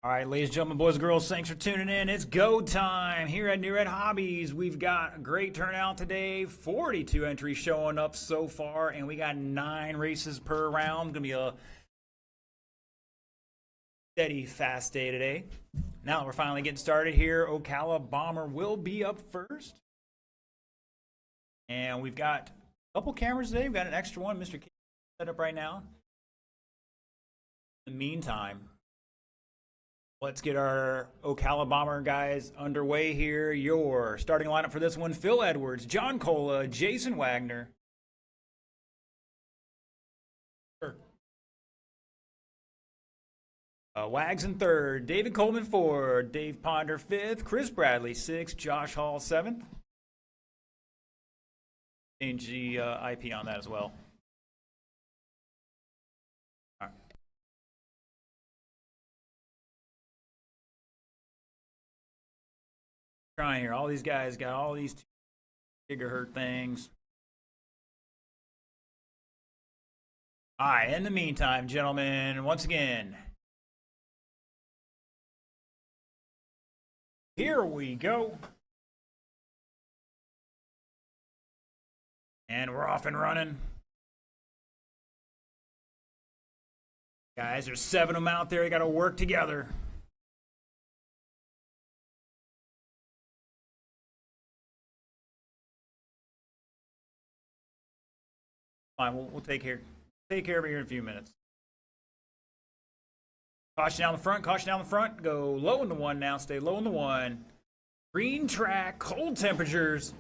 All right, ladies and gentlemen, boys and girls, thanks for tuning in. It's go time here at New Red Hobbies. We've got a great turnout today. 42 entries showing up so far, and we got 9 races per round. Gonna be a steady, fast day today. Now that we're finally getting started here, Ocala Bomber will be up first. And we've got a couple cameras today. We've got an extra one, Mr. K set up right now. In the meantime, let's get our Ocala Bomber guys underway here. Your starting lineup for this one: Phil Edwards, John Cola, Jason Wagner. Wags in third, David Coleman fourth, Dave Ponder fifth, Chris Bradley sixth, Josh Hall seventh. Change the IP on that as well. All right. Trying here. All these guys got all these 2 gigahertz things. All right. In the meantime, gentlemen, once again, here we go. And we're off and running. Guys, there's 7 of them out there. You got to work together. Fine, we'll take care of it here in a few minutes. Caution down the front, caution down the front. Go low in the 1 now. Stay low in the 1. Green track, cold temperatures.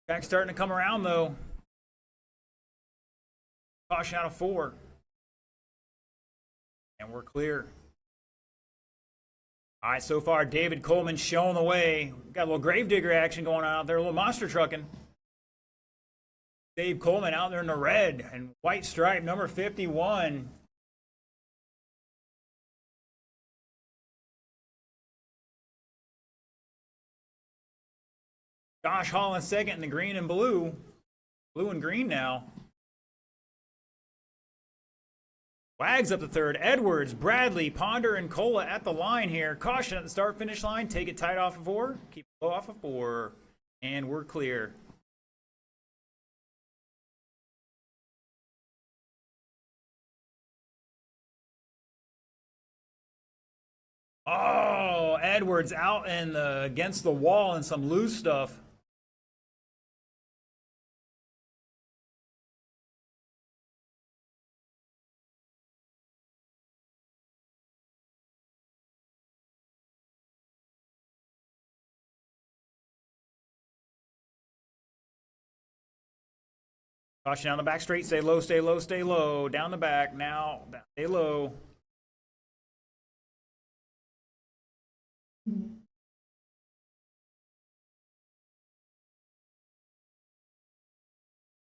Track's starting to come around though. Caution out of 4. And we're clear. All right, so far David Coleman showing the way. Got a little gravedigger action going on out there, a little monster trucking. Dave Coleman out there in the red and white stripe, number 51. Josh Hall in second in the green and blue. Blue and green now. Wags up to third. Edwards, Bradley, Ponder, and Cola at the line here. Caution at the start-finish line. Take it tight off of 4. Keep it low off of 4. And we're clear. Oh, Edwards out in the against the wall and some loose stuff. Caution down the back straight. Stay low, stay low, stay low. Down the back now. Stay low.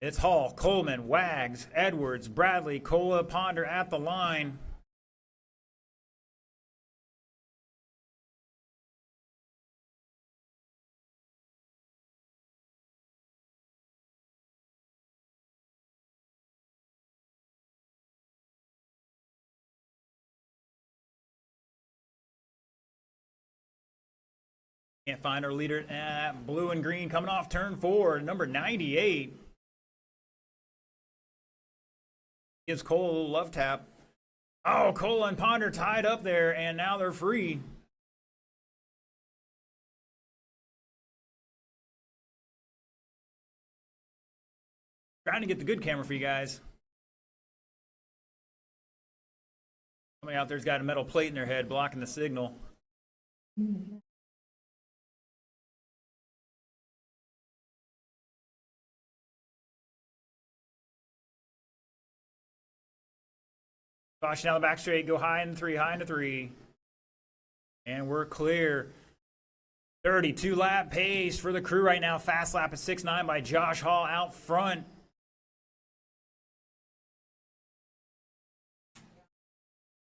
It's Hall, Coleman, Wags, Edwards, Bradley, Cola, Ponder at the line. Can't find our leader. Blue and green coming off turn 4, number 98. Gives Cole a little love tap. Oh, Cola and Ponder tied up there, and now they're free. Trying to get the good camera for you guys. Somebody out there's got a metal plate in their head blocking the signal. Caution down the back straight. Go high in 3, high into 3. And we're clear. 32 lap pace for the crew right now. Fast lap at 6.9 by Josh Hall out front.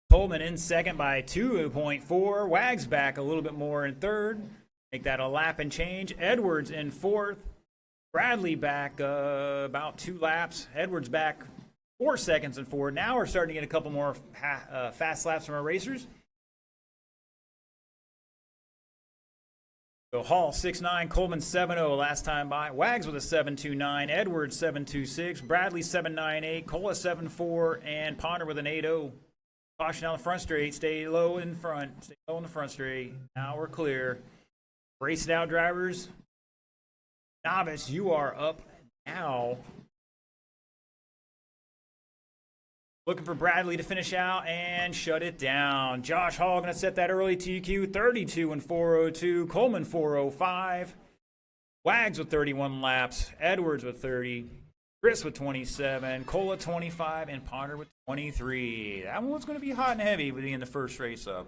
Coleman in second by 2.4. Wags back a little bit more in third. Make that a lap and change. Edwards in fourth. Bradley back about 2 laps. Edwards back 4 seconds and 4. Now we're starting to get a couple more fast laps from our racers. So Hall 6.9, Coleman 7.0 last time by. Wags with a 7.29, Edwards 7.26, Bradley 7.98, Cola 7.4, and Ponder with an 8.0. Caution on the front straight. Stay low in front. Stay low in the front straight. Now we're clear. Race it out, drivers. Novice, you are up now. Looking for Bradley to finish out and shut it down. Josh Hall going to set that early TQ. 32 and 402. Coleman 405. Wags with 31 laps. Edwards with 30. Chris with 27. Cola 25. And Ponder with 23. That one's going to be hot and heavy being the first race up.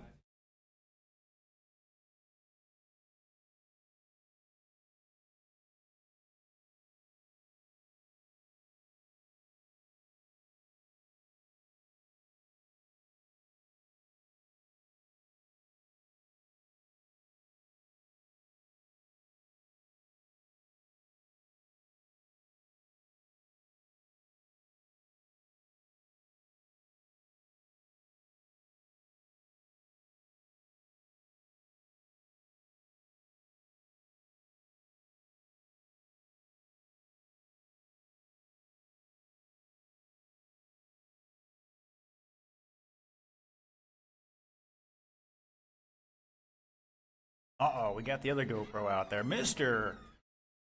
Uh-oh, we got the other GoPro out there. Mr.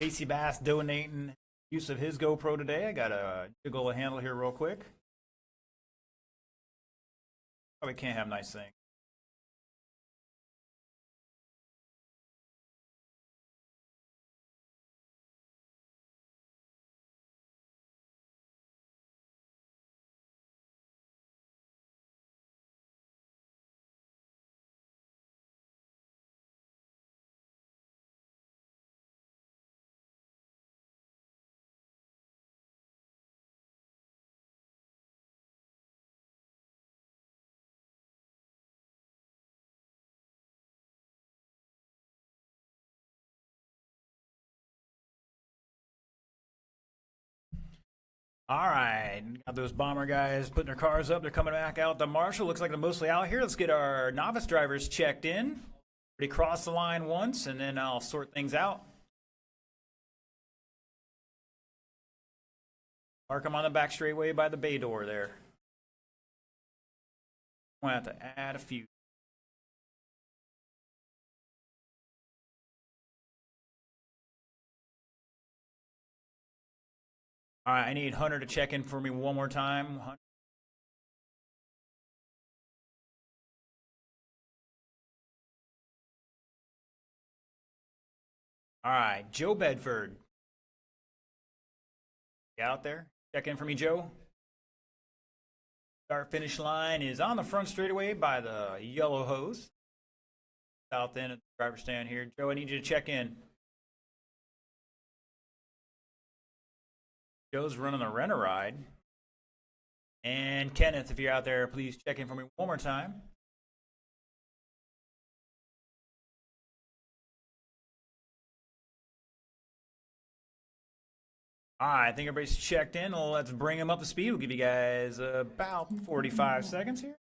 Casey Bass donating use of his GoPro today. I got to jiggle a handle here real quick. Probably can't have nice things. All right, got those bomber guys putting their cars up. They're coming back out. The Marshall looks like they're mostly out here. Let's get our novice drivers checked in. Already crossed the line once, and then I'll sort things out. Park them on the back straightaway by the bay door there. We'll have to add a few. All right, I need Hunter to check in for me one more time. All right, Joe Bedford. You out there? Check in for me, Joe. Start finish line is on the front straightaway by the yellow hose. South end of the driver's stand here. Joe, I need you to check in. Joe's running the rent-a-ride. And Kenneth, if you're out there, please check in for me one more time. All right, I think everybody's checked in. Let's bring them up to speed. We'll give you guys about 45 seconds here.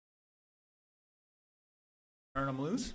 Turn them loose.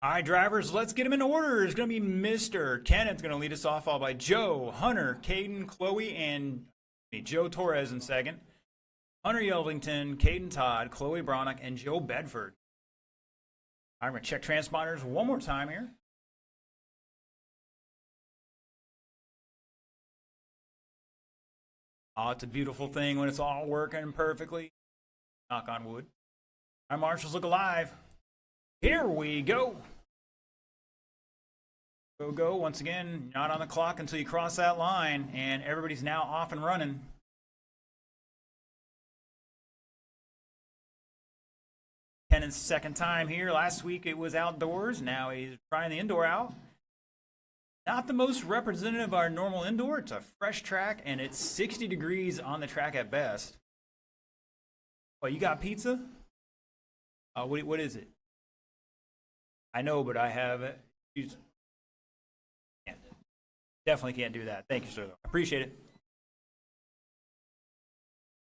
All right, drivers, let's get them in order. It's going to be Mr. Kenneth's going to lead us off, followed by Joe, Hunter, Caden, Chloe, and Joe Torres in second. Hunter Yeldington, Caden Todd, Chloe Bronick, and Joe Bedford. I'm going to check transponders one more time here. Oh, it's a beautiful thing when it's all working perfectly. Knock on wood. Our marshals look alive. Here we go. Go. Once again, not on the clock until you cross that line, and everybody's now off and running. Kennan's second time here. Last week it was outdoors. Now he's trying the indoor out. Not the most representative of our normal indoor. It's a fresh track, and it's 60 degrees on the track at best. Oh, you got pizza? What is it? I know, but I have it. Definitely can't do that. Thank you, sir. Appreciate it.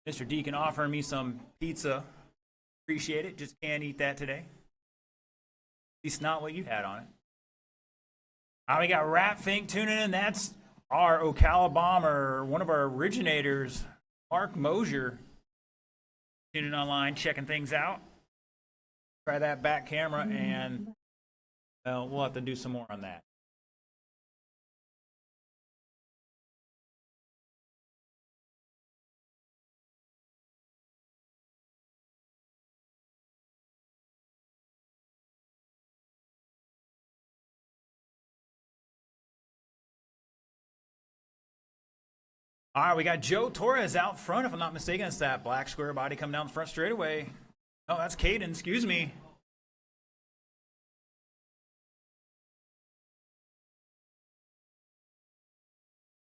Mr. Deacon offering me some pizza. Appreciate it. Just can't eat that today. At least not what you had on it. We got Ratfink tuning in. That's our Ocala bomber, one of our originators, Mark Mosier, tuning online, checking things out. Try that back camera, and we'll have to do some more on that. All right, we got Joe Torres out front, if I'm not mistaken. It's that black square body coming down the front straightaway. Oh, that's Caden, excuse me.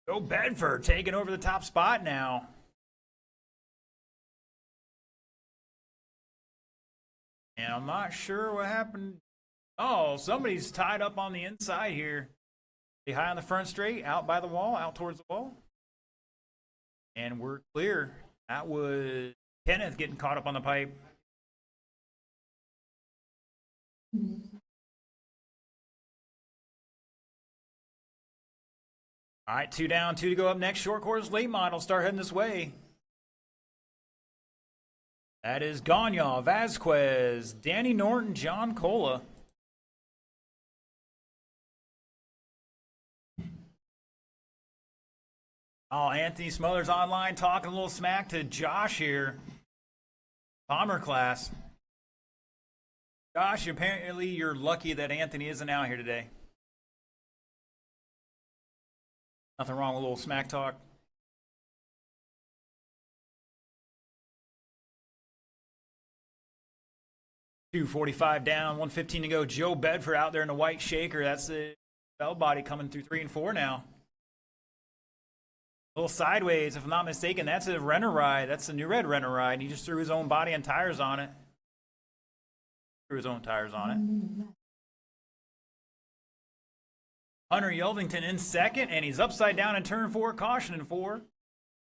Joe Bedford taking over the top spot now. And I'm not sure what happened. Oh, somebody's tied up on the inside here. Stay high on the front straight, out by the wall, out towards the wall. And we're clear. That was Kenneth getting caught up on the pipe. All right, 2 down, 2 to go up next. Short course late model start heading this way. That is Gagnon, Vasquez, Danny Norton, John Cola. Oh, Anthony Smothers online talking a little smack to Josh here. Bomber class. Josh, apparently you're lucky that Anthony isn't out here today. Nothing wrong with a little smack talk. .245 down, 1:15 to go. Joe Bedford out there in the white shaker. That's the bell body coming through 3 and 4 now. A little sideways, if I'm not mistaken. That's a Renner ride. That's the new red Renner ride. He just threw his own body and tires on it. Hunter Yeldington in second, and he's upside down in turn 4, caution in 4.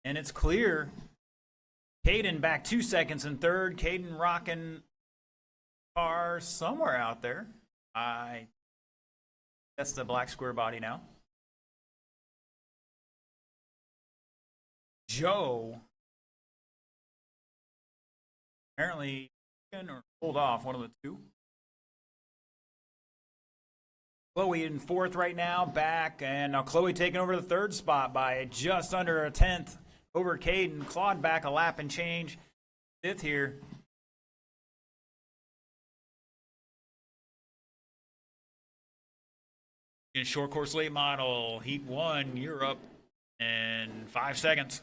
And it's clear. Caden back 2 seconds in third. Caden rocking car somewhere out there. That's the black square body now. Joe apparently or pulled off, one of the two. Chloe in 4th right now, back, and now Chloe taking over the 3rd spot by just under a 10th over Caden. Clawed back a lap and change. 5th here. In short course late model, heat 1, you're up in 5 seconds.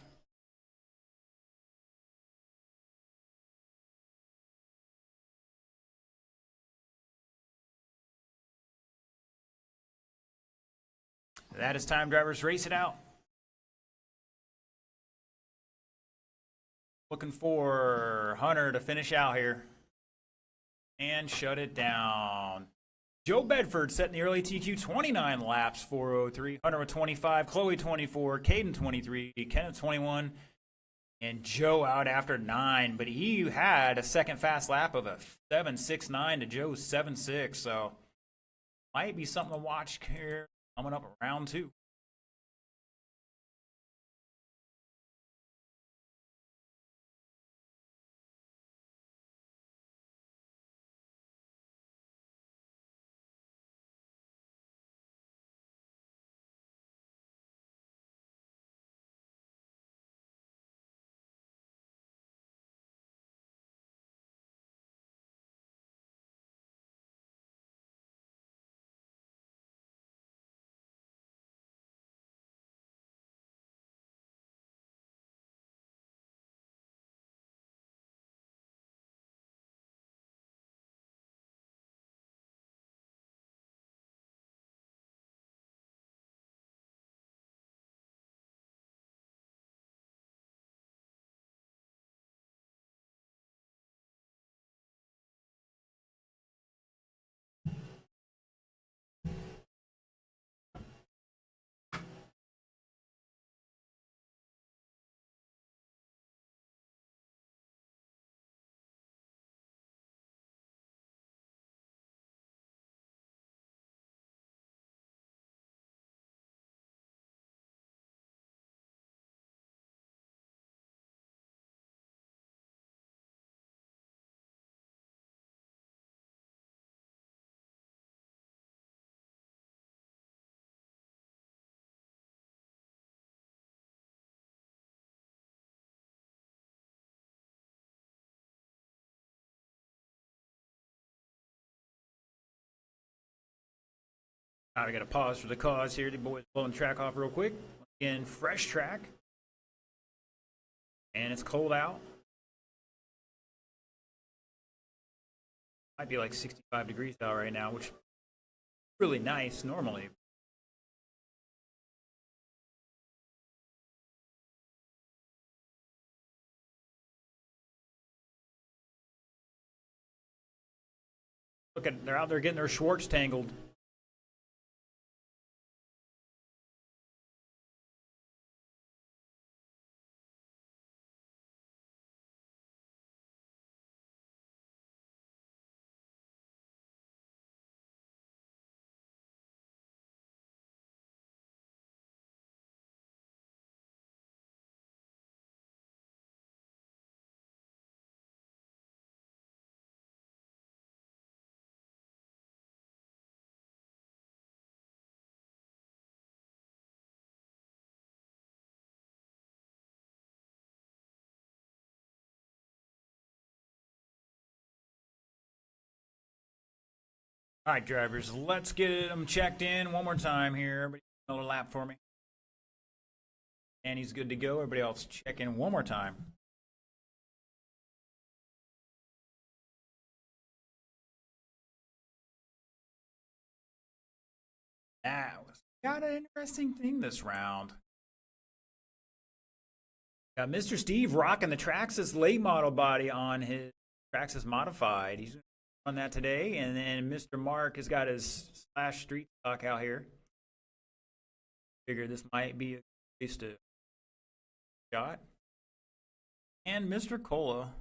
That is time, drivers. Race it out. Looking for Hunter to finish out here. And shut it down. Joe Bedford setting the early TQ, 29 laps, 4:03. Hunter with 25, Chloe 24, Caden 23, Kenneth 21, and Joe out after 9. But he had a second fast lap of a 7.69 to Joe's 7.6. So Might be something to watch here coming up round 2. All right, I got to pause for the cause here. The boys blowing track off real quick. Again, fresh track. And it's cold out. Might be like 65 degrees out right now, which is really nice normally. Look at, they're out there getting their Schwartz tangled. All right, drivers, let's get them checked in one more time here. Everybody, another lap for me. And he's good to go. Everybody else, check in one more time. That was got an interesting thing this round. Got Mr. Steve rocking the Traxxas late model body on his Traxxas Modified. He's on that today. And then Mr. Mark has got his Slash Street Stock out here. Figure this might be a place to shot. And Mr. Cola.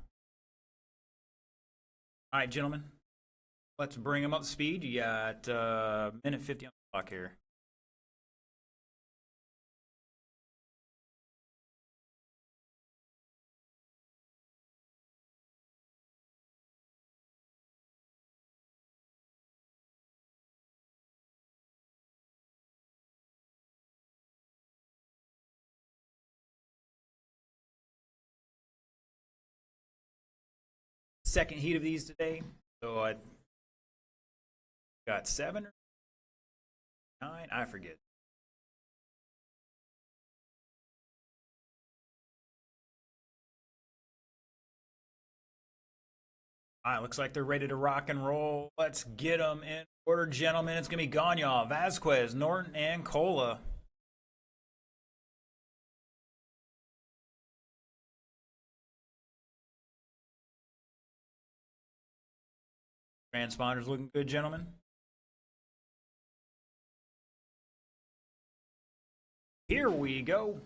All right, gentlemen. Let's bring him up to speed. You got minute 50 on the clock here. Second heat of these today. So I got 7 or 9. I forget. All right, looks like they're ready to rock and roll. Let's get them in order, gentlemen. It's going to be Gagne, Vasquez, Norton, and Cola. Transponders looking good, gentlemen. Here we go.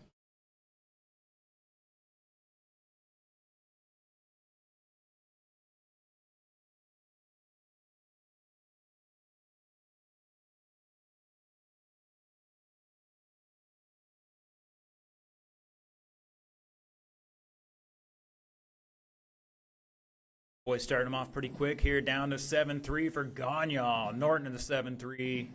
Boys starting them off pretty quick here, down to 7-3 for Gagnon. Norton in the 7-3.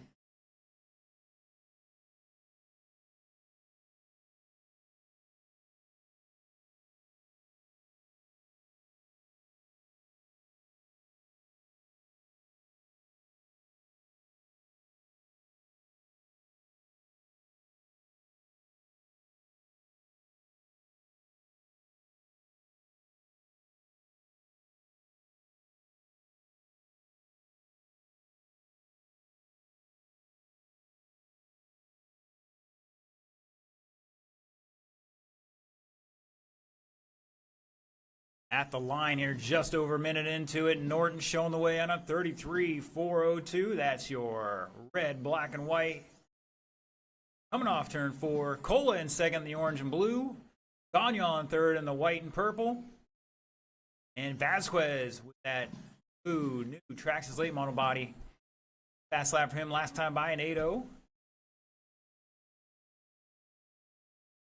At the line here, just over a minute into it. Norton showing the way on a 33-402. That's your red, black, and white. Coming off turn 4. Cola in second, the orange and blue. Gagnon third in the white and purple. And Vasquez with that new Traxxas late model body. Fast lap for him last time by an 8-0.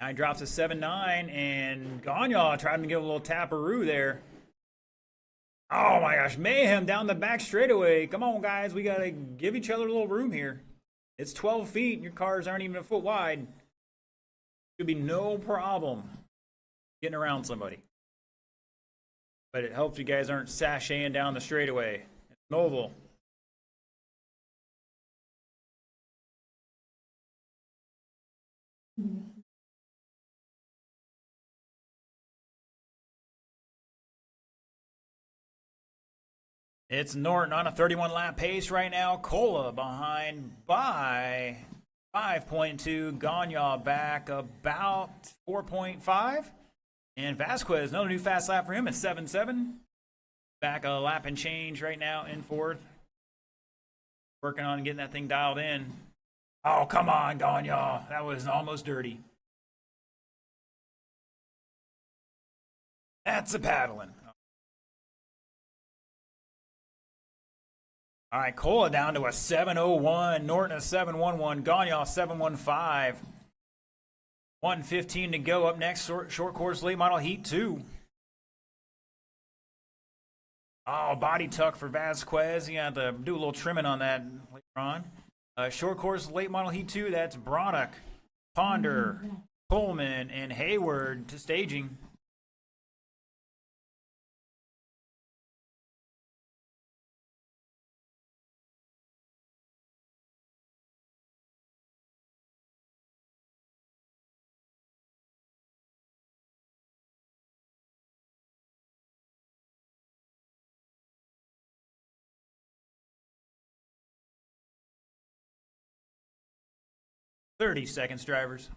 Now he drops a 7-9, and Gagnon tried to get a little taparoo there. Oh my gosh, mayhem down the back straightaway. Come on, guys, we got to give each other a little room here. It's 12 feet, and your cars aren't even a foot wide. Should be no problem getting around somebody. But it helps you guys aren't sashaying down the straightaway. It's an oval. It's Norton on a 31-lap pace right now. Cola behind by 5.2. Gagnon back about 4.5. And Vasquez, another new fast lap for him at 7.7. Back a lap and change right now in fourth. Working on getting that thing dialed in. Oh, come on, Gagnon. That was almost dirty. That's a paddling. All right, Cola down to a 7.01. Norton a 7.11. Gagnon 7.15. 1:15 to go. Up next, short course late model heat 2. Oh, body tuck for Vasquez. You had to do a little trimming on that later on. Short course late model heat 2. That's Bronick, Ponder, Coleman, and Hayward to staging. "30 seconds, drivers."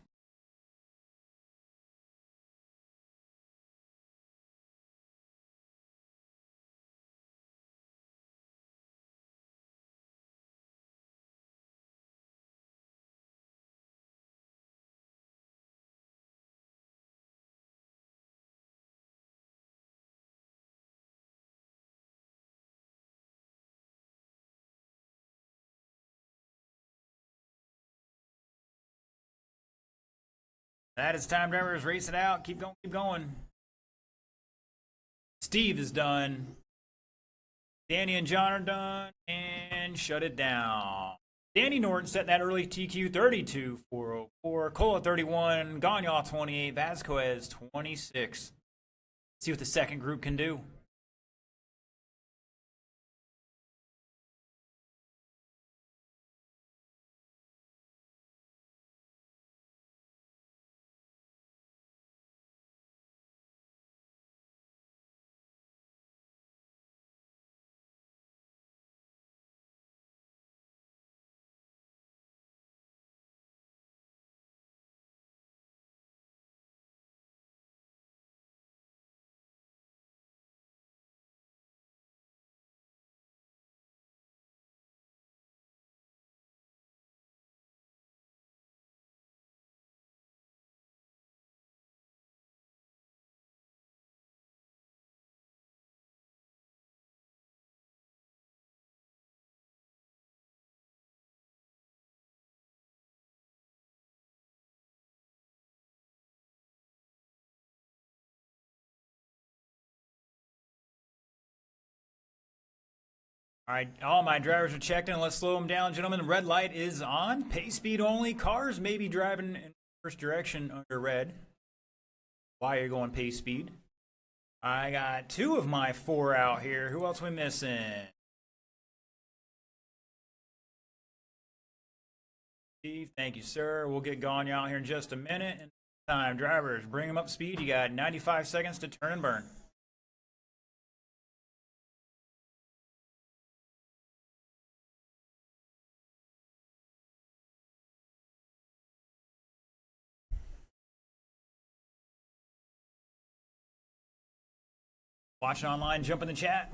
That is time, drivers. Race it out. Keep going, keep going. Steve is done. Danny and John are done. And shut it down. Danny Norton setting that early TQ 32-404. Cola 31. Gagnon 28. Vasquez 26. See what the second group can do. All right, all my drivers are checked in. Let's slow them down, gentlemen. The red light is on. Pace speed only. Cars may be driving in first direction under red. Why are you going pace speed? I got 2 of my 4 out here. Who else we missing? Steve, thank you, sir. We'll get going out here in just a minute. And time, drivers, bring them up speed. You got 95 seconds to turn and burn. Watching online, jump in the chat.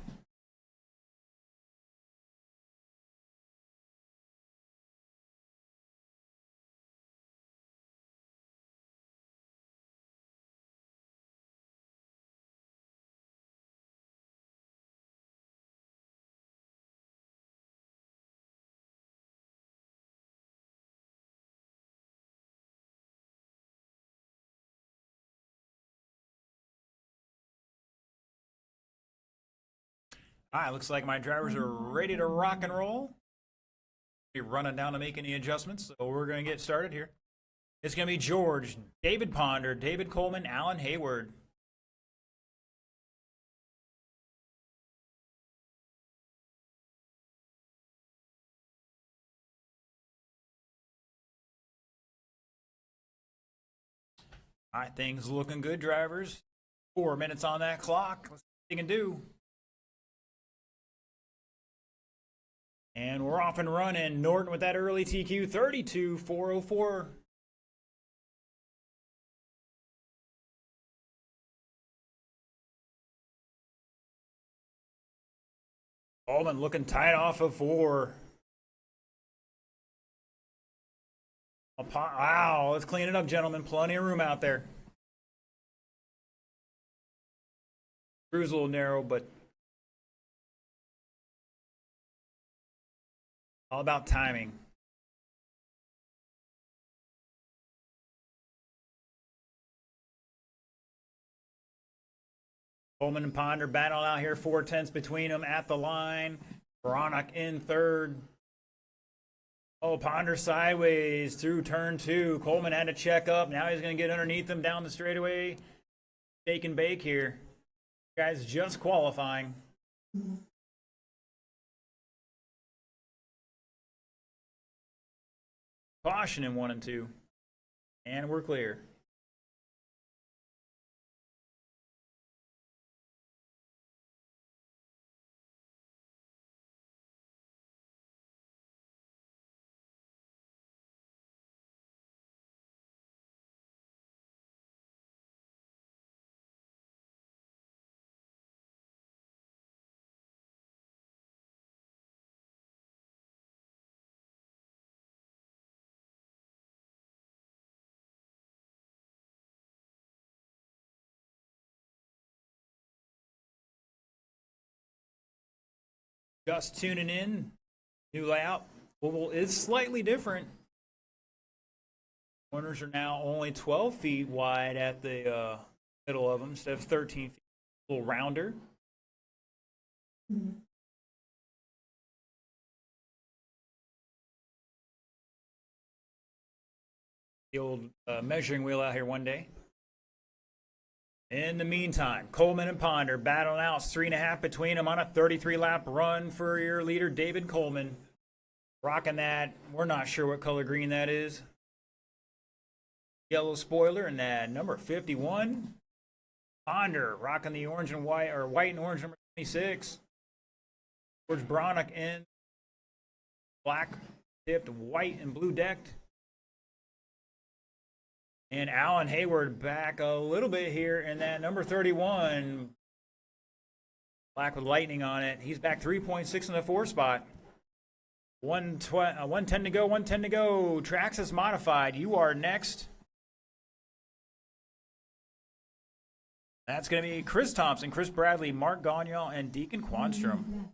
All right, looks like my drivers are ready to rock and roll. Be running down to make any adjustments, so we're going to get started here. It's going to be George, David Ponder, David Coleman, Alan Hayward. All right, things looking good, drivers. 4 minutes on that clock. Let's see what you can do. And we're off and running. Norton with that early TQ, 32.404. Coleman looking tight off of 4. Wow, let's clean it up, gentlemen. Plenty of room out there. Crew's a little narrow, but all about timing. Coleman and Ponder battle out here, 4/10 between them at the line. Bronick in third. Oh, Ponder sideways through turn 2. Coleman had to check up. Now he's going to get underneath him down the straightaway. Shake and bake here. Guys just qualifying. Caution in 1 and 2. And we're clear. Just tuning in. New layout. Oval is slightly different. Corners are now only 12 feet wide at the middle of them instead of 13 feet. A little rounder. The old measuring wheel out here one day. In the meantime, Coleman and Ponder battling out. 3.5 between them on a 33-lap run for your leader, David Coleman. Rocking that. We're not sure what color green that is. Yellow spoiler and that number 51. Ponder rocking the orange and white, or white and orange number 26. George Bronick in black tipped, white and blue decked. And Alan Hayward back a little bit here in that number 31. Black with lightning on it. He's back 3.6 in the 4 spot. 110 to go, 110 to go. Traxxas modified. You are next. That's going to be Chris Thompson, Chris Bradley, Mark Gagnon, and Deacon Quanstrom.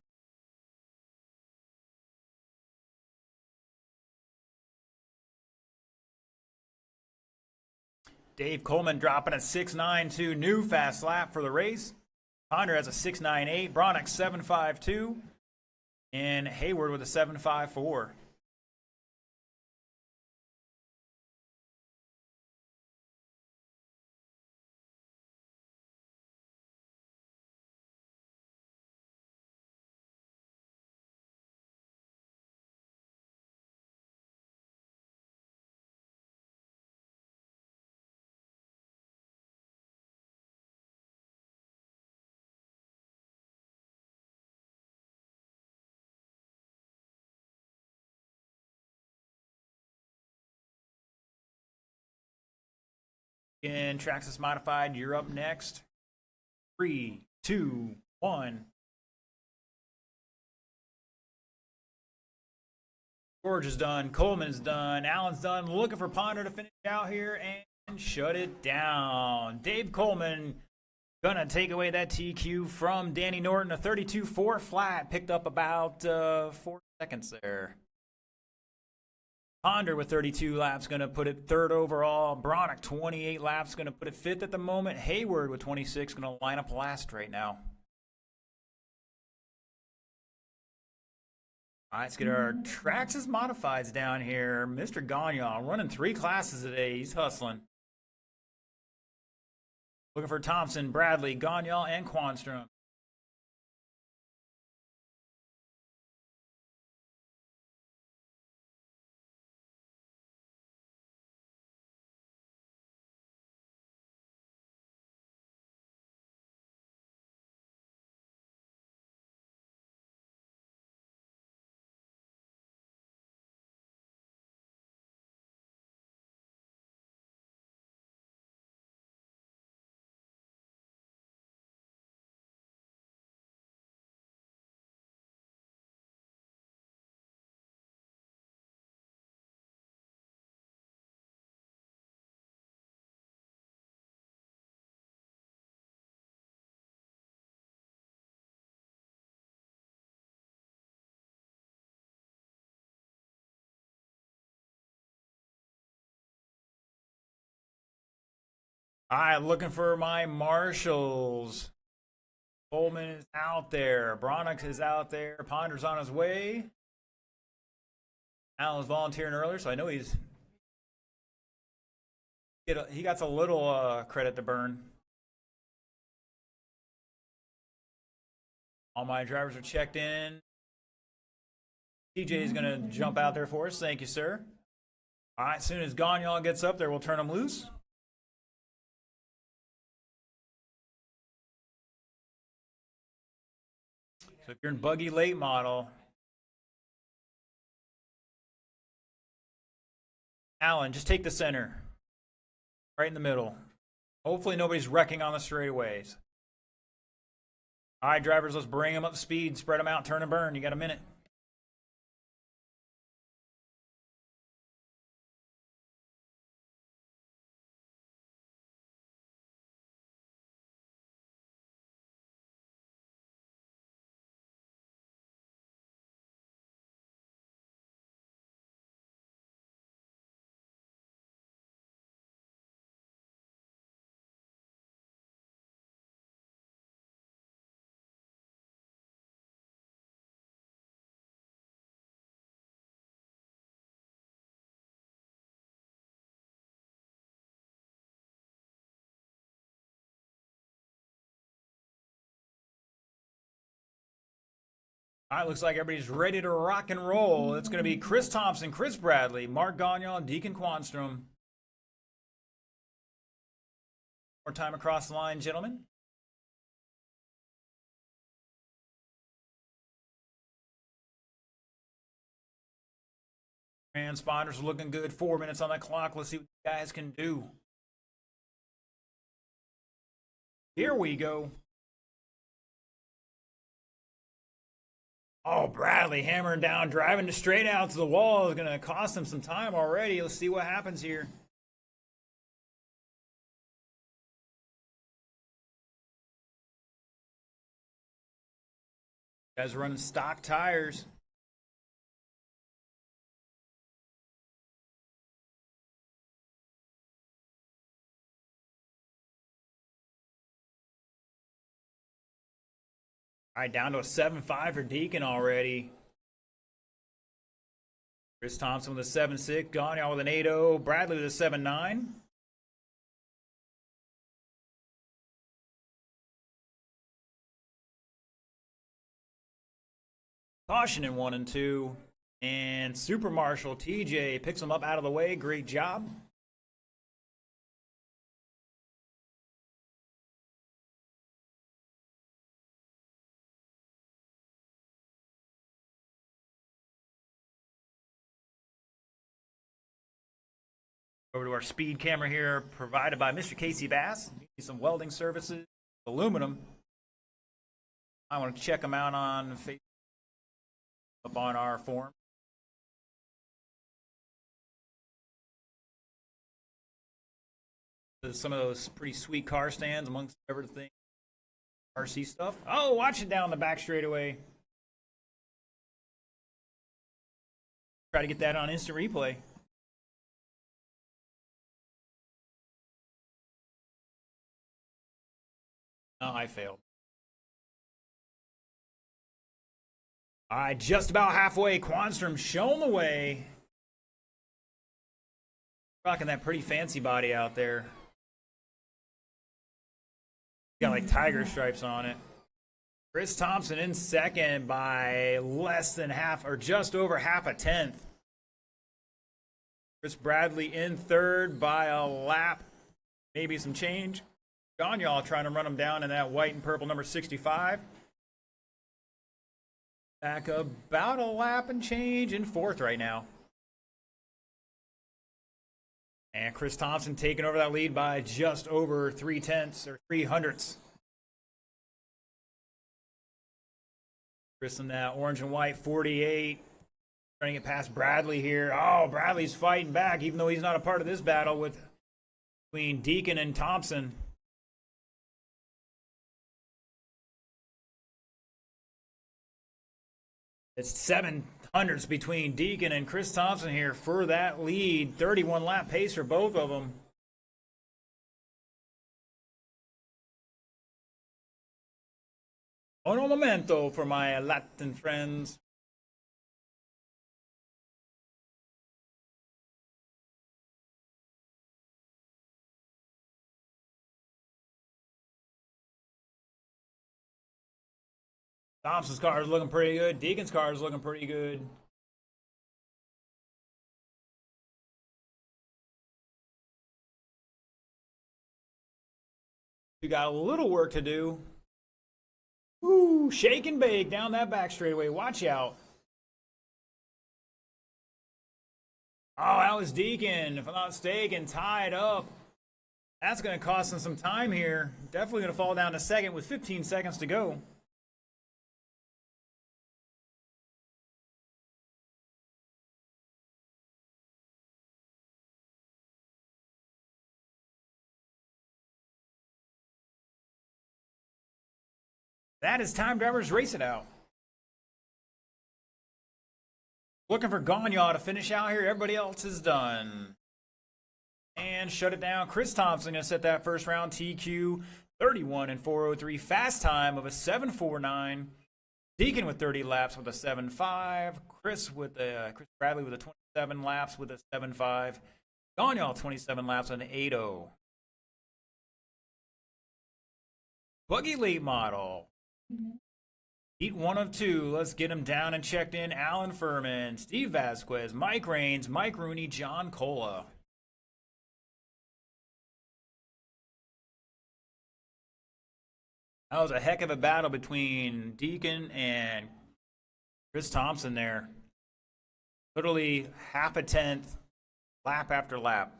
Dave Coleman dropping a 6.92 new fast lap for the race. Ponder has a 6.98. Bronick 7.52. And Hayward with a 7.54. And Traxxas Modified, you're up next. 3, 2, 1. George is done. Coleman's done. Allen's done. Looking for Ponder to finish out here and shut it down. Dave Coleman gonna take away that TQ from Danny Norton. A 32-4 flat. Picked up about 4 seconds there. Ponder with 32 laps, going to put it third overall. Bronick, 28 laps, going to put it fifth at the moment. Hayward with 26, going to line up last right now. All right, let's get our Traxxas Modifieds down here. Mr. Gagnon running 3 classes today. He's hustling. Looking for Thompson, Bradley, Gagnon, and Quanstrom. All right, looking for my marshals. Coleman is out there. Bronick is out there. Ponder's on his way. Allen's volunteering earlier, so I know he got a little credit to burn. All my drivers are checked in. TJ is going to jump out there for us. Thank you, sir. All right, as soon as Gagnon gets up there, we'll turn him loose. So if you're in buggy late model, Allen, just take the center. Right in the middle. Hopefully nobody's wrecking on the straightaways. All right, drivers, let's bring them up to speed. Spread them out, turn and burn. You got a minute. All right, looks like everybody's ready to rock and roll. It's going to be Chris Thompson, Chris Bradley, Mark Gagnon, Deacon Quanstrom. More time across the line, gentlemen. Transponders are looking good. 4 minutes on the clock. Let's see what you guys can do. Here we go. Oh, Bradley hammering down, driving straight out to the wall is going to cost him some time already. Let's see what happens here. Guys are running stock tires. All right, down to a 7.5 for Deacon already. Chris Thompson with a 7.6. Gagnon with an 8.0. Bradley with a 7.9. Caution in 1 and 2. And Super Marshall TJ picks him up out of the way. Great job. Over to our speed camera here, provided by Mr. Casey Bass. Some welding services, aluminum. I want to check them out on Facebook, up on our forum. Some of those pretty sweet car stands amongst everything. RC stuff. Oh, watch it down the back straightaway. Try to get that on instant replay. Oh, I failed. All right, just about halfway. Quanstrom showing the way. Rocking that pretty fancy body out there. Got like tiger stripes on it. Chris Thompson in second by less than half, or just over half a tenth. Chris Bradley in third by a lap, maybe some change. Gagnon trying to run him down in that white and purple number 65. Back about a lap and change in fourth right now. And Chris Thompson taking over that lead by just over 3/10 or 3/100. Chris in that orange and white 48. Trying to get past Bradley here. Oh, Bradley's fighting back, even though he's not a part of this battle between Deacon and Thompson. It's 700s between Deacon and Chris Thompson here for that lead. 31 lap pace for both of them. Buon momento for my Latin friends. Thompson's car is looking pretty good. Deacon's car is looking pretty good. We got a little work to do. Woo, shake and bake down that back straightaway. Watch out. Oh, that was Deacon, if I'm not mistaken, tied up. That's going to cost him some time here. Definitely going to fall down to second with 15 seconds to go. That is time drivers race it out. Looking for Gagnon to finish out here. Everybody else is done. And shut it down. Chris Thompson going to set that first round TQ 31 and 403. Fast time of a 7.49. Deacon with 30 laps with a 7.5. Chris Bradley with a 27 laps with a 7.5. Gagnon 27 laps with an 8.0. Buggy late model. Heat 1 of 2. Let's get him down and checked in. Alan Furman, Steve Vasquez, Mike Raines, Mike Rooney, John Cola. That was a heck of a battle between Deacon and Chris Thompson there. Literally half a tenth, lap after lap.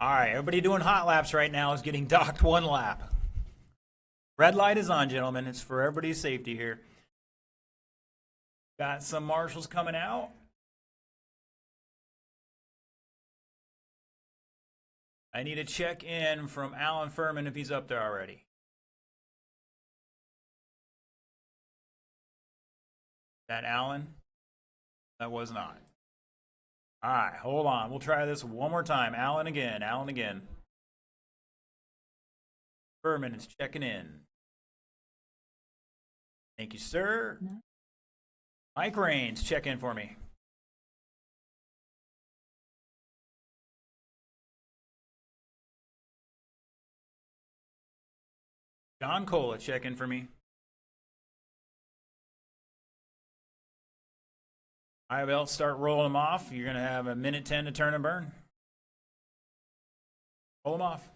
All right, everybody doing hot laps right now is getting docked 1 lap. Red light is on, gentlemen. It's for everybody's safety here. Got some marshals coming out. I need a check in from Alan Furman if he's up there already. That Alan? That was not. All right, hold on. We'll try this one more time. Alan again. Alan again. Furman is checking in. Thank you, sir. No. Mike Raines, check in for me. John Cola, check in for me. All right, well, start rolling them off. You're going to have a minute 10 to turn and burn. Roll them off.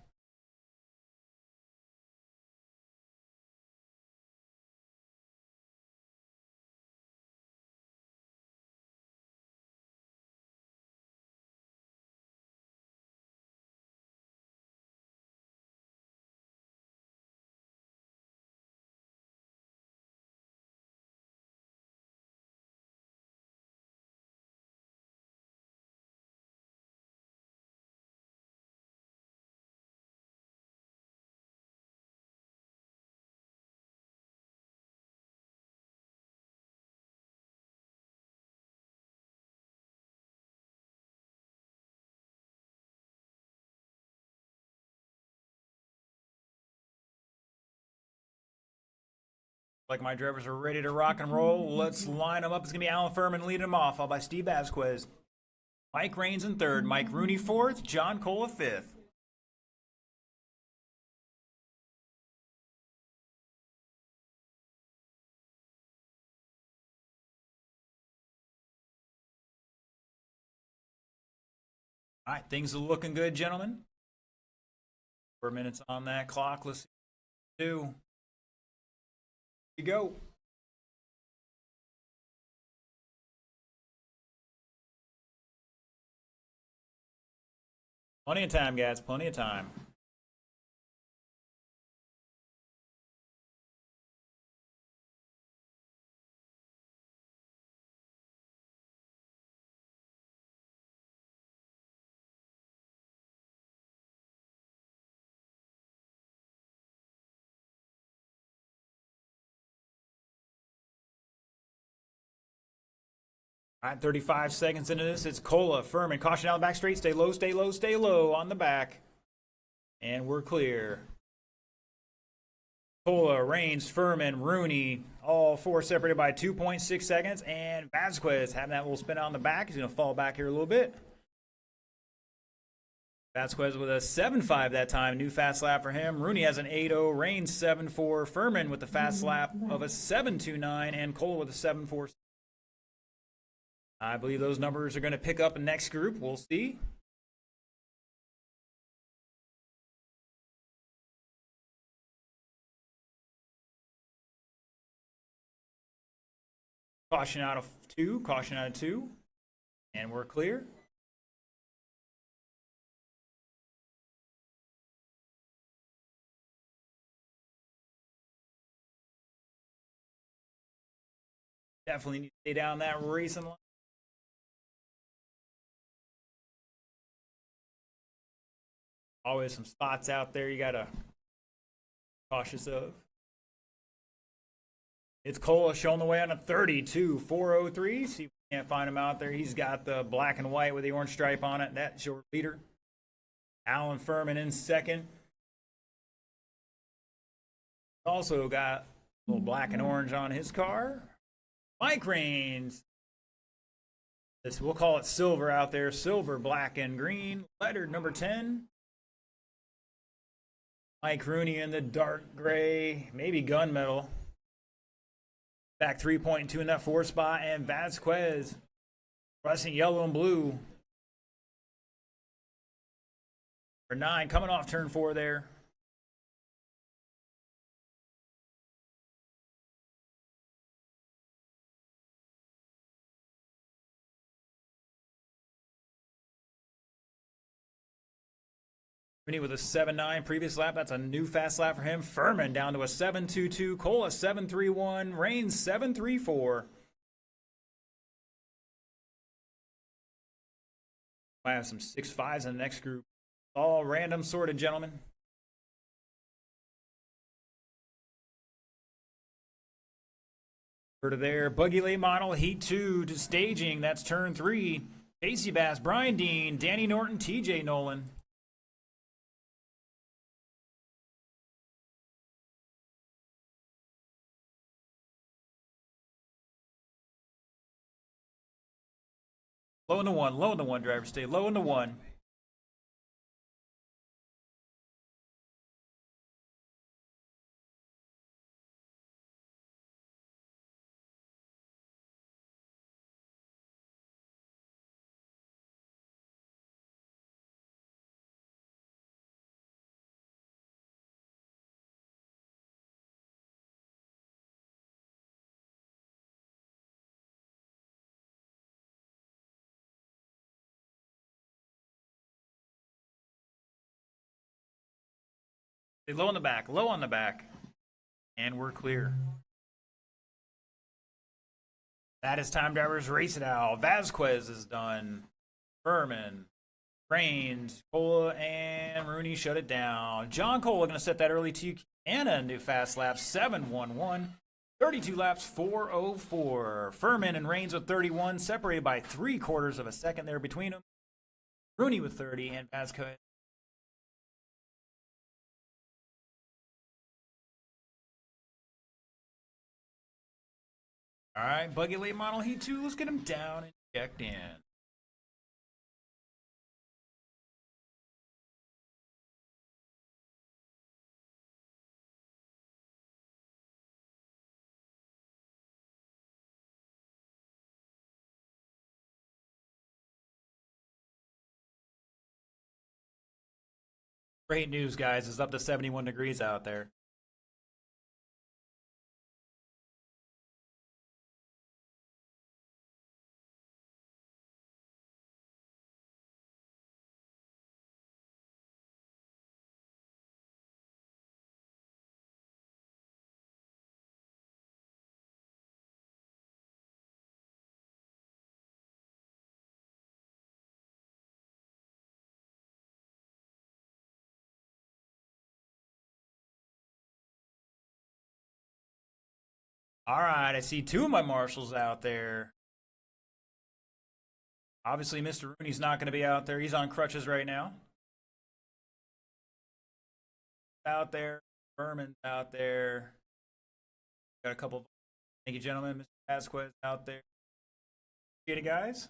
Like my drivers are ready to rock and roll. Let's line them up. It's going to be Alan Furman leading them off, followed by Steve Vasquez. Mike Raines in third, Mike Rooney fourth, John Cola fifth. All right, things are looking good, gentlemen. 4 minutes on that clock. Let's do. You go. Plenty of time, guys. Plenty of time. All right, 35 seconds into this. It's Cola, Furman, caution out the back straight. Stay low, stay low, stay low on the back. And we're clear. Cola, Raines, Furman, Rooney, all four separated by 2.6 seconds. And Vasquez having that little spin on the back. He's going to fall back here a little bit. Vasquez with a 7.5 that time. New fast lap for him. Rooney has an 8.0. Raines 7.4. Furman with the fast lap of a 7.29. And Cola with a 7.4. I believe those numbers are going to pick up in the next group. We'll see. Caution out of 2, caution out of 2. And we're clear. Definitely need to stay down that racing line. Always some spots out there you gotta cautious of. It's Cola showing the way on a 32.403. See if we can't find him out there. He's got the black and white with the orange stripe on it. That's your leader. Alan Furman in second. Also got a little black and orange on his car. Mike Raines. This, we'll call it silver out there. Silver, black, and green. Lettered number 10. Mike Rooney in the dark gray, maybe gunmetal. Back 3.2 in that 4 spot, and Vasquez, fluorescent yellow and blue. For 9, coming off turn 4 there. Rooney with a 7.9 previous lap. That's a new fast lap for him. Furman down to a 7.22. Cola 7.31. Raines 7.34. Might have some 6.5s in the next group. All random sorted, gentlemen. Over to there. Buggy late model, heat 2 to staging. That's turn 3. Casey Bass, Brian Dean, Danny Norton, TJ Nolan. Low in the one, driver. Stay low in the one. Stay low in the back, low on the back. And we're clear. That is time, drivers. Race it out. Vasquez is done. Furman, Rains, Cola, and Rooney shut it down. John Cola going to set that early to Anna, new fast lap 7:11. 32 laps, 4:04. Furman and Rains with 31, separated by 3/4 of a second there between them. Rooney with 30, and Vasquez. All right, Buggy late model heat 2. Let's get him down and checked in. Great news, guys. It's up to 71 degrees out there. All right, I see 2 of my marshals out there. Obviously, Mr. Rooney's not going to be out there. He's on crutches right now. Out there. Furman's out there. Got a couple. Thank you, gentlemen. Mr. Vasquez out there. Appreciate it, guys.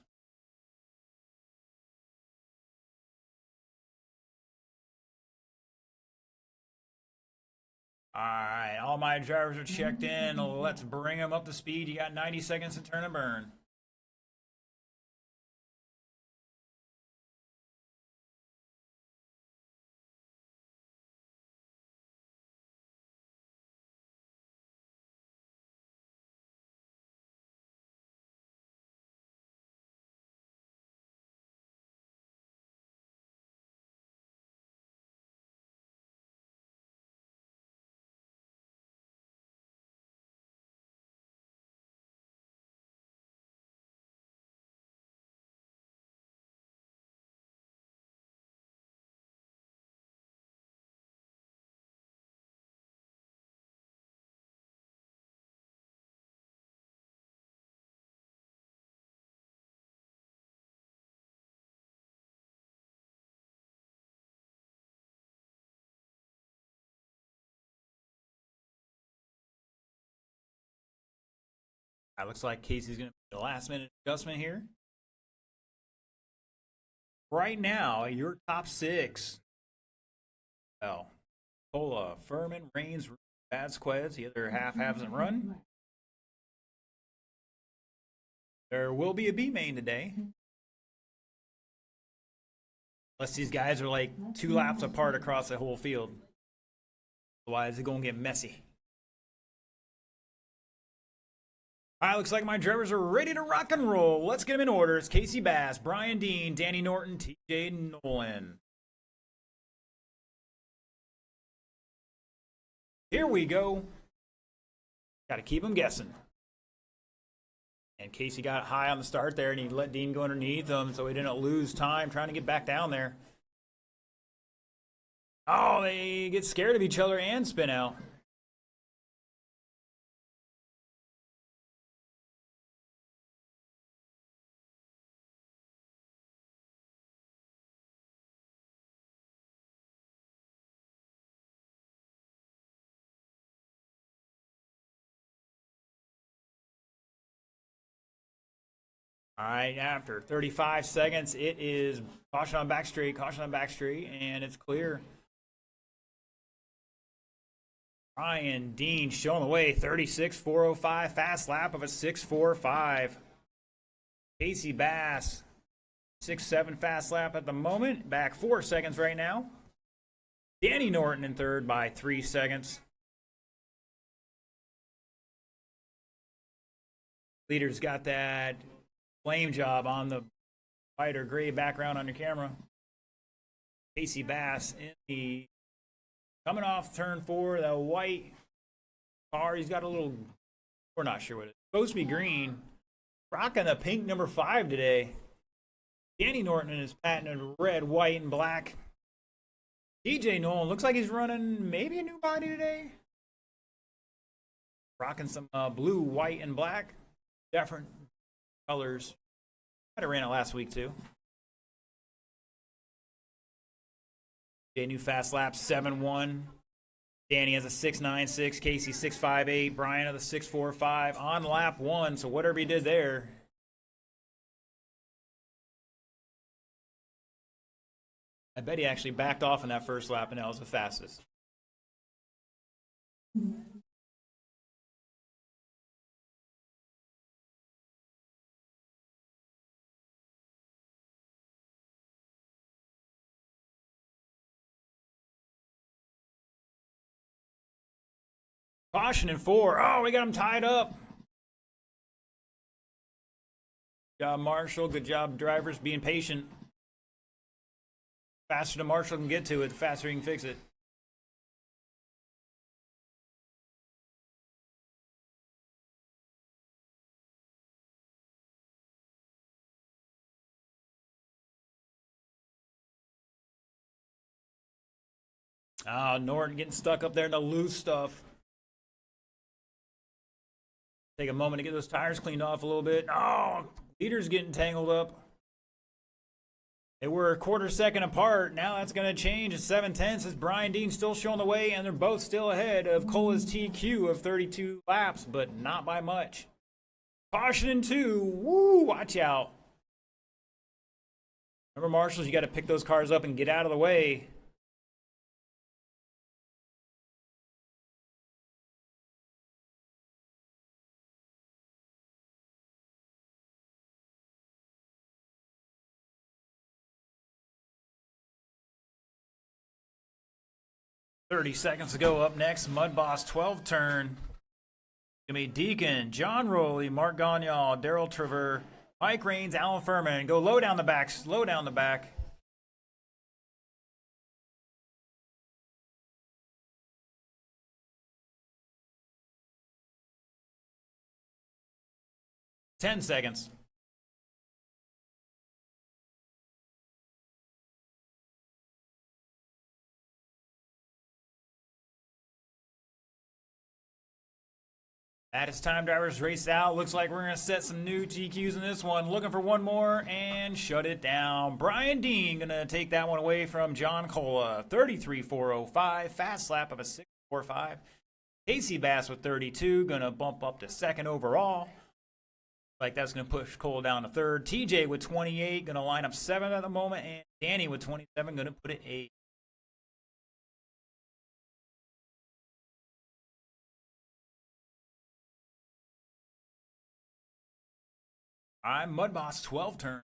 All right, all my drivers are checked in. Let's bring them up to speed. You got 90 seconds to turn and burn. It looks like Casey's going to be the last minute adjustment here. Right now, your top 6. Well, Cola, Furman, Rains, Vasquez. The other half hasn't run. There will be a B main today. Unless these guys are like 2 laps apart across the whole field. Otherwise, it's going to get messy. All right, looks like my drivers are ready to rock and roll. Let's get them in order. It's Casey Bass, Brian Dean, Danny Norton, TJ Nolan. Here we go. Got to keep them guessing. And Casey got high on the start there, and he let Dean go underneath him, so he didn't lose time trying to get back down there. Oh, they get scared of each other and spin out. All right, after 35 seconds, it is caution on back straight, and it's clear. Brian Dean showing the way, 36.405, fast lap of a 6.45. Casey Bass, 6.7 fast lap at the moment, back 4 seconds right now. Danny Norton in third by 3 seconds. Leader's got that flame job on the white or gray background on your camera. Casey Bass in the coming off turn 4, the white car. He's got a little, we're not sure what it is. Supposed to be green. Rocking the pink number 5 today. Danny Norton in his patented red, white, and black. DJ Nolan looks like he's running maybe a new body today. Rocking some blue, white, and black. Different colors. Might have ran it last week too. Okay, new fast lap 7.1. Danny has a 6.96. Casey 6.58. Brian has a 6.45 on lap 1. So whatever he did there. I bet he actually backed off in that first lap, and that was the fastest. Caution in 4. Oh, we got him tied up. Good job, Marshall. Good job, drivers, being patient. Faster than Marshall can get to it, the faster he can fix it. Oh, Norton getting stuck up there in the loose stuff. Take a moment to get those tires cleaned off a little bit. Oh, leader's getting tangled up. They were a quarter second apart. Now that's going to change. It's 7/10 as Brian Dean still showing the way, and they're both still ahead of Cola's TQ of 32 laps, but not by much. Caution in 2. Woo, watch out. Remember, marshals, you got to pick those cars up and get out of the way. "30 seconds to go. Up next, Mud Boss 12 turn. Gonna be Deacon, John Rowley, Mark Gagnol, Daryl Trevor, Mike Raines, Alan Furman. Go low down the back, slow down the back. "10 seconds. At its time, drivers race out. Looks like we're going to set some new TQs in this one. Looking for one more and shut it down. Brian Dean going to take that one away from John Cola. 33.405. Fast lap of a 6.45. Casey Bass with 32. Going to bump up to second overall. Like that's going to push Cola down to third. TJ with 28. Going to line up seventh at the moment. And Danny with 27. Going to put it 8. I'm Mud Boss 12 turn.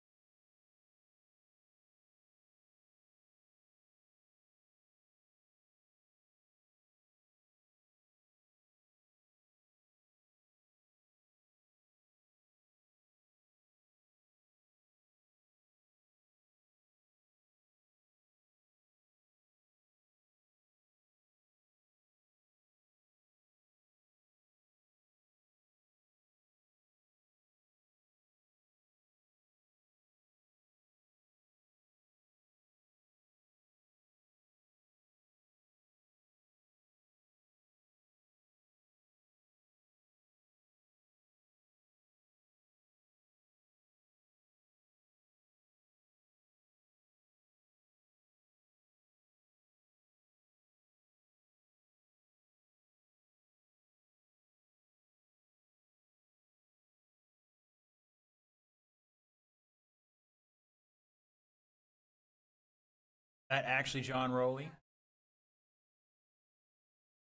That actually John Rowley.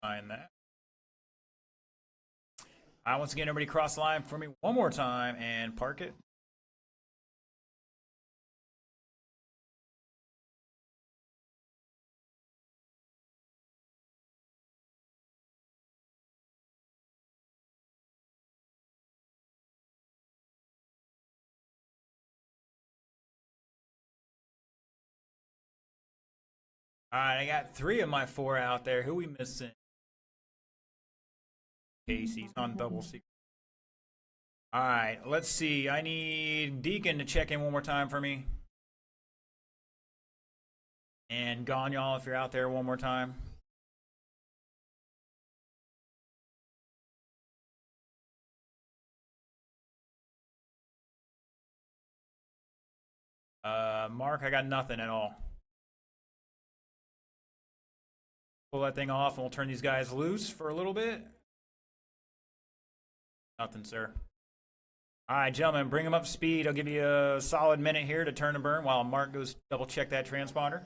Find that. All right, once again, everybody cross the line for me one more time and park it. All right, I got 3 of my 4 out there. Who we missing? Casey's on double secret. All right, let's see. I need Deacon to check in one more time for me. And Gonyal, if you're out there one more time. Mark, I got nothing at all. Pull that thing off and we'll turn these guys loose for a little bit. Nothing, sir. All right, gentlemen, bring them up to speed. I'll give you a solid minute here to turn and burn while Mark goes double check that transponder.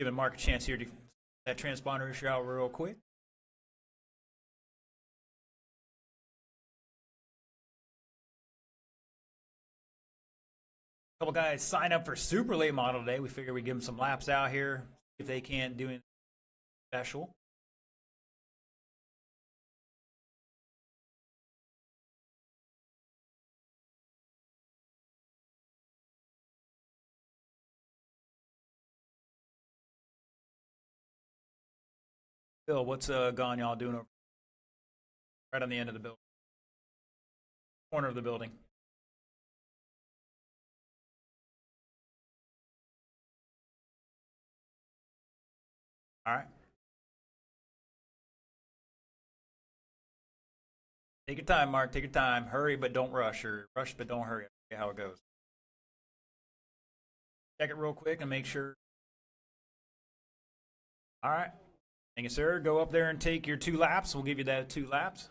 Giving Mark a chance here to that transponder issue out real quick. A couple guys sign up for super late model today. We figure we give them some laps out here if they can't do anything special. Bill, what's Gonyal doing over right on the end of the building? Corner of the building. All right. Take your time, Mark. Take your time. Hurry, but don't rush, or rush, but don't hurry. See how it goes. Check it real quick and make sure. All right. Thank you, sir. Go up there and take your 2 laps. We'll give you that 2 laps.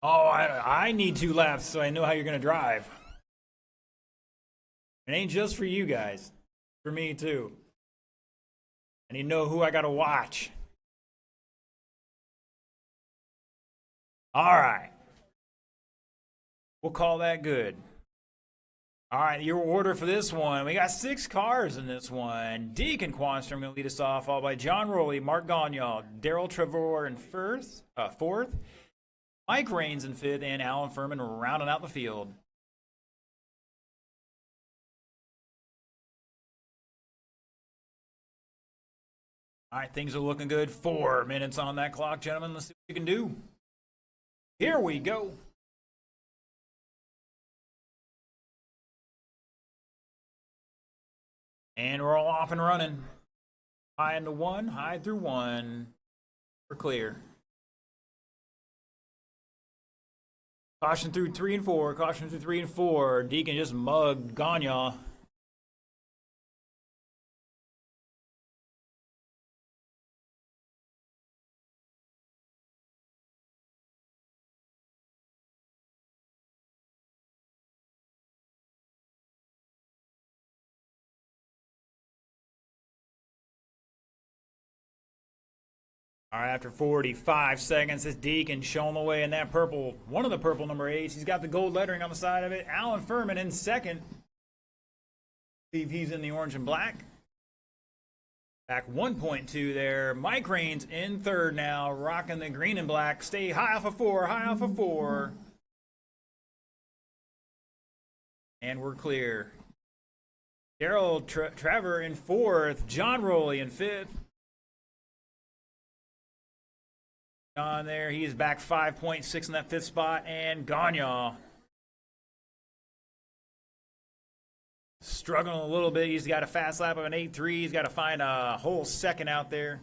Oh, I need 2 laps so I know how you're going to drive. It ain't just for you guys. For me, too. I need to know who I got to watch. All right. We'll call that good. All right, your order for this one. We got 6 cars in this one. Deacon Quanstrom going to lead us off, followed by John Rowley, Mark Gonyal, Daryl Trevor in fourth, Mike Raines in 5th, and Alan Furman rounding out the field. All right, things are looking good. 4 minutes on that clock, gentlemen. Let's see what you can do. Here we go. And we're all off and running. High into 1, high through 1. We're clear. Caution through 3 and 4. Caution through 3 and 4. Deacon just mugged Gonyal. All right, after 45 seconds, this Deacon showing the way in that purple, one of the purple number 8s. He's got the gold lettering on the side of it. Alan Furman in second. Steve, he's in the orange and black. Back 1.2 there. Mike Raines in third now, rocking the green and black. Stay high off of 4, high off of 4. And we're clear. Daryl Trevor in fourth. John Rowley in fifth. John there, he is back 5.6 in that fifth spot. And Gagne struggling a little bit. He's got a fast lap of an 8.3. He's got to find a whole second out there.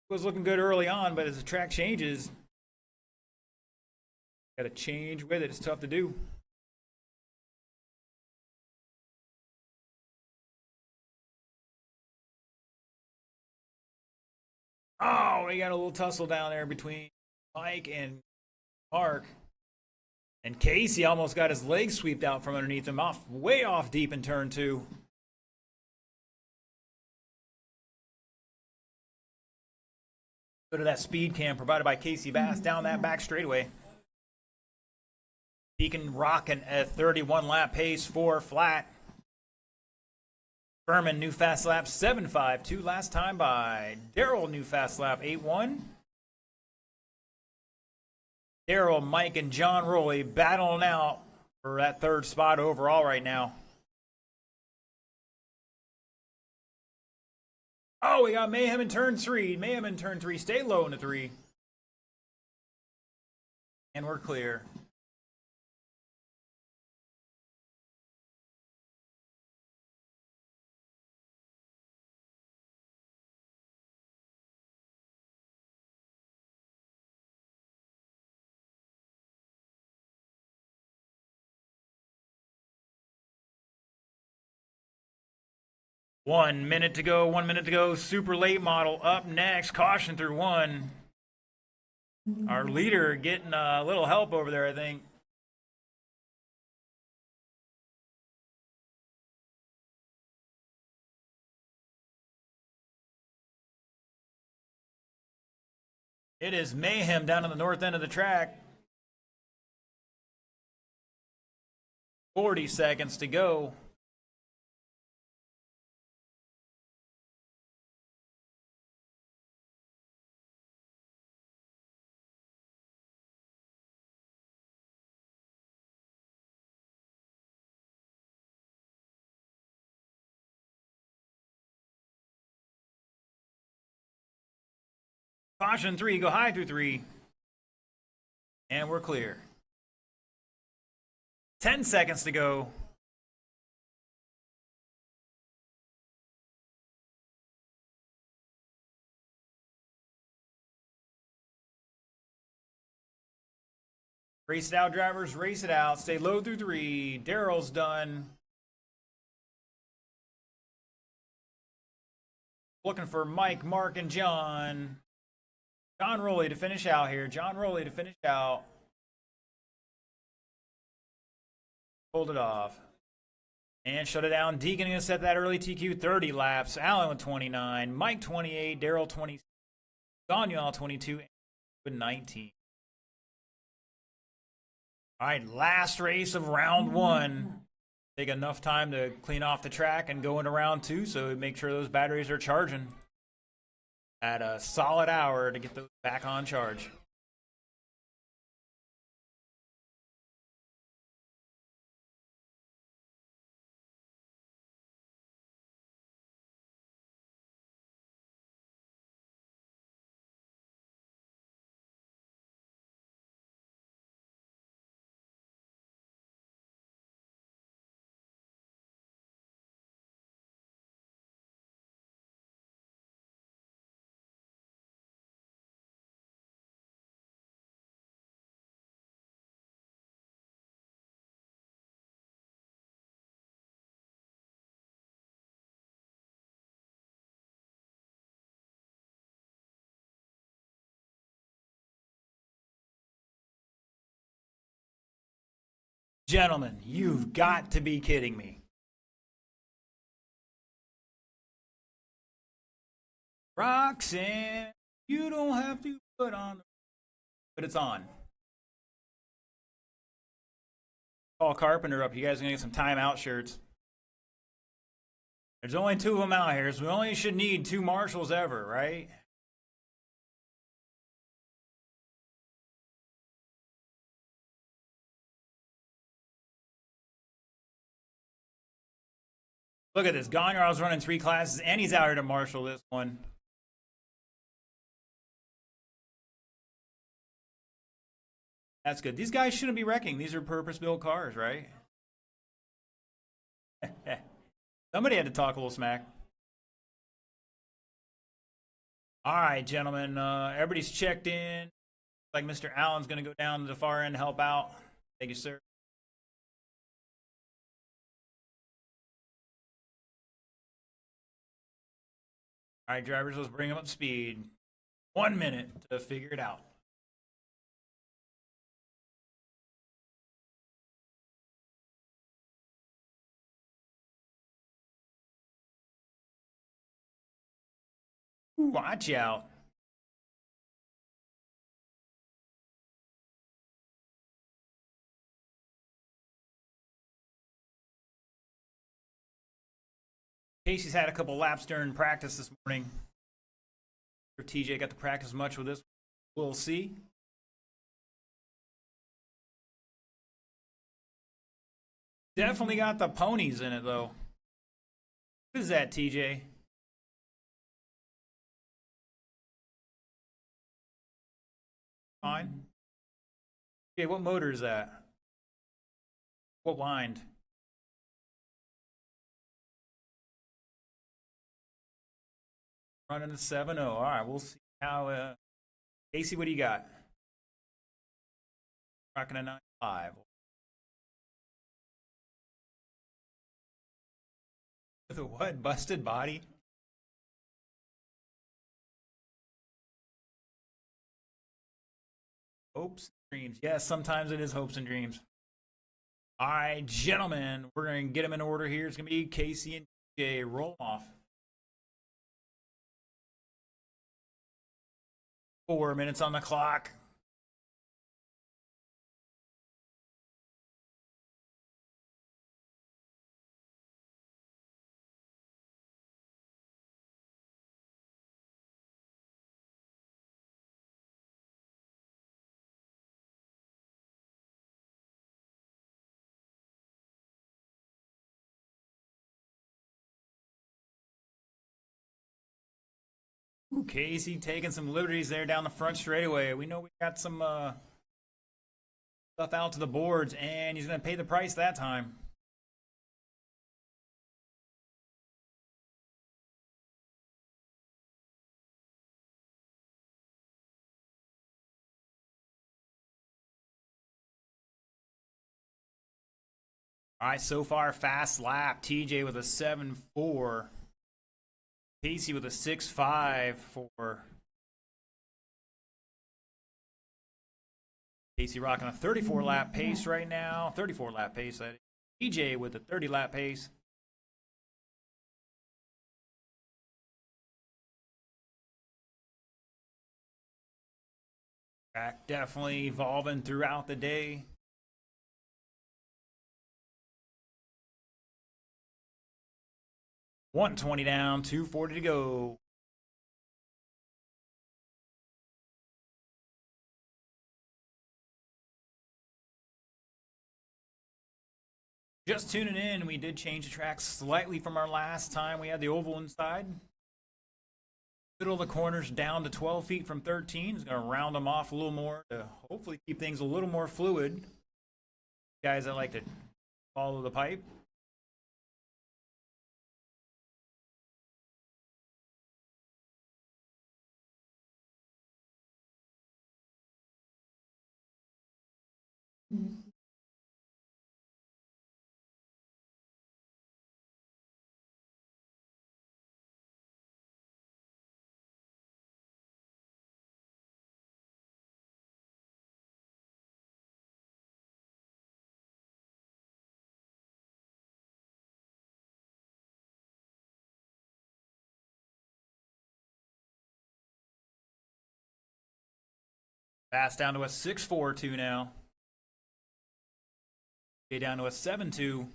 Was looking good early on, but as the track changes, got to change with it. It's tough to do. Oh, we got a little tussle down there between Mike and Mark. And Casey almost got his leg swept out from underneath him, way off deep in turn 2. Go to that speed cam provided by Casey Bass down that back straightaway. Deacon rocking at 31 lap pace, 4 flat. Furman, new fast lap 7.5, 2 last time by. Daryl, new fast lap 8.1. Daryl, Mike, and John Rowley battling out for that third spot overall right now. Oh, we got Mayhem in turn 3. Mayhem in turn 3. Stay low in the 3. And we're clear. One minute to go, 1 minute to go. Super late model up next. Caution through 1. Our leader getting a little help over there, I think. It is Mayhem down on the north end of the track. 40 seconds to go. Caution 3, go high through 3. And we're clear. 10 seconds to go. Race it out, drivers. Race it out. Stay low through 3. Daryl's done. Looking for Mike, Mark, and John. John Rowley to finish out here. John Rowley to finish out. Pulled it off. And shut it down. Deacon going to set that early TQ 30 laps. Allen with 29. Mike 28. Daryl 26. Gagne 22. And 19. All right, last race of round 1. Take enough time to clean off the track and go into round 2, so make sure those batteries are charging at a solid hour to get those back on charge. Gentlemen, you've got to be kidding me. Roxanne, you don't have to put on, but it's on. Call Carpenter up. You guys are gonna get some timeout shirts. There's only 2 of them out here, so we only should need 2 marshals ever, right? Look at this. Gonyard's running 3 classes, and he's out here to marshal this one. That's good. These guys shouldn't be wrecking. These are purpose-built cars, right? Somebody had to talk a little smack. All right, gentlemen. Everybody's checked in. Like Mr. Allen's going to go down to the far end to help out. Thank you, sir. All right, drivers, let's bring them up to speed. 1 minute to figure it out. Ooh, watch out. Casey's had a couple laps during practice this morning. If TJ got to practice much with this, we'll see. Definitely got the ponies in it, though. What is that, TJ? Fine. Okay, what motor is that? What wind? Running a 7.0. All right, we'll see how. Casey, what do you got? Rocking a 9.5. With a what? Busted body? Hopes and dreams. Yes, sometimes it is hopes and dreams. All right, gentlemen, we're going to get them in order here. It's going to be Casey and TJ. Roll off. 4 minutes on the clock. Ooh, Casey taking some liberties there down the front straightaway. We know we got some stuff out to the boards, and he's going to pay the price that time. All right, so far, fast lap. TJ with a 7.4. Casey with a 6.5 for Casey rocking a 34 lap pace right now. 34 lap pace. TJ with a 30 lap pace. Track definitely evolving throughout the day. $120 down, $240 to go. Just tuning in, we did change the track slightly from our last time. We had the oval inside. Middle of the corners down to 12 feet from 13. It's going to round them off a little more to hopefully keep things a little more fluid. Guys that like to follow the pipe. Fast down to a 6.42 now. Okay, down to a 7.2.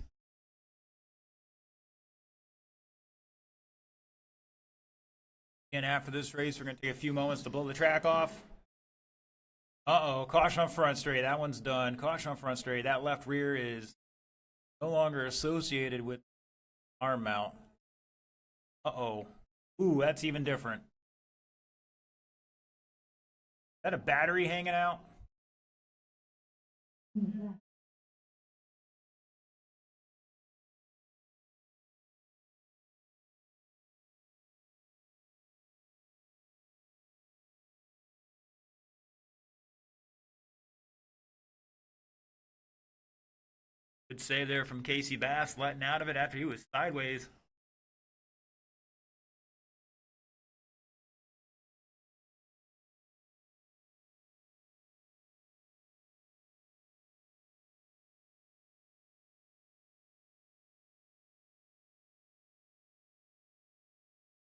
And after this race, we're going to take a few moments to blow the track off. Uh-oh, caution on front straight. That one's done. Caution on front straight. That left rear is no longer associated with arm mount. Uh-oh. Ooh, that's even different. Is that a battery hanging out? Good save there from Casey Bass, letting out of it after he was sideways.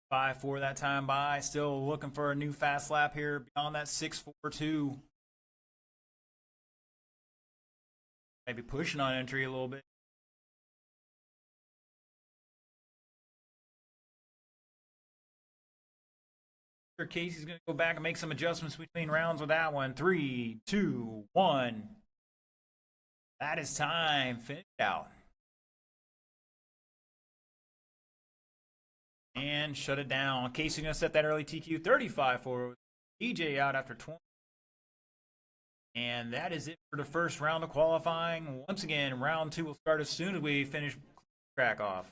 Five four that time by. Still looking for a new fast lap here beyond that 6.42. Maybe pushing on entry a little bit. Casey's going to go back and make some adjustments between rounds with that one. 3, 2, 1. That is time. Finish out. And shut it down. Casey's going to set that early TQ 35 for DJ out after 20. And that is it for the first round of qualifying. Once again, round 2 will start as soon as we finish track off.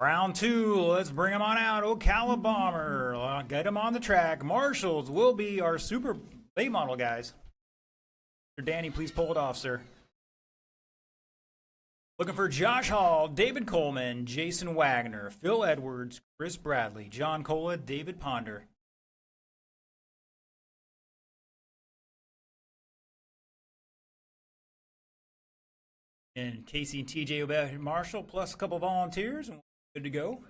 Round two, let's bring him on out. Ocala Bomber, get him on the track. Marshalls will be our super late model guys. Danny, please pull it off, sir. Looking for Josh Hall, David Coleman, Jason Wagner, Phil Edwards, Chris Bradley, John Cola, David Ponder. And Casey and TJ Obed Marshall, plus a couple volunteers, and we're good to go.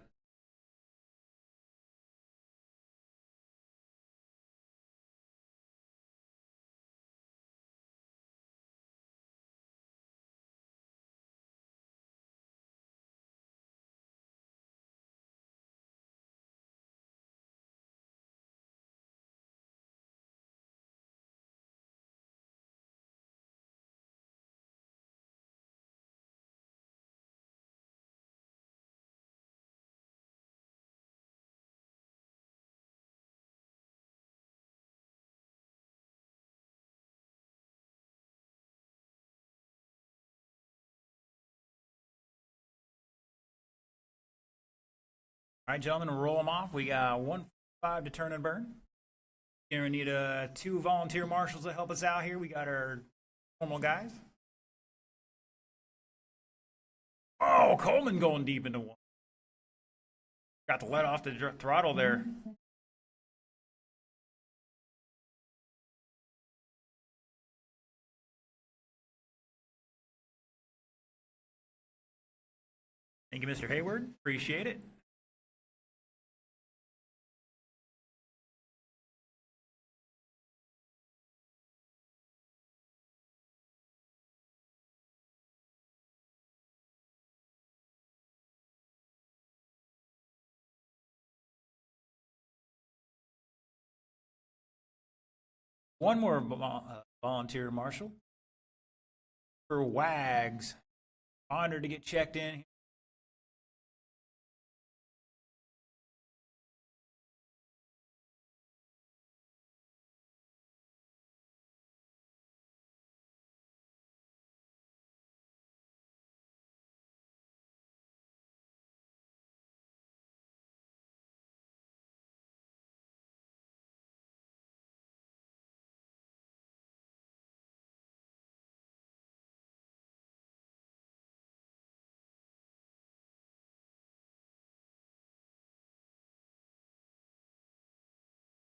All right, gentlemen, roll them off. We got 1:05 to turn and burn. We're going to need two volunteer marshals to help us out here. We got our normal guys. Oh, Coleman going deep into one. Got to let off the throttle there. Thank you, Mr. Hayward. Appreciate it. One more volunteer marshal for Wags. Honored to get checked in.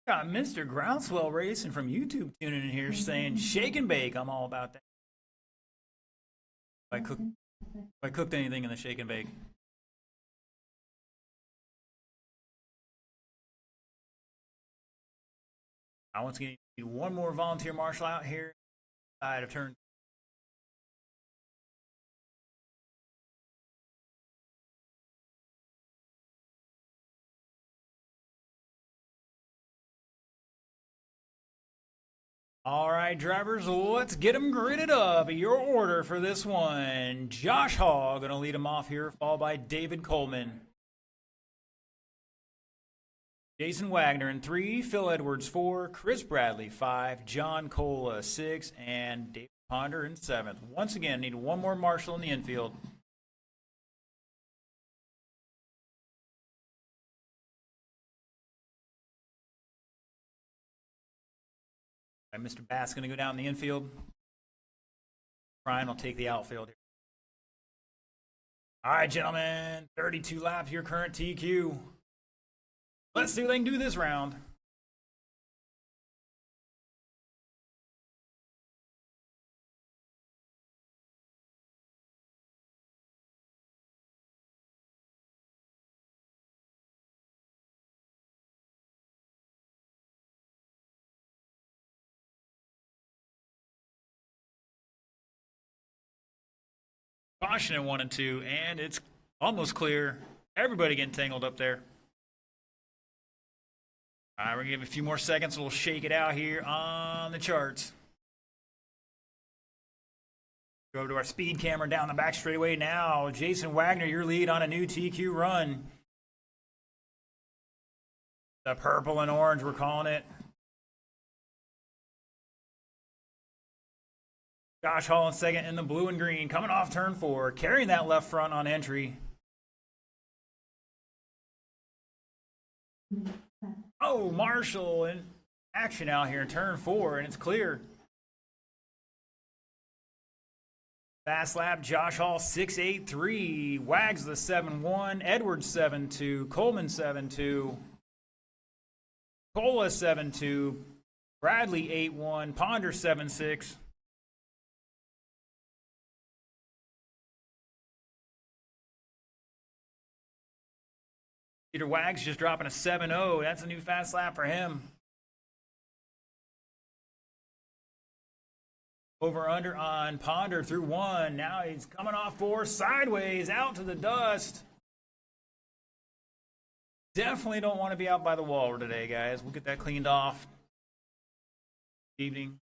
Got Mr. Groundswell Racing from YouTube tuning in here saying shake and bake. I'm all about that. If I cooked anything in the shake and bake. I once again need one more volunteer marshal out here. Side of turn. All right, drivers, let's get them gridded up. Your order for this one. Josh Hall going to lead them off here, followed by David Coleman. Jason Wagner in 3, Phil Edwards 4, Chris Bradley 5, John Cola 6, and David Ponder in 7th. Once again, need one more marshal in the infield. All right, Mr. Bass going to go down in the infield. Brian will take the outfield here. All right, gentlemen, 32 laps, your current TQ. Let's see what they can do this round. Caution at 1 and 2, and it's almost clear. Everybody getting tangled up there. All right, we're going to give it a few more seconds. We'll shake it out here on the charts. Go to our speed camera down the back straightaway now. Jason Wagner, your lead on a new TQ run. The purple and orange, we're calling it. Josh Hall in second in the blue and green, coming off turn 4, carrying that left front on entry. Oh, Marshall in action out here in turn 4, and it's clear. Fast lap, Josh Hall 6.83, Wags the 7.1, Edwards 7.2, Coleman 7.2, Cola 7.2, Bradley 8.1, Ponder 7.6. Peter Wags just dropping a 7.0. That's a new fast lap for him. Over under on Ponder through 1. Now he's coming off 4 sideways out to the dust. Definitely don't want to be out by the wall today, guys. We'll get that cleaned off. Evening.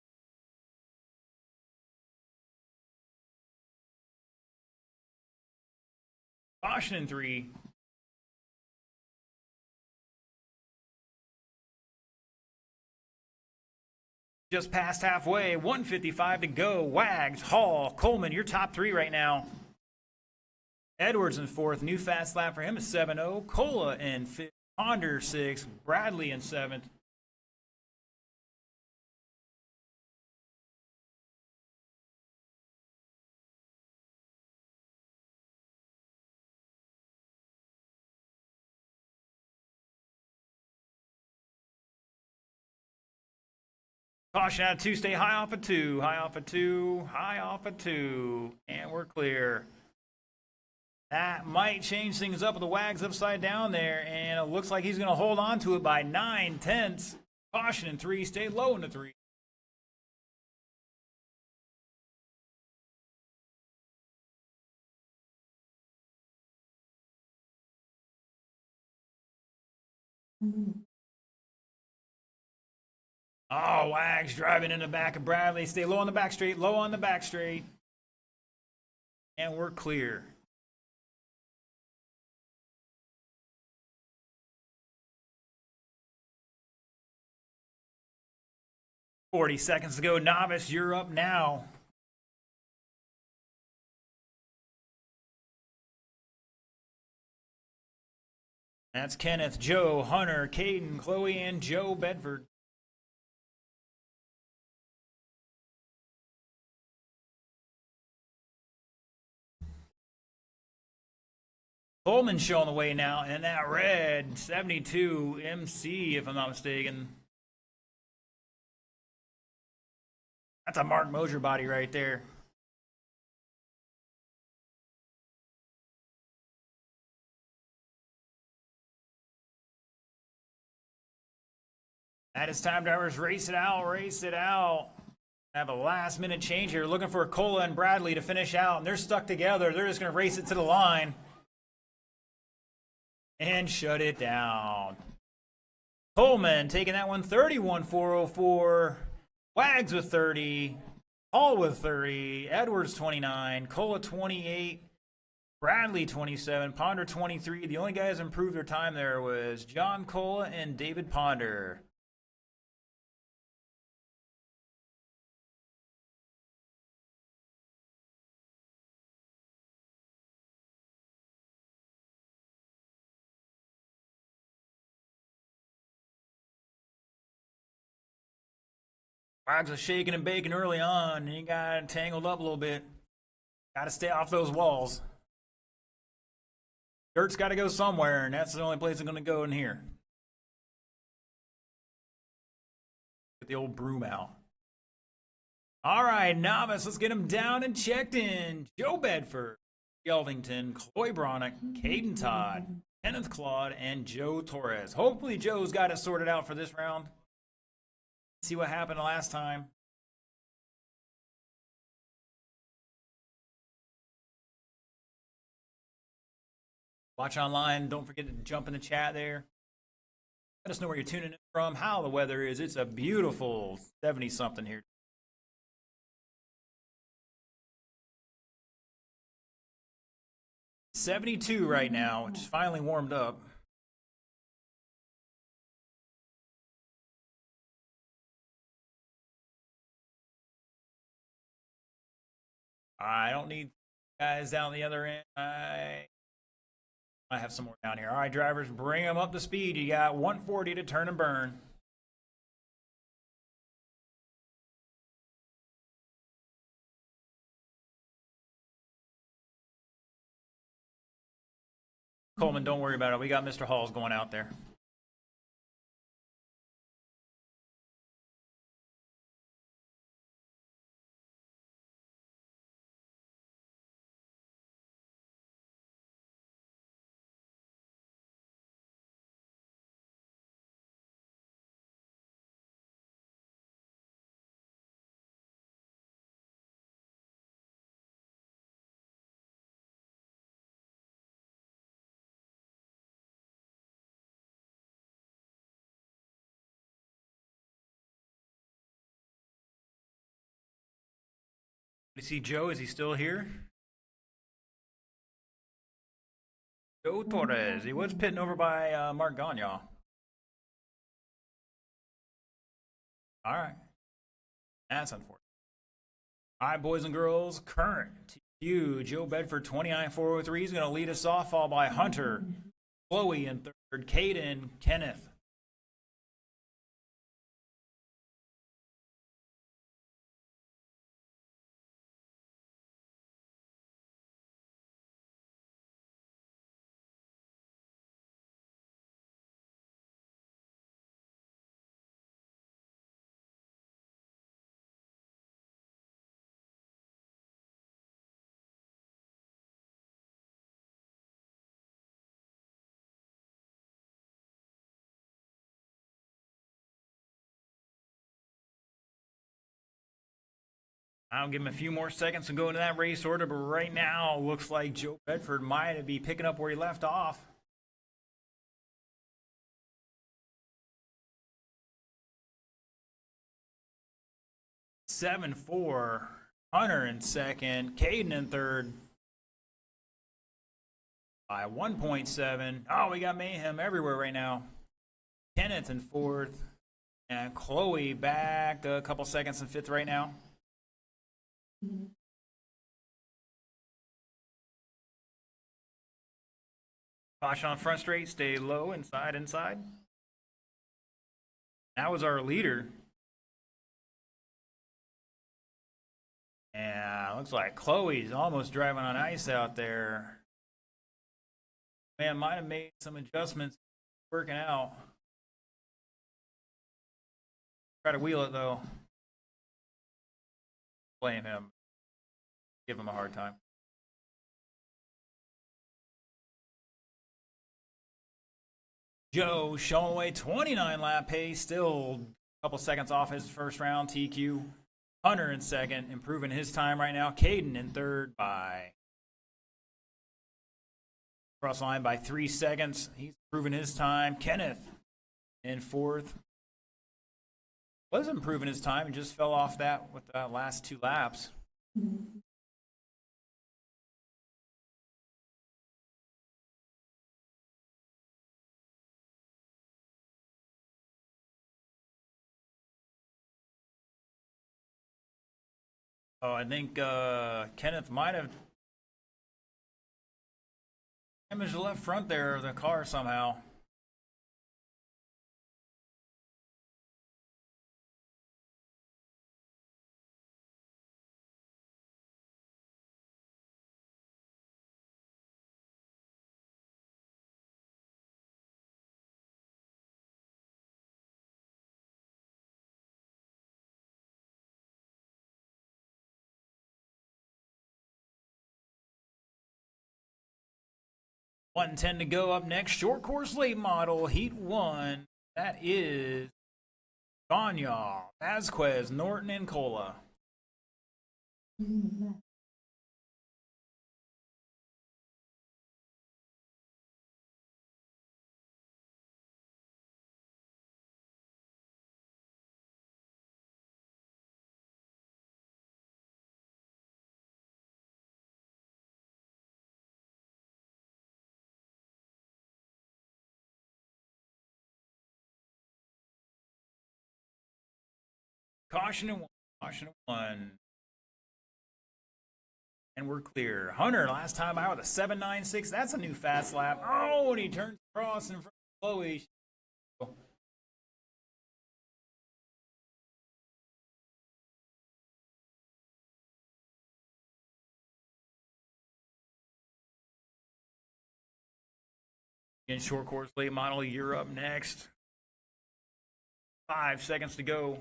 Caution in 3. Just past halfway, 1:55 to go. Wags, Hall, Coleman, your top 3 right now. Edwards in 4th, new fast lap for him is 7.0. Cola in 5th, Ponder 6th, Bradley in 7th. Caution out of 2, stay high off of 2, high off of 2, high off of 2, and we're clear. That might change things up with the Wags upside down there, and it looks like he's going to hold on to it by 9/10. Caution in 3, stay low in the 3. Oh, Wags driving in the back of Bradley. Stay low on the back straight, low on the back straight. And we're clear. "40 seconds to go. Novice, you're up now." That's Kenneth, Joe, Hunter, Caden, Chloe, and Joe Bedford. Coleman showing the way now, and that red 72 MC, if I'm not mistaken. That's a Mark Mosier body right there. That is time, drivers. Race it out, race it out. Have a last minute change here. Looking for Cola and Bradley to finish out, and they're stuck together. They're just going to race it to the line and shut it down. Coleman taking that one, 31.404. Wags with 30. Hall with 30. Edwards 29. Cola 28. Bradley 27. Ponder 23. The only guys improved their time there was John Cola and David Ponder. Wags was shaking and baking early on, and he got tangled up a little bit. Got to stay off those walls. Dirt's got to go somewhere, and that's the only place it's going to go in here. Get the old broom out. All right, Novice, let's get him down and checked in. Joe Bedford, Elvington, Chloe Bronick, Caden Todd, Kenneth Claude, and Joe Torres. Hopefully Joe's got it sorted out for this round. See what happened last time. Watch online. Don't forget to jump in the chat there. Let us know where you're tuning in from, how the weather is. It's a beautiful 70-something here. "72 right now, which is finally warmed up. I don't need guys down the other end. I have some more down here. All right, drivers, bring them up to speed. You got 140 to turn and burn. Coleman, don't worry about it. We got Mr. Halls going out there. You see Joe? Is he still here? Joe Torres. He was pitting over by Mark Gagne. All right. That's unfortunate. All right, boys and girls. Current TQ, Joe Bedford, 29.403. He's going to lead us off, followed by Hunter, Chloe in third, Caden, Kenneth. I'll give him a few more seconds to go into that race order, but right now, looks like Joe Bedford might be picking up where he left off. Seven, 4, Hunter in second, Caden in third by 1.7. Oh, we got mayhem everywhere right now. Kenneth in fourth, and Chloe back a couple seconds in fifth right now. Caution on front straight, stay low, inside. That was our leader. Yeah, looks like Chloe's almost driving on ice out there. Man, might have made some adjustments, working out. Try to wheel it though. Blame him. Give him a hard time. Joe showing away 29 lap pace, still a couple seconds off his first round. TQ. Hunter in second, improving his time right now. Caden in third by cross line by 3 seconds. He's improving his time. Kenneth in fourth. Was improving his time and just fell off that with the last 2 laps. Oh, I think Kenneth might have damaged the left front there of the car somehow. One ten to go. Up next, short course late model, heat 1. That is Gagne, Vasquez, Norton, and Cola. Caution and 1. Caution and 1. And we're clear. Hunter, last time out with a 7.96. That's a new fast lap. Oh, and he turns across in front of Chloe. In short course late model, you're up next. 5 seconds to go.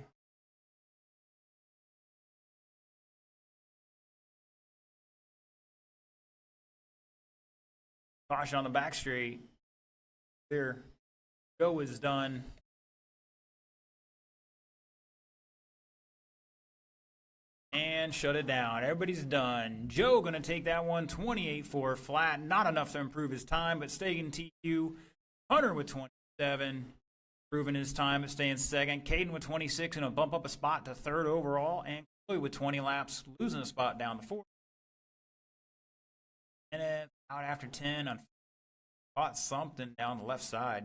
Caution on the back straight. There. Go is done. And shut it down. Everybody's done. Joe going to take that one 28.4 flat. Not enough to improve his time, but staying in TQ. Hunter with 27. Improving his time, but staying second. Caden with 26 and a bump up a spot to third overall. And Chloe with 20 laps, losing a spot down to fourth. And then out after 10, I caught something down the left side.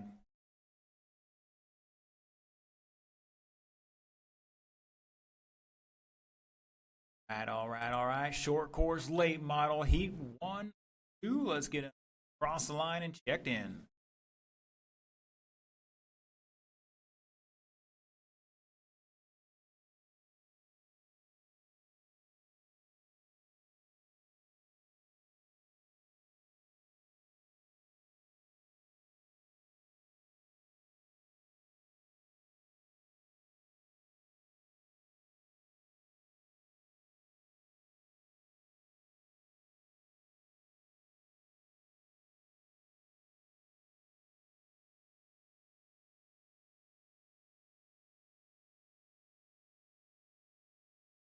All right. Short course late model, heat 1, 2. Let's get it across the line and checked in.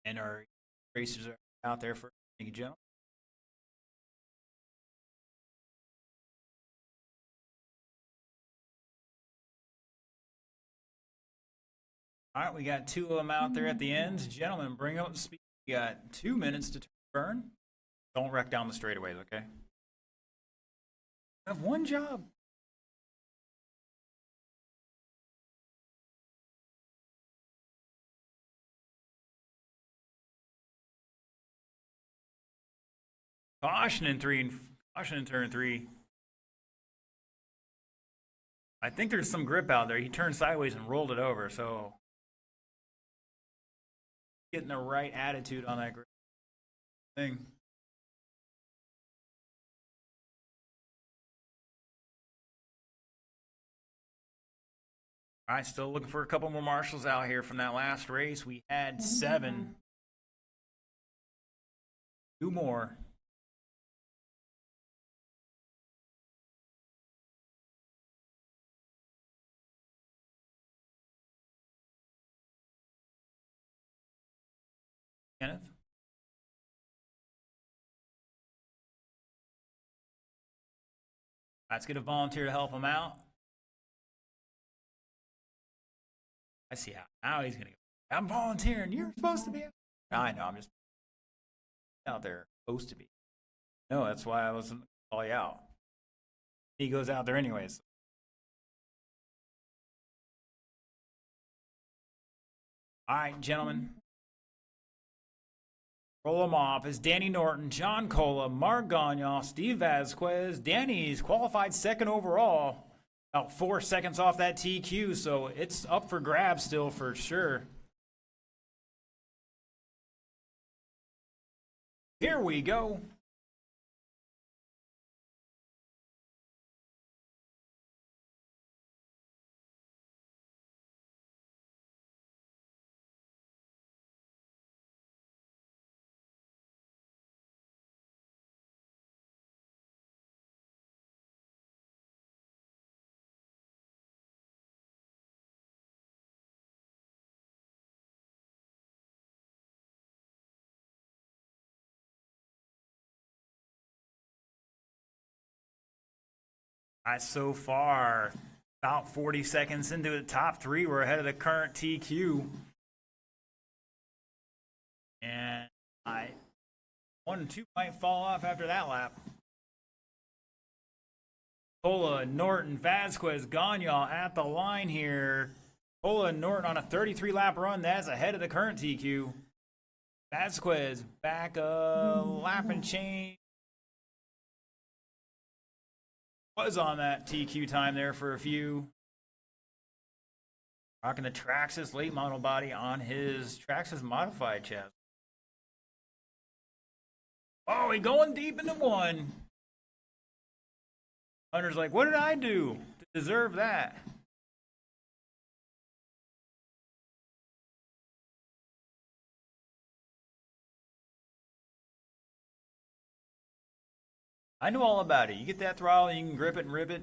And our racers are out there for thank you, gentlemen. All right, we got 2 of them out there at the ends. Gentlemen, bring up the speed. We got 2 minutes to burn. Don't wreck down the straightaways, okay? I have one job. Caution in turn 3. I think there's some grip out there. He turned sideways and rolled it over, so getting the right attitude on that grip thing. All right, still looking for a couple more marshals out here from that last race. We had 7. 2 more. Kenneth? Let's get a volunteer to help him out. I see how now he's gonna go. I'm volunteering. You're supposed to be. I know. I'm just out there. Supposed to be. No, that's why I wasn't call you out. He goes out there anyways. All right, gentlemen. Roll them off is Danny Norton, John Cola, Mark Gagnon, Steve Vasquez. Danny's qualified second overall. About 4 seconds off that TQ, so it's up for grabs still for sure. Here we go. All right, so far, about 40 seconds into the top 3, we're ahead of the current TQ. And 1 and 2 might fall off after that lap. Cola, Norton, Vasquez, Gagnon at the line here. Cola and Norton on a 33 lap run. That's ahead of the current TQ. Vasquez back a lap and change. Was on that TQ time there for a few. Rocking the Traxxas late model body on his Traxxas modified chassis. Oh, he going deep into one. Hunter's like, what did I do to deserve that? I know all about it. You get that throttle, you can grip it and rip it,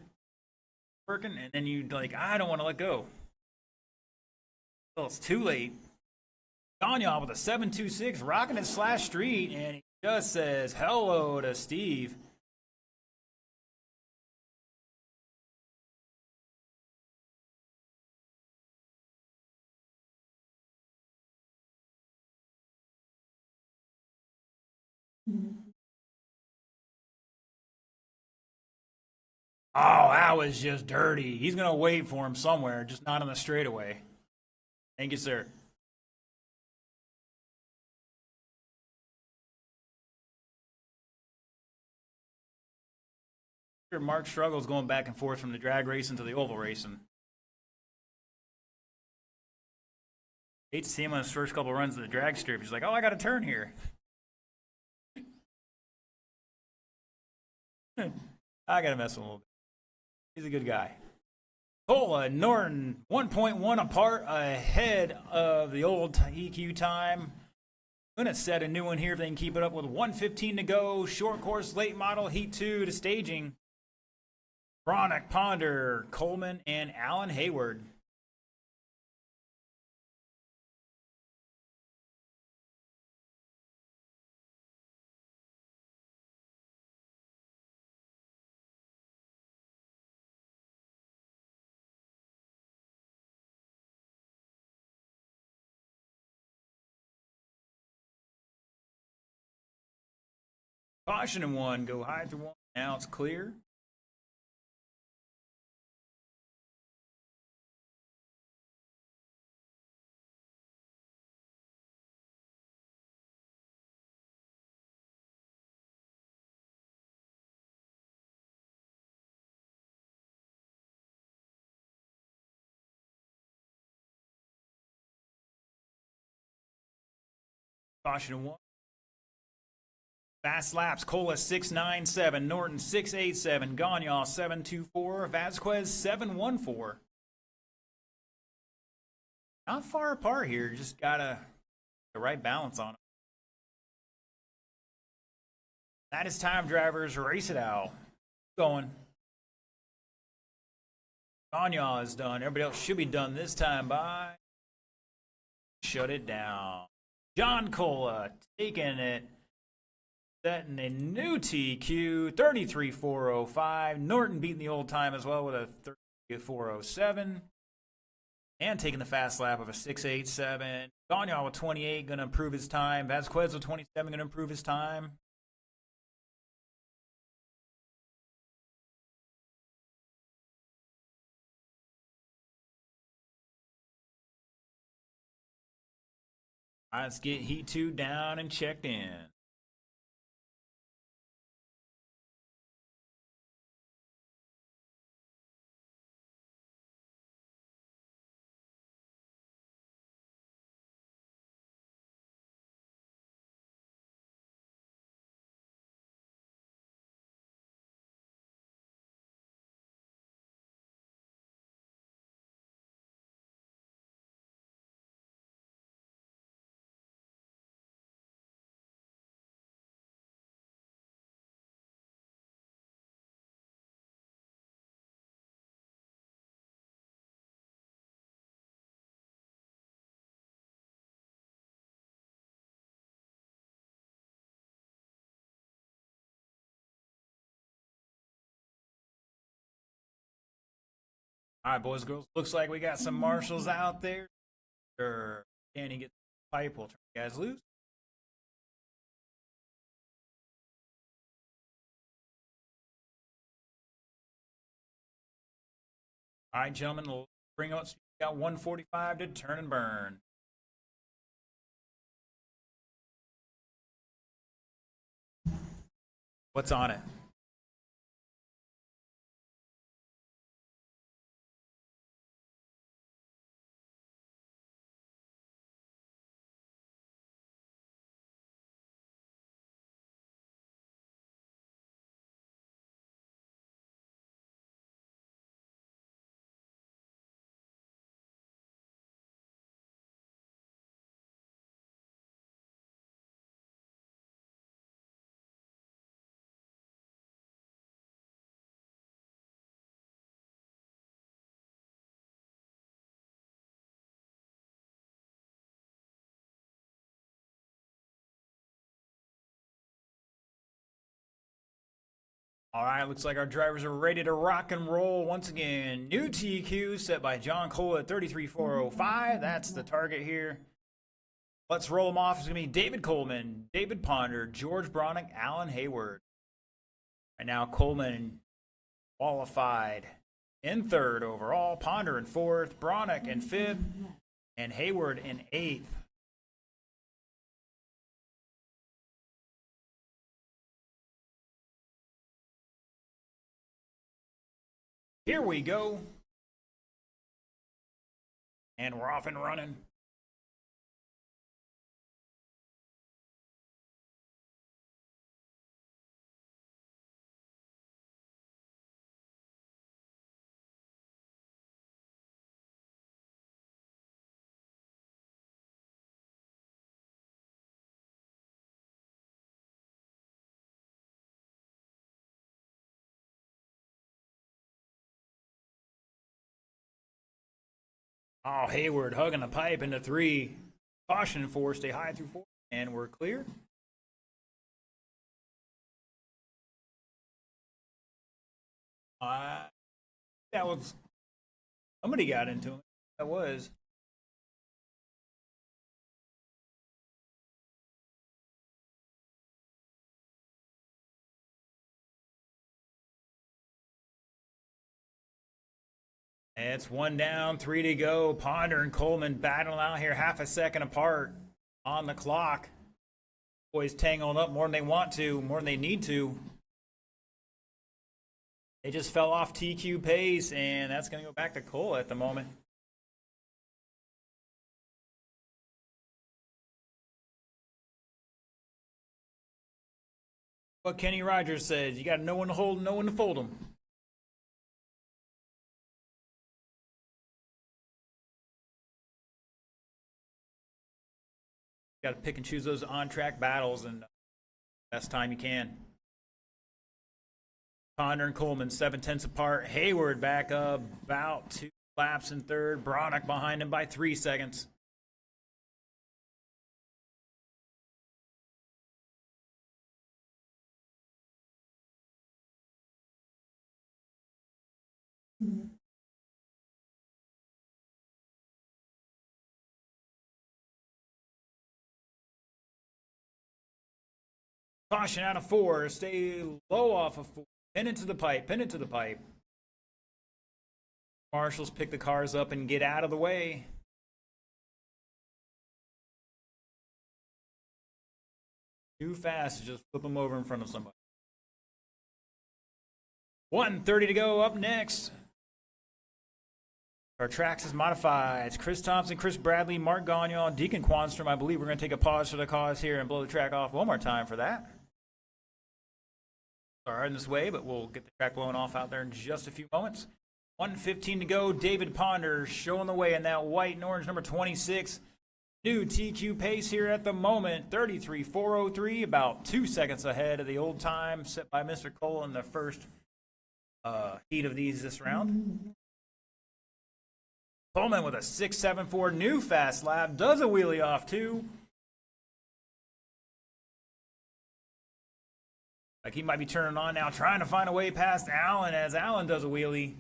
working, and then you like, I don't want to let go. Well, it's too late. Gagne with a 726, rocking it slash street, and he just says hello to Steve. Oh, that was just dirty. He's going to wait for him somewhere, just not on the straightaway. Thank you, sir. Mark struggles going back and forth from the drag racing to the oval racing. Hate to see him on his first couple runs of the drag strip. He's like, oh, I got a turn here. I got to mess with him a little bit. He's a good guy. Cola and Norton 1.1 apart ahead of the old EQ time. Gonna set a new one here if they can keep it up with 1:15 to go. Short course, late model, heat 2 to staging. Chronic, Ponder, Coleman, and Alan Hayward. Caution in one, go high through one. Now it's clear. Caution in one. Fast laps, Cola 697, Norton 687, Gagne 724, Vasquez 714. Not far apart here, just gotta the right balance on it. That is time, drivers. Race it out. Going. Gagne is done. Everybody else should be done this time by. Shut it down. John Cola taking it. Setting a new TQ, 33.405. Norton beating the old time as well with a 33.407. And taking the fast lap of a 6.87. Gagne with 28, going to improve his time. Vasquez with 27, going to improve his time. All right, let's get Heat 2 down and checked in. All right, boys, girls. Looks like we got some marshals out there. Sure. Can he get the pipe? We'll turn you guys loose. All right, gentlemen, we'll bring up. Got 145 to turn and burn. What's on it? All right, looks like our drivers are ready to rock and roll once again. New TQ set by John Cole at 33,405. That's the target here. Let's roll them off. It's going to be David Coleman, David Ponder, George Bronick, Alan Hayward. Right now, Coleman qualified in third overall, Ponder in fourth, Bronick in fifth, and Hayward in eighth. Here we go. And we're off and running. Oh, Hayward hugging the pipe into three. Caution four, stay high through four. And we're clear. That was, somebody got into him. That was. It's one down, three to go. Ponder and Coleman battling out here half a second apart on the clock. Boys tangling up more than they want to, more than they need to. They just fell off TQ pace, and that's going to go back to Cole at the moment. What Kenny Rogers says, you got to know when to hold and know when to fold them. You got to pick and choose those on-track battles, and best time you can. Ponder and Coleman 7/10 apart. Hayward back up about 2 laps in third. Bronick behind him by 3 seconds. Caution out of 4. Stay low off of 4. Pin into the pipe. Pin into the pipe. Marshals pick the cars up and get out of the way. Too fast to just flip them over in front of somebody. 1:30 to go. Up next, our tracks is modified. It's Chris Thompson, Chris Bradley, Mark Gagnon, Deacon Quanstrom. I believe we're going to take a pause for the cause here and blow the track off one more time for that. Sorry in this way, but we'll get the track blown off out there in just a few moments. 1:15 to go. David Ponder showing the way in that white and orange number 26. New TQ pace here at the moment, 33,403, about 2 seconds ahead of the old time set by Mr. Cole in the first heat of these this round. Coleman with a 6.74 new fast lap, does a wheelie off too. Like he might be turning on now, trying to find a way past Allen as Allen does a wheelie.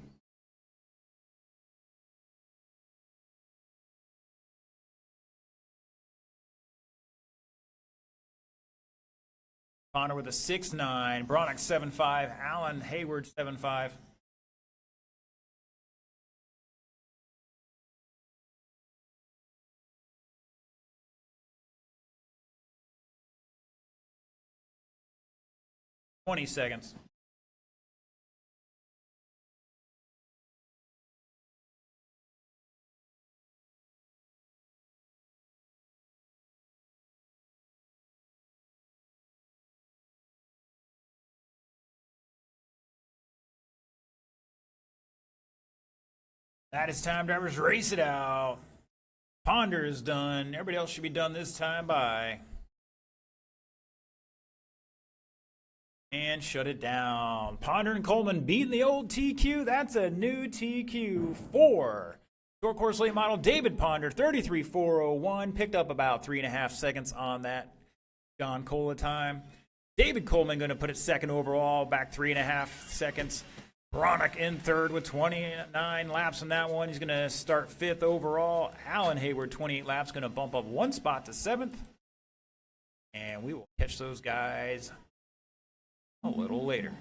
Ponder with a 6.9, Bronick 7.5, Allen Hayward 7.5. 20 seconds. That is time, drivers. Race it out. Ponder is done. Everybody else should be done this time by. And shut it down. Ponder and Coleman beating the old TQ. That's a new TQ. 4. Short course late model David Ponder, 33.401. Picked up about 3.5 seconds on that John Cola time. David Coleman going to put it second overall, back 3.5 seconds. Bronick in third with 29 laps on that one. He's going to start fifth overall. Alan Hayward, 28 laps, going to bump up one spot to seventh. And we will catch those guys a little later.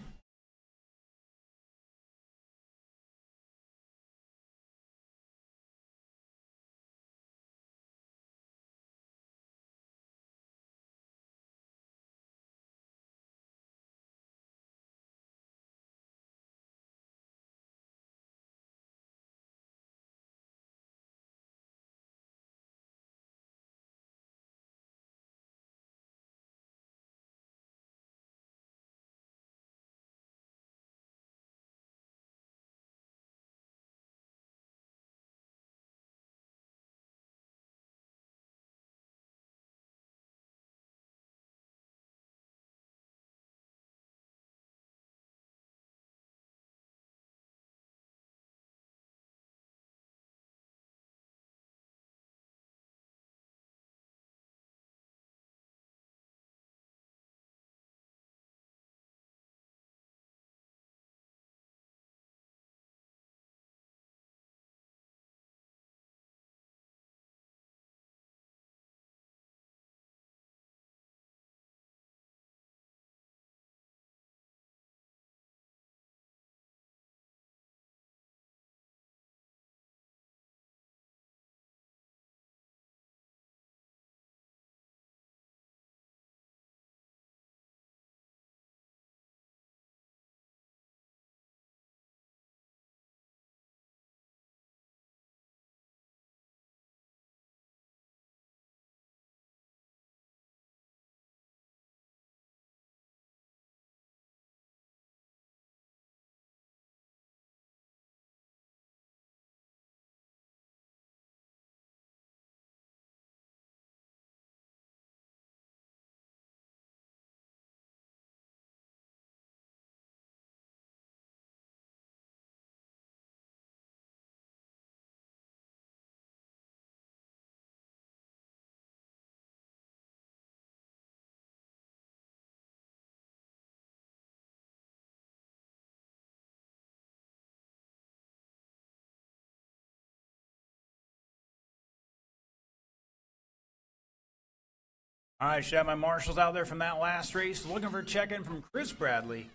All right, should have my marshals out there from that last race. Looking for a check-in from Chris Bradley.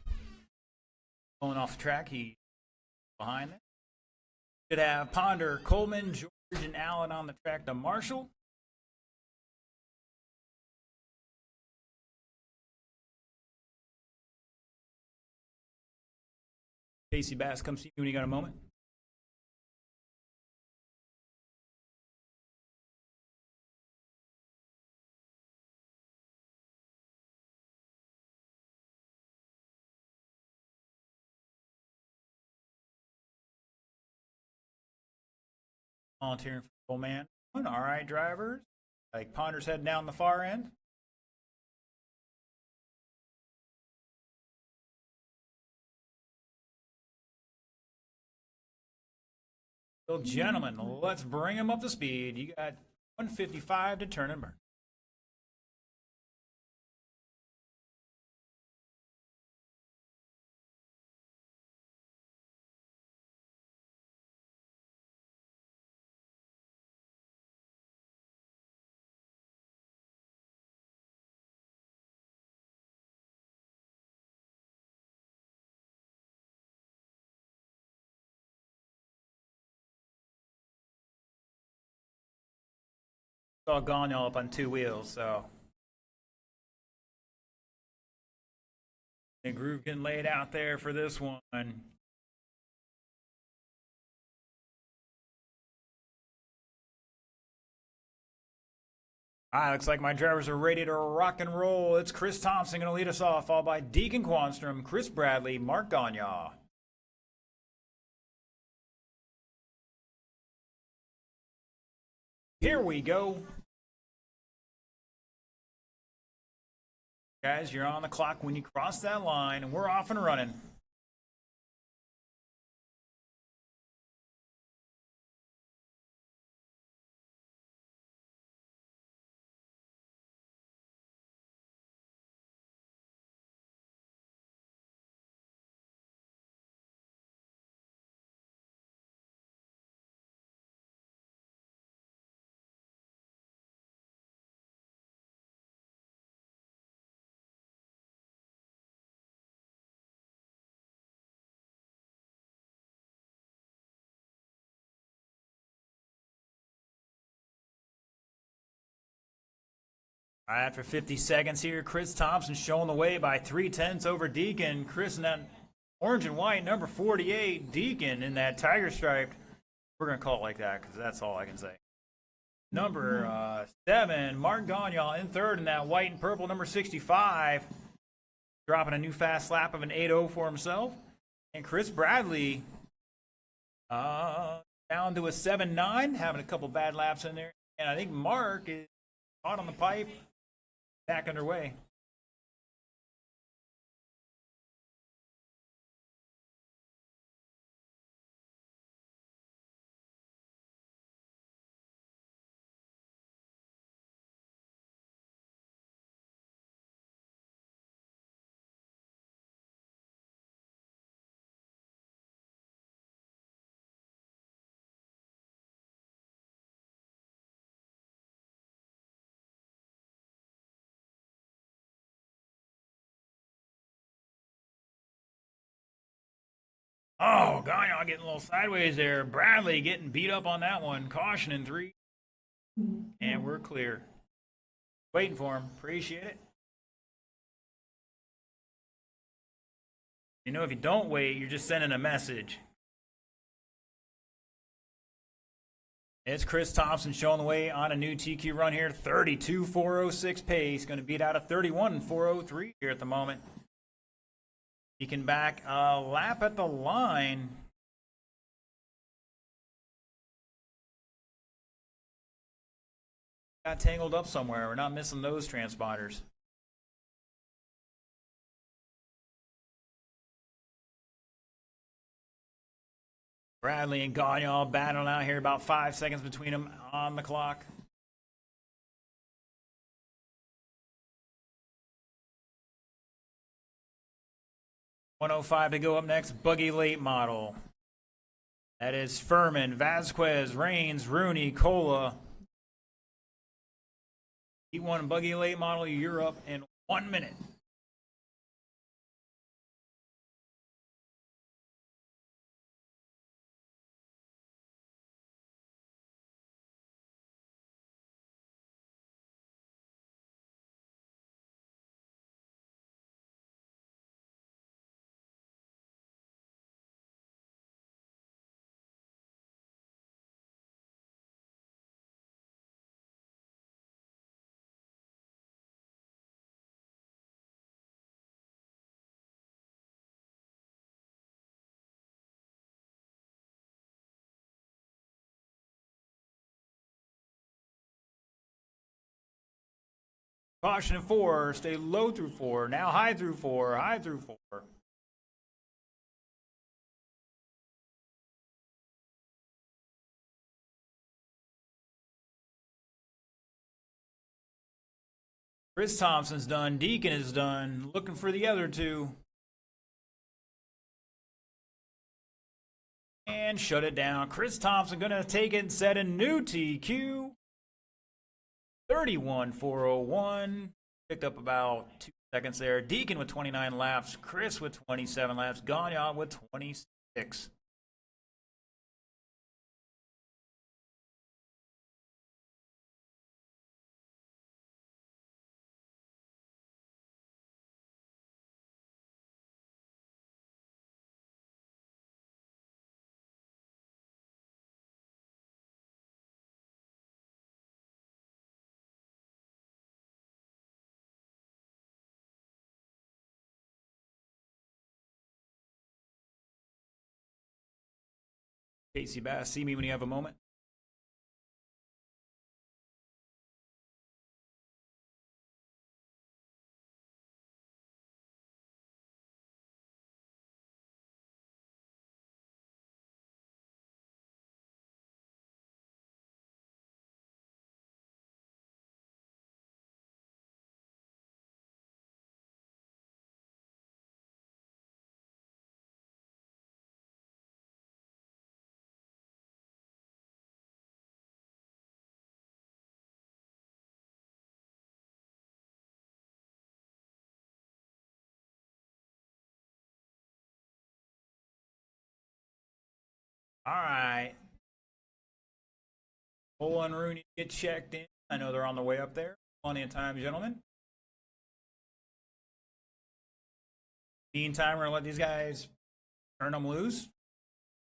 Going off the track, he's behind there. Should have Ponder, Coleman, George, and Allen on the track to marshal. Casey Bass, come see you when you got a moment. Volunteering for the old man. All right, drivers. Like Ponder's heading down the far end. Well, gentlemen, let's bring him up to speed. You got 155 to turn and burn. It's all gone all up on two wheels, so The groove getting laid out there for this one. All right, looks like my drivers are ready to rock and roll. It's Chris Thompson going to lead us off, followed by Deacon Quanstrom, Chris Bradley, Mark Gagne. Here we go. Guys, you're on the clock when you cross that line, and we're off and running. All right, after 50 seconds here, Chris Thompson showing the way by 3/10 over Deacon. Chris in that orange and white, number 48. Deacon in that tiger striped. We're going to call it like that because that's all I can say. Number 7, Mark Gagne in third in that white and purple, number 65. Dropping a new fast lap of an 8.0 for himself. And Chris Bradley down to a 7.9, having a couple bad laps in there. And I think Mark is hot on the pipe. Back underway. Oh, Gagne getting a little sideways there. Bradley getting beat up on that one. Caution in 3. And we're clear. Waiting for him. Appreciate it. You know, if you don't wait, you're just sending a message. It's Chris Thompson showing the way on a new TQ run here. 32.406 pace. Going to beat out a 31.403 here at the moment. He can back a lap at the line. Got tangled up somewhere. We're not missing those transponders. Bradley and Gagne all battling out here. About 5 seconds between them on the clock. .105 to go up next. Buggy late model. That is Furman, Vasquez, Rains, Rooney, Cola. E1 Buggy late model. You're up in 1 minute. Caution in 4. Stay low through 4. Now high through 4. High through 4. Chris Thompson's done. Deacon is done. Looking for the other two. And shut it down. Chris Thompson going to take it and set a new TQ. 31.401. Picked up about 2 seconds there. Deacon with 29 laps. Chris with 27 laps. Gagne with 26. Casey Bass, see me when you have a moment. All right. Cole and Rooney get checked in. I know they're on the way up there. Plenty of time, gentlemen. Meantime, we're going to let these guys turn them loose.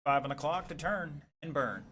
5 on the clock to turn and burn.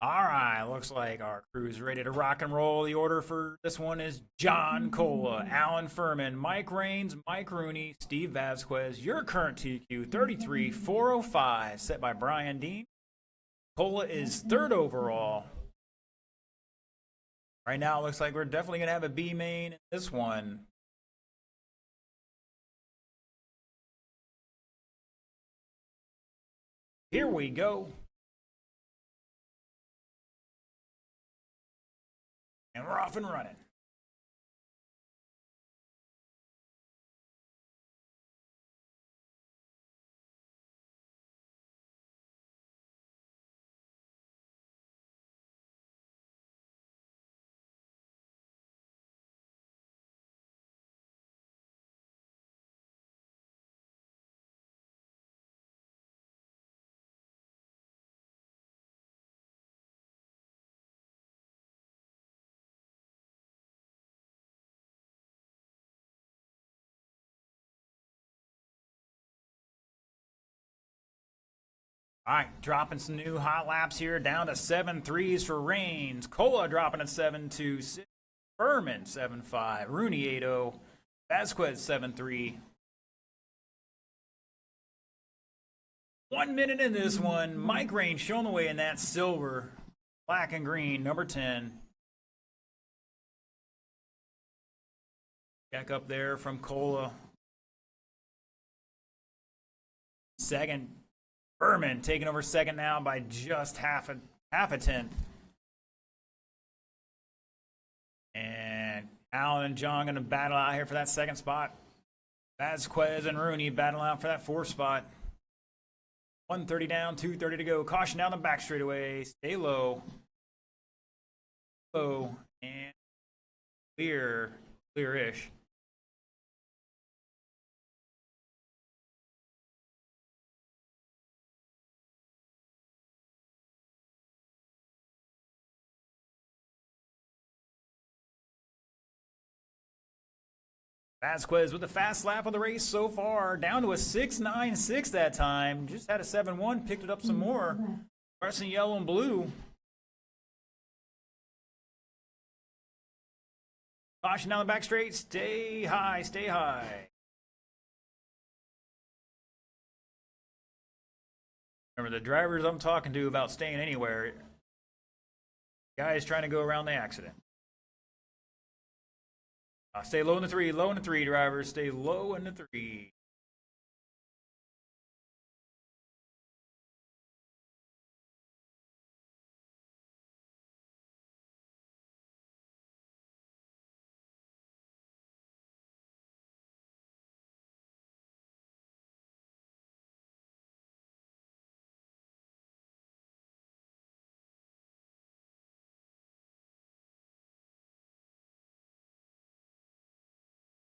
All right, looks like our crew is ready to rock and roll. The order for this one is John Cola, Alan Furman, Mike Raines, Mike Rooney, Steve Vasquez. Your current TQ 33,405, set by Brian Dean. Cola is third overall. Right now, it looks like we're definitely going to have a B main in this one. Here we go. And we're off and running. All right, dropping some new hot laps here, down to 7.3s for Raines. Cola dropping at 7.26. Furman 7.5. Rooney 8.0. Vasquez 7.3. 1 minute in this one. Mike Raines showing the way in that silver, black and green, number 10. Check up there from Cola. Second. Furman taking over second now by just half a tenth. And Alan and John going to battle out here for that second spot. Vasquez and Rooney battling out for that fourth spot. 130 down, 230 to go. Caution down the back straightaway. Stay low. Low. And clear-ish. Vasquez with the fast lap of the race so far, down to a 6.96 that time. Just had a 7.1, picked it up some more. Pressing yellow and blue. Caution down the back straight. Stay high, stay high. Remember, the drivers I'm talking to about staying anywhere, Guys trying to go around the accident. Stay low in the three, drivers. Stay low in the three.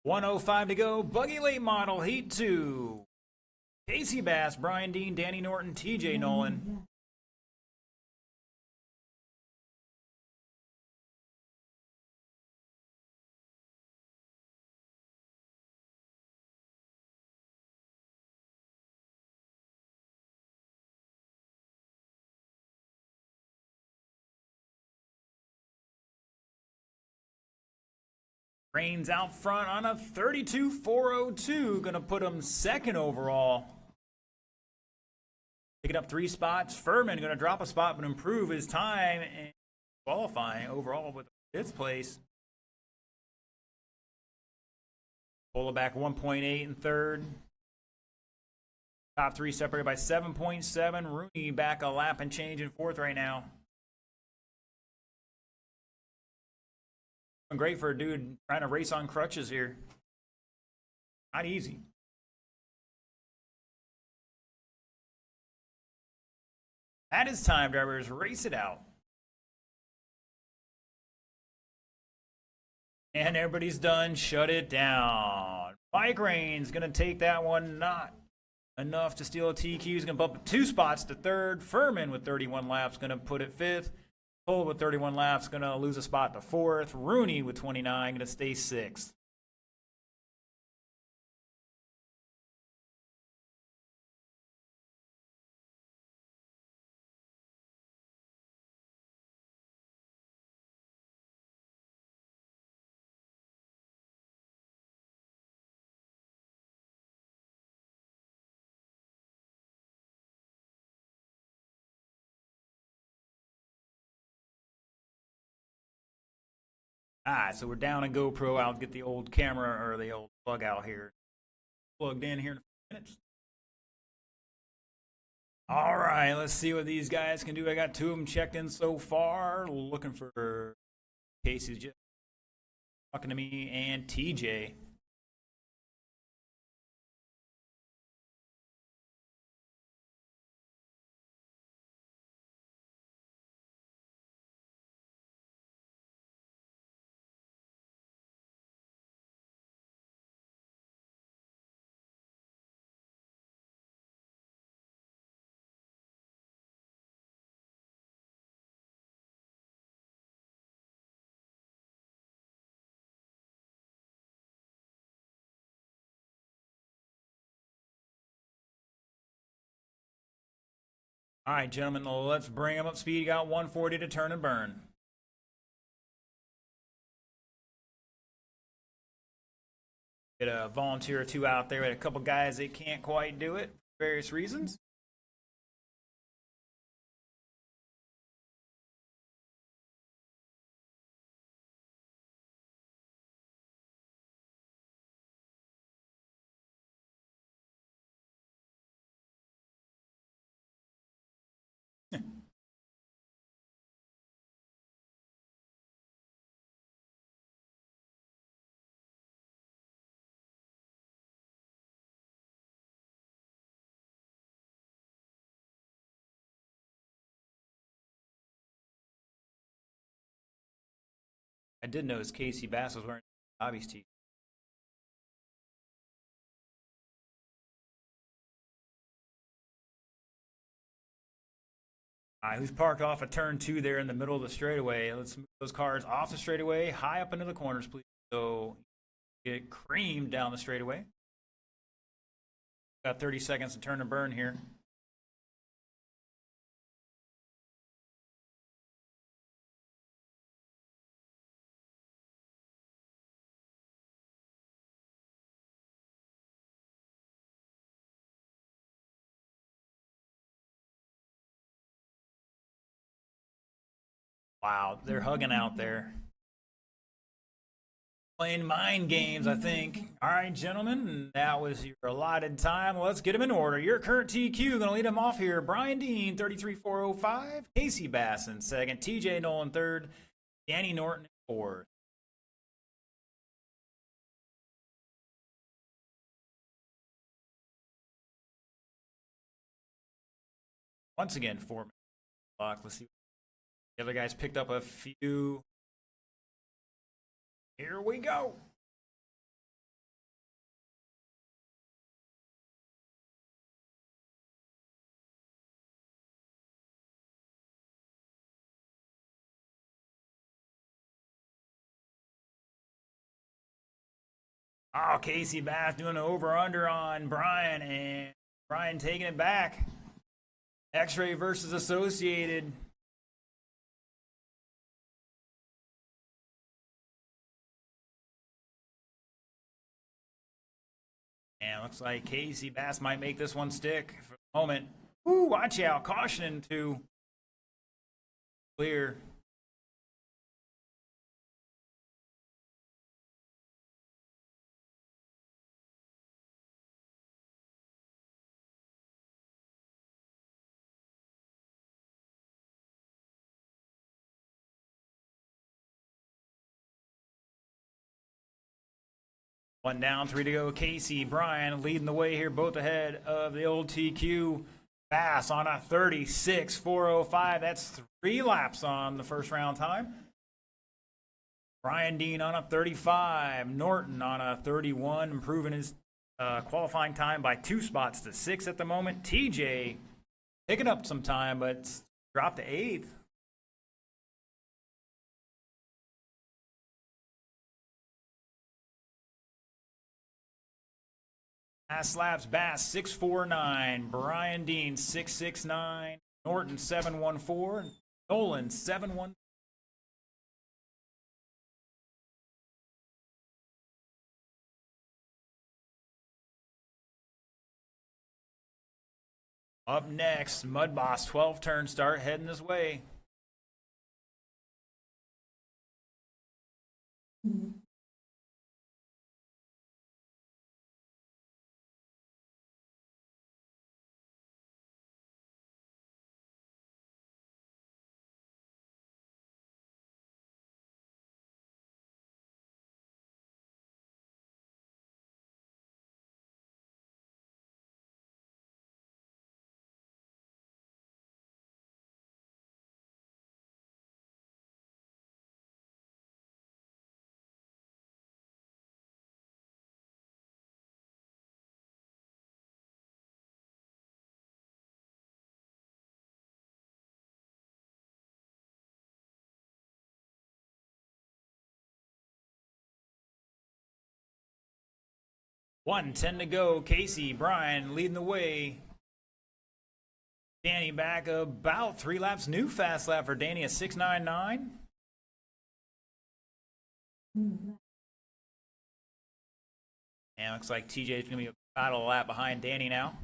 $105 to go. Buggy late model, heat 2. Casey Bass, Brian Dean, Danny Norton, TJ Nolan. Reigns out front on a 32.402. Gonna put him second overall. Picking up 3 spots. Furman gonna drop a spot but improve his time and qualifying overall with 5th place. Pull it back 1.8 in 3rd. Top 3 separated by 7.7. Rooney back a lap and change in 4th right now. Great for a dude trying to race on crutches here. Not easy. That is time, drivers. Race it out. And everybody's done. Shut it down. Mike Rains going to take that one. Not enough to steal a TQ. He's going to bump 2 spots to 3rd. Furman with 31 laps going to put it 5th. Cole with 31 laps going to lose a spot to 4th. Rooney with 29 going to stay 6th. Alright, so we're down a GoPro. I'll get the old camera or the old plug out here. Plugged in here in a few minutes. Alright, let's see what these guys can do. I got 2 of them checked in so far. Looking for Casey's just talking to me and TJ. All right, gentlemen, let's bring them up speed. You got 140 to turn and burn. Get a volunteer or 2 out there. We had a couple guys that can't quite do it for various reasons. I did notice Casey Bass was wearing Bobby's tee. All right, who's parked off of turn 2 there in the middle of the straightaway? Let's move those cars off the straightaway, high up into the corners, please. So get creamed down the straightaway. Got 30 seconds to turn and burn here. Wow, they're hugging out there. Playing mind games, I think. All right, gentlemen, that was your allotted time. Let's get them in order. Your current TQ, going to lead them off here. Brian Dean, 33,405. Casey Bass in second. TJ Nolan third. Danny Norton in fourth. Once again, 4 minutes clock. Let's see. The other guys picked up a few. Here we go. Oh, Casey Bass doing an over-under on Brian, and Brian taking it back. X-Ray versus Associated. And looks like Casey Bass might make this one stick for the moment. Ooh, watch out. Caution to clear. One down, 3 to go. Casey, Brian leading the way here, both ahead of the old TQ. Bass on a 36,405. That's 3 laps on the first round time. Brian Dean on a 35. Norton on a 31, improving his qualifying time by 2 spots to 6 at the moment. TJ picking up some time, but dropped to 8th. Last laps, Bass 649, Brian Dean 669, Norton 714, Nolan 713. Up next, Mud Boss 12 turn start heading this way. One, 10 to go. Casey, Brian leading the way. Danny back about 3 laps. New fast lap for Danny at 699. And looks like TJ is going to be about a lap behind Danny now.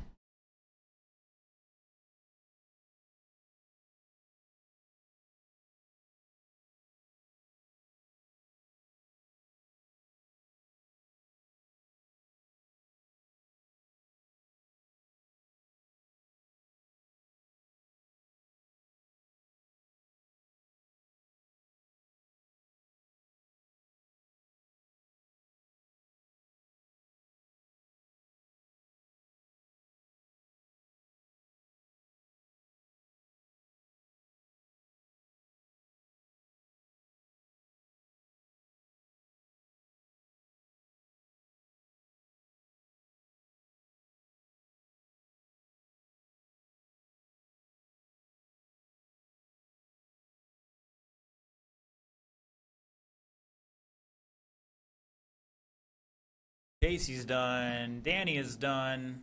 Casey's done. Danny is done.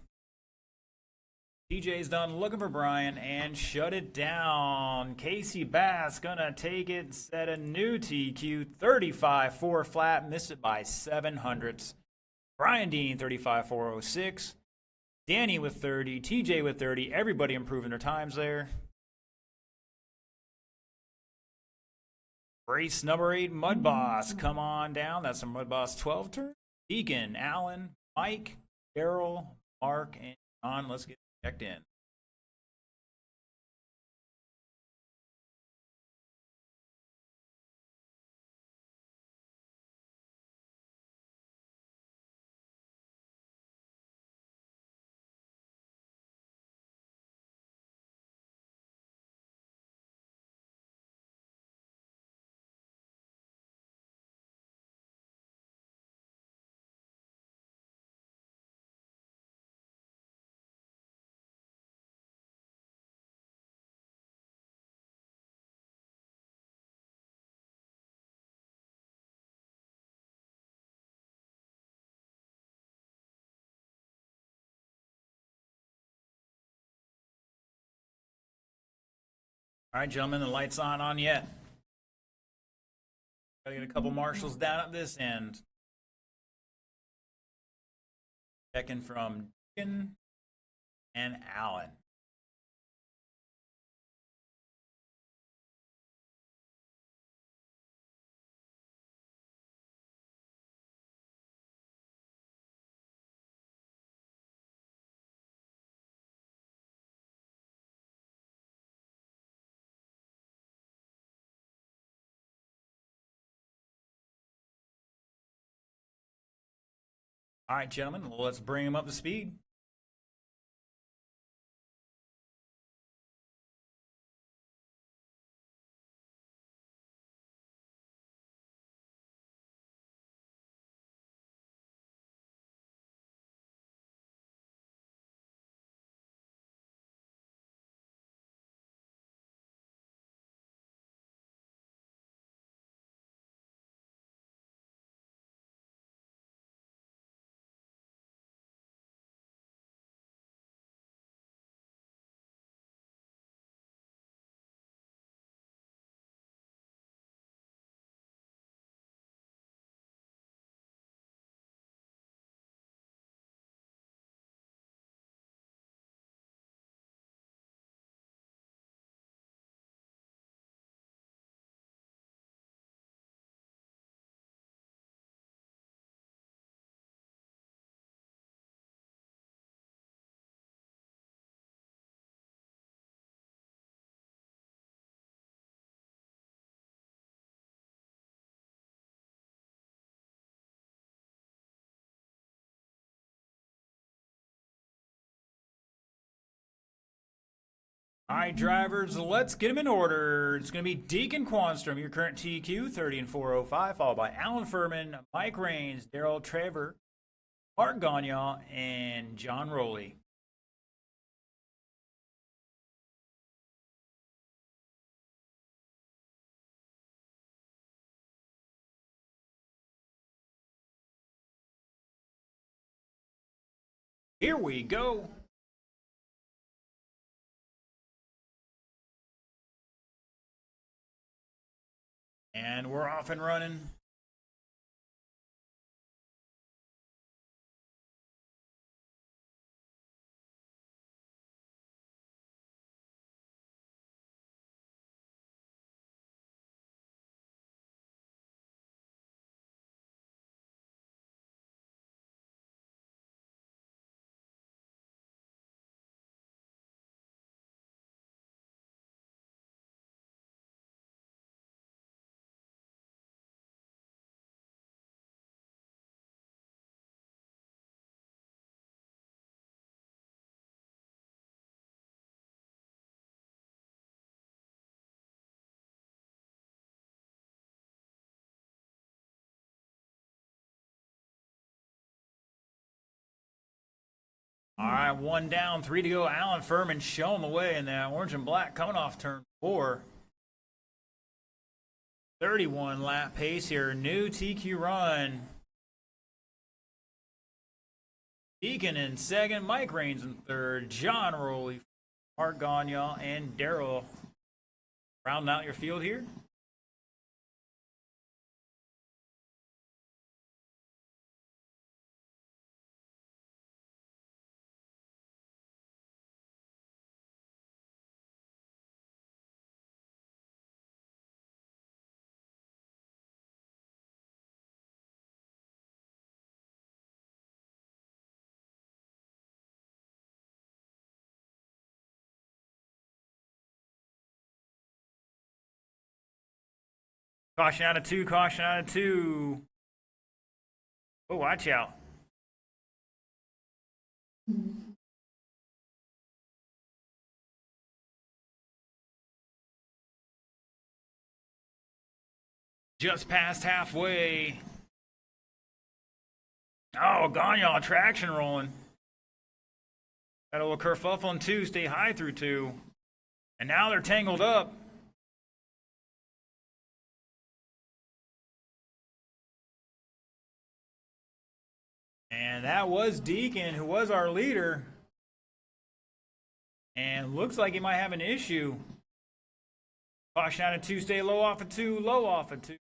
TJ's done. Looking for Brian and shut it down. Casey Bass gonna take it, set a new TQ 35-4 flat, missed it by 700ths. Brian Dean 35-406. Danny with 30. TJ with 30. Everybody improving their times there. Race number 8, Mud Boss. Come on down. That's a Mud Boss 12 turn. Deacon, Alan, Mike, Daryl, Mark, and John. Let's get checked in. All right, gentlemen, the light's on yet. Gotta get a couple marshals down at this end. Checking from Deacon and Allen. All right, gentlemen, let's bring them up to speed. All right, drivers, let's get them in order. It's going to be Deacon Quanstrom, your current TQ, 30 and 405, followed by Alan Furman, Mike Rains, Daryl Trevor, Mark Gagnon, and John Rowley. Here we go. And we're off and running. All right, 1 down, 3 to go. Alan Furman showing the way in that orange and black coming off turn 4. 31 lap pace here. New TQ run. Deacon in second. Mike Rains in third. John Rowley, Mark Gagnon, and Daryl rounding out your field here. Caution out of two, caution out of two. Oh, watch out. Just past halfway. Oh, Gagnon traction rolling. Got a little kerfuffle on two, stay high through two. And now they're tangled up. And that was Deacon, who was our leader. And looks like he might have an issue. Caution out of two, stay low off of two, low off of two.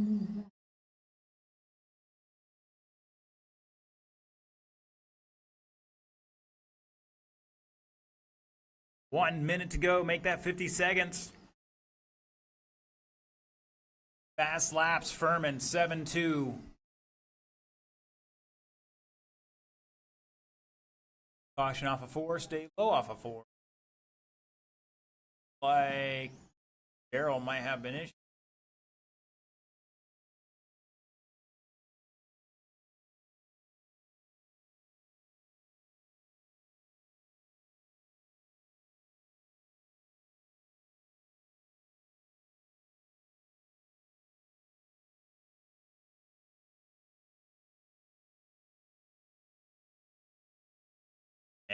Mm-hmm. 1 minute to go. Make that 50 seconds. Fast laps, Furman, 7-2. Caution off of 4, stay low off of 4. Like Daryl might have an issue.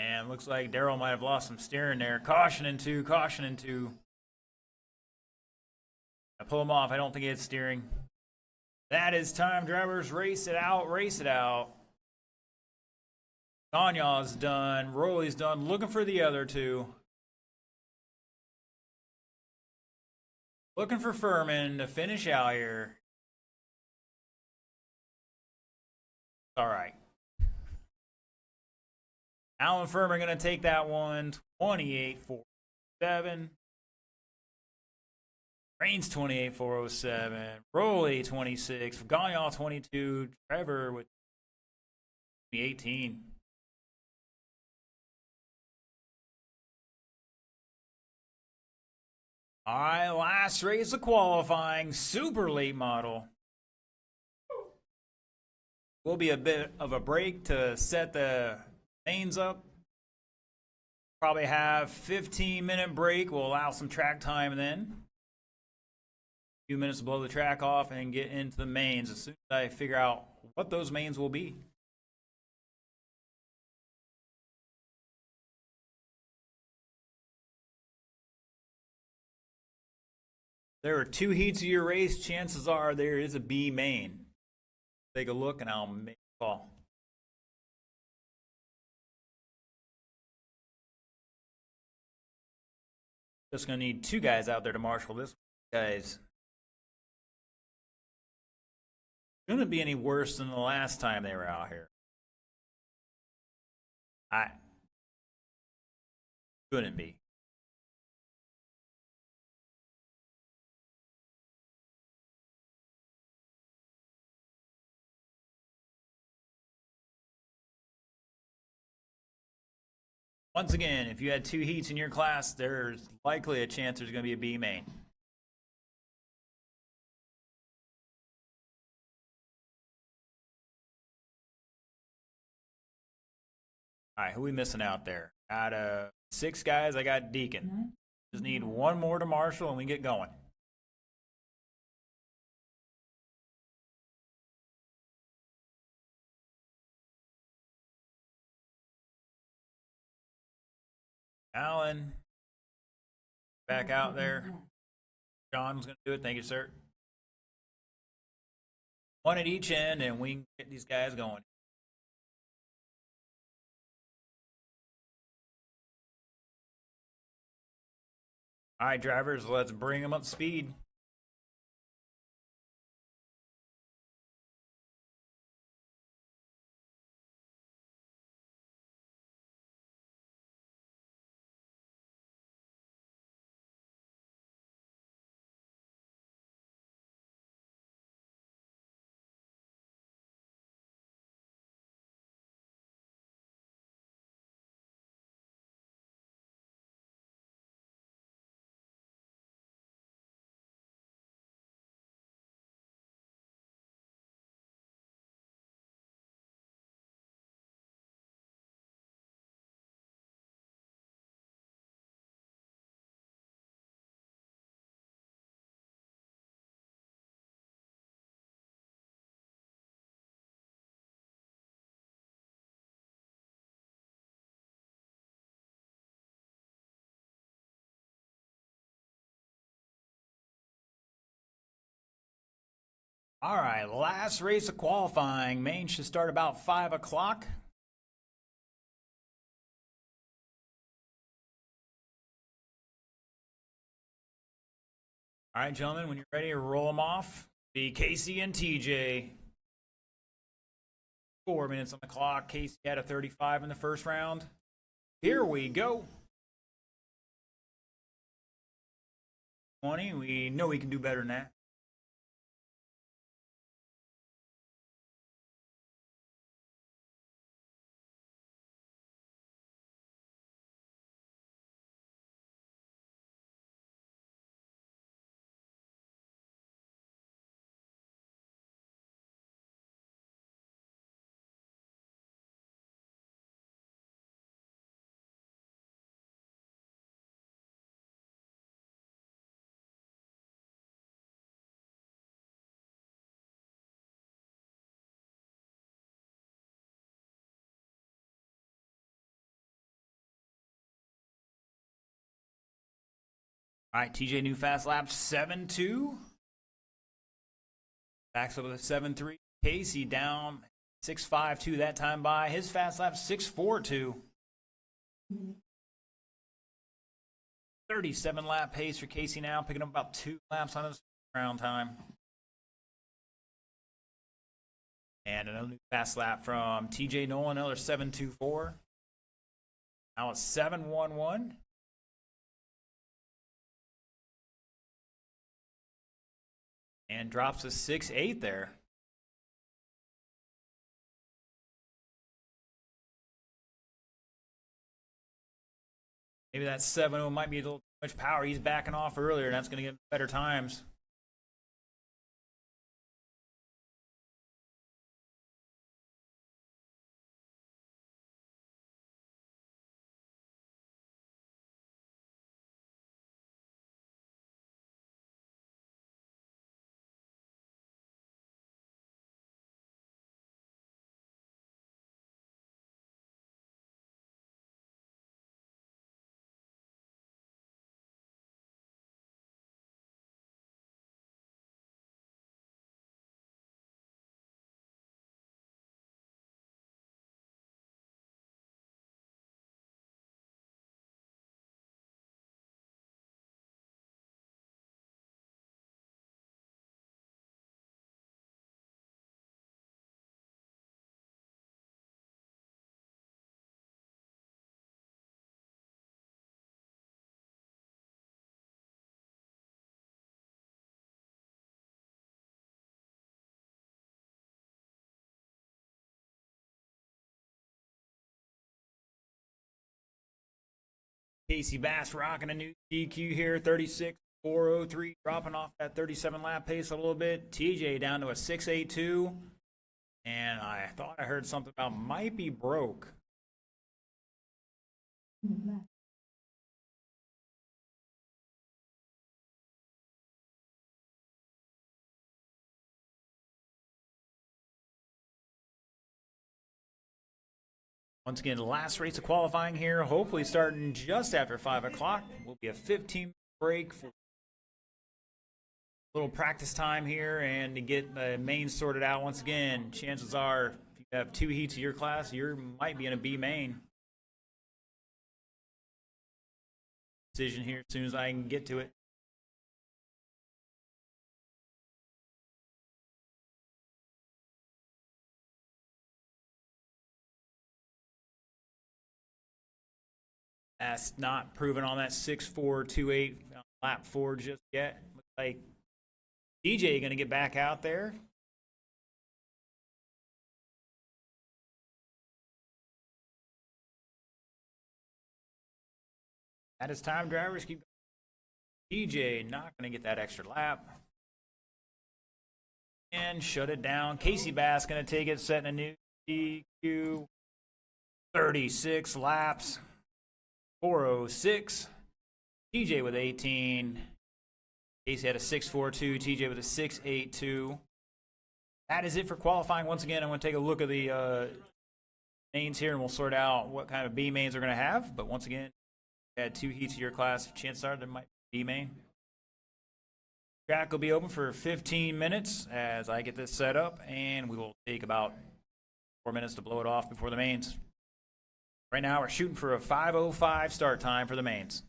And looks like Daryl might have lost some steering there. Caution in two, caution in two. I pull him off. I don't think he had steering. That is time, drivers. Race it out, race it out. Gagnon's done. Roley's done. Looking for the other two. Looking for Furman to finish out here. All right. Alan Furman going to take that one. 28-407. Rains 28-407. Roley 26. Gagnon 22. Trevor with 18. All right, last race of qualifying. Super late model. Will be a bit of a break to set the mains up. Probably have 15-minute break. We'll allow some track time then. A few minutes to blow the track off and get into the mains as soon as I figure out what those mains will be. There are 2 heats of your race. Chances are there is a B main. Take a look and I'll make a call. Just gonna need 2 guys out there to marshal this. Guys, shouldn't be any worse than the last time they were out here. I couldn't be. Once again, if you had 2 heats in your class, there's likely a chance there's going to be a B main. All right, who are we missing out there? Out of 6 guys, I got Deacon. Just need 1 more to marshal and we get going. Alan, back out there. John's going to do it. Thank you, sir. 1 at each end, and we can get these guys going. All right, drivers, let's bring them up to speed. All right, last race of qualifying. Main should start about 5 o'clock. All right, gentlemen, when you're ready to roll them off, be Casey and TJ. 4 minutes on the clock. Casey had a 35 in the first round. Here we go. 20. We know we can do better than that. All right, TJ new fast lap 7-2. Backs up with a 7-3. Casey down 6-5-2 that time by. His fast lap 6-4-2. 37 lap pace for Casey now, picking up about 2 laps on his round time. And another new fast lap from TJ Nolan, another 7-2-4. Now it's 7-1-1. And drops a 6-8 there. Maybe that 7-0 might be a little too much power. He's backing off earlier, and that's going to get better times. Casey Bass rocking a new DQ here, 36-403, dropping off that 37 lap pace a little bit. TJ down to a 6-8-2. And I thought I heard something about might be broke. Once again, last race of qualifying here, hopefully starting just after 5 o'clock. Will be a 15-minute break for a little practice time here and to get the main sorted out. Once again, chances are if you have 2 heats of your class, you might be in a B main. Decision here as soon as I can get to it. That's not proven on that 6-4-2-8 lap 4 just yet. Looks like DJ going to get back out there. At his time, drivers keep going. DJ not going to get that extra lap. And shut it down. Casey Bass going to take it, setting a new DQ. 36 laps. 406. TJ with 18. Casey had a 6-4-2. TJ with a 6-8-2. That is it for qualifying. Once again, I'm going to take a look at the mains here, and we'll sort out what kind of B mains we're going to have. But once again, you had 2 heats of your class. Chances are there might be B main. Track will be open for 15 minutes as I get this set up, and we will take about 4 minutes to blow it off before the mains. Right now, we're shooting for a 5:05 start time for the mains.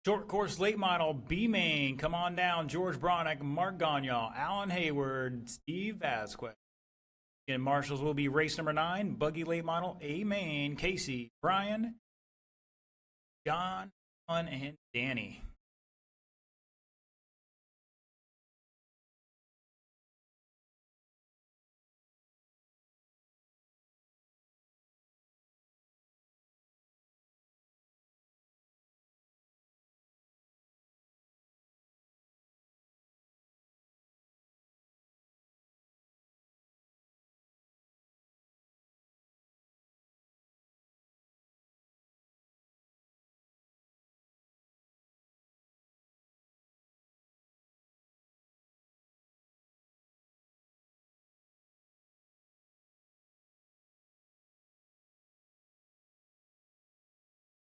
Short course late model B main. Come on down. George Bronick, Mark Gagnon, Alan Hayward, Steve Vasquez. And marshals will be race number 9. Buggy late model A main. Casey, Brian, John, and Danny.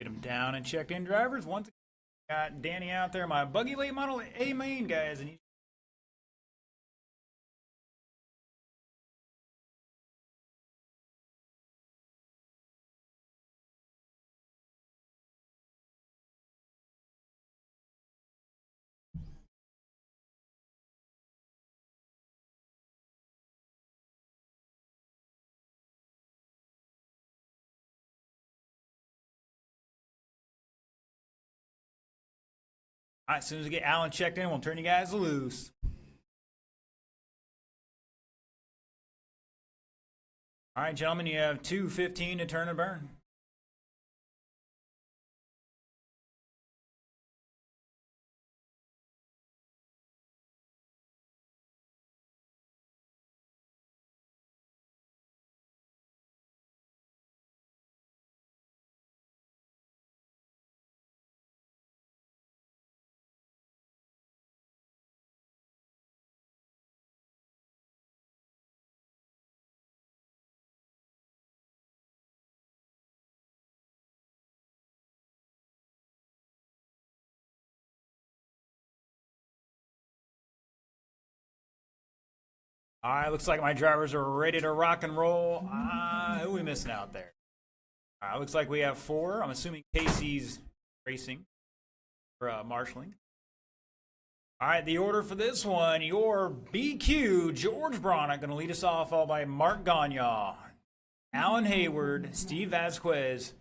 Get them down and checked in, drivers. Once got Danny out there, my buggy late model A main guys, and all right, as soon as we get Alan checked in, we'll turn you guys loose. All right, gentlemen, you have 2:15 to turn and burn. All right, looks like my drivers are ready to rock and roll. Who are we missing out there? All right, looks like we have 4. I'm assuming Casey's racing or marshaling. All right, the order for this one, your BQ, George Bronick, going to lead us off, followed by Mark Gagnon, Alan Hayward, Steve Vasquez.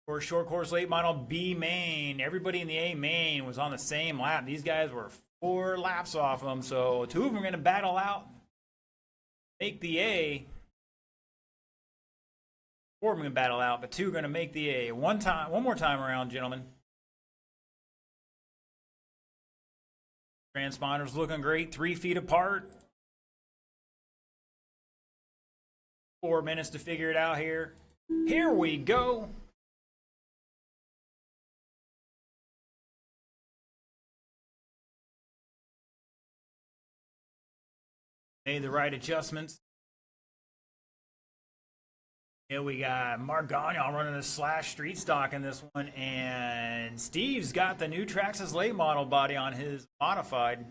For short course late model B main, everybody in the A main was on the same lap. These guys were 4 laps off them, so 2 of them are going to battle out, make the A. 4 of them going to battle out, but 2 are going to make the A. One more time around, gentlemen. Transponders looking great, 3 feet apart. 4 minutes to figure it out here. Here we go. Made the right adjustments. Here we got Mark Gagnon running a slash street stock in this one, and Steve's got the new Traxxas late model body on his modified.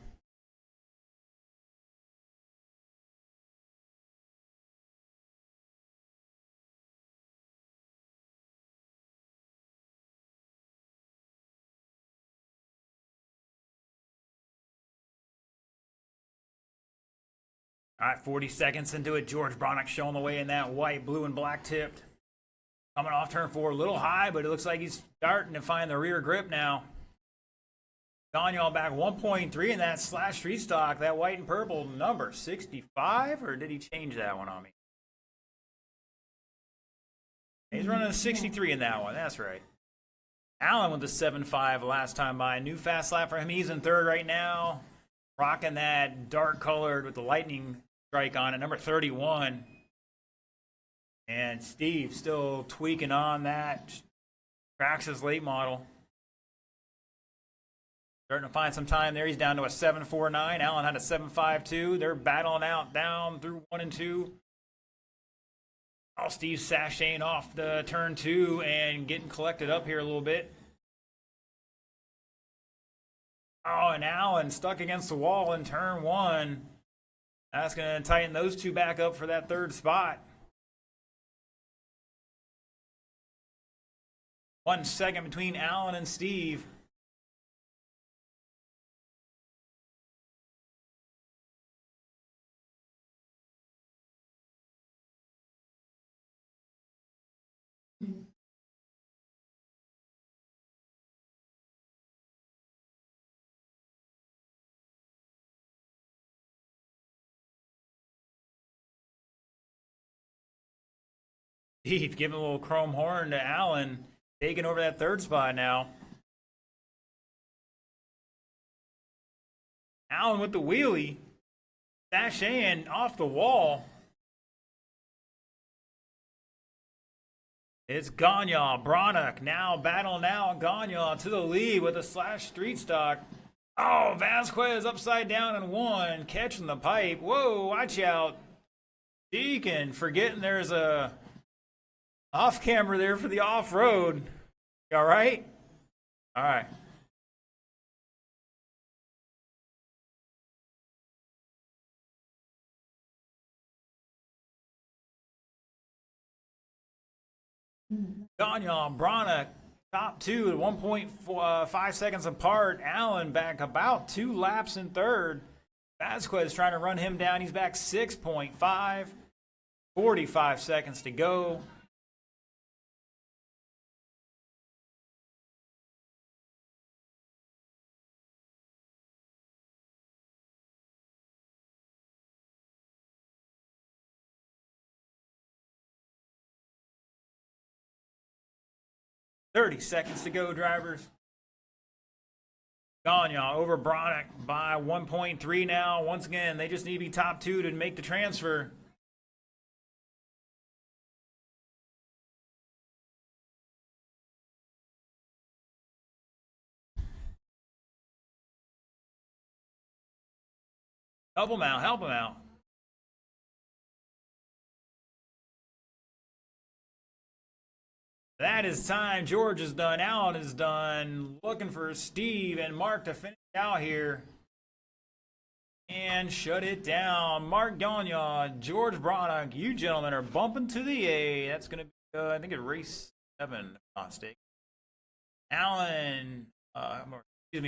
All right, 40 seconds into it. George Bronick showing the way in that white, blue, and black tipped. Coming off turn 4, a little high, but it looks like he's starting to find the rear grip now. Gagnon back 1.3 in that slash street stock, that white and purple number, 65, or did he change that one on me? He's running a 63 in that one, that's right. Allen with the 7.5 last time by. New fast lap for him. He's in 3rd right now. Rocking that dark colored with the lightning strike on it, number 31. And Steve still tweaking on that Traxxas late model. Starting to find some time there. He's down to a 7.49. Allen had a 7.52. They're battling out down through 1 and 2. Oh, Steve sashaying off the turn 2 and getting collected up here a little bit. Oh, and Allen stuck against the wall in turn 1. That's going to tighten those 2 back up for that 3rd spot. 1 second between Allen and Steve. Steve giving a little chrome horn to Allen, taking over that third spot now. Allen with the wheelie, sashaying off the wall. It's Gagnon, Brannock now battling out. Gagnon to the lead with a slash street stock. Oh, Vasquez upside down and one, catching the pipe. Whoa, watch out. Deacon forgetting there's a off camera there for the off-road. You all right? All right. Gagnon, Brannock, top two at 1.5 seconds apart. Allen back about 2 laps in third. Vasquez trying to run him down. He's back 6.5. 45 seconds to go. $30 seconds to go, drivers. Gagnon over Brannock by 1.3 now. Once again, they just need to be top two to make the transfer. Help him out, help him out. That is time. George is done. Allen is done. Looking for Steve and Mark to finish out here. And shut it down. Mark Gagnon, George Brannock, you gentlemen are bumping to the A. That's going to be, I think, it's race 7, if I'm not mistaken. Allen,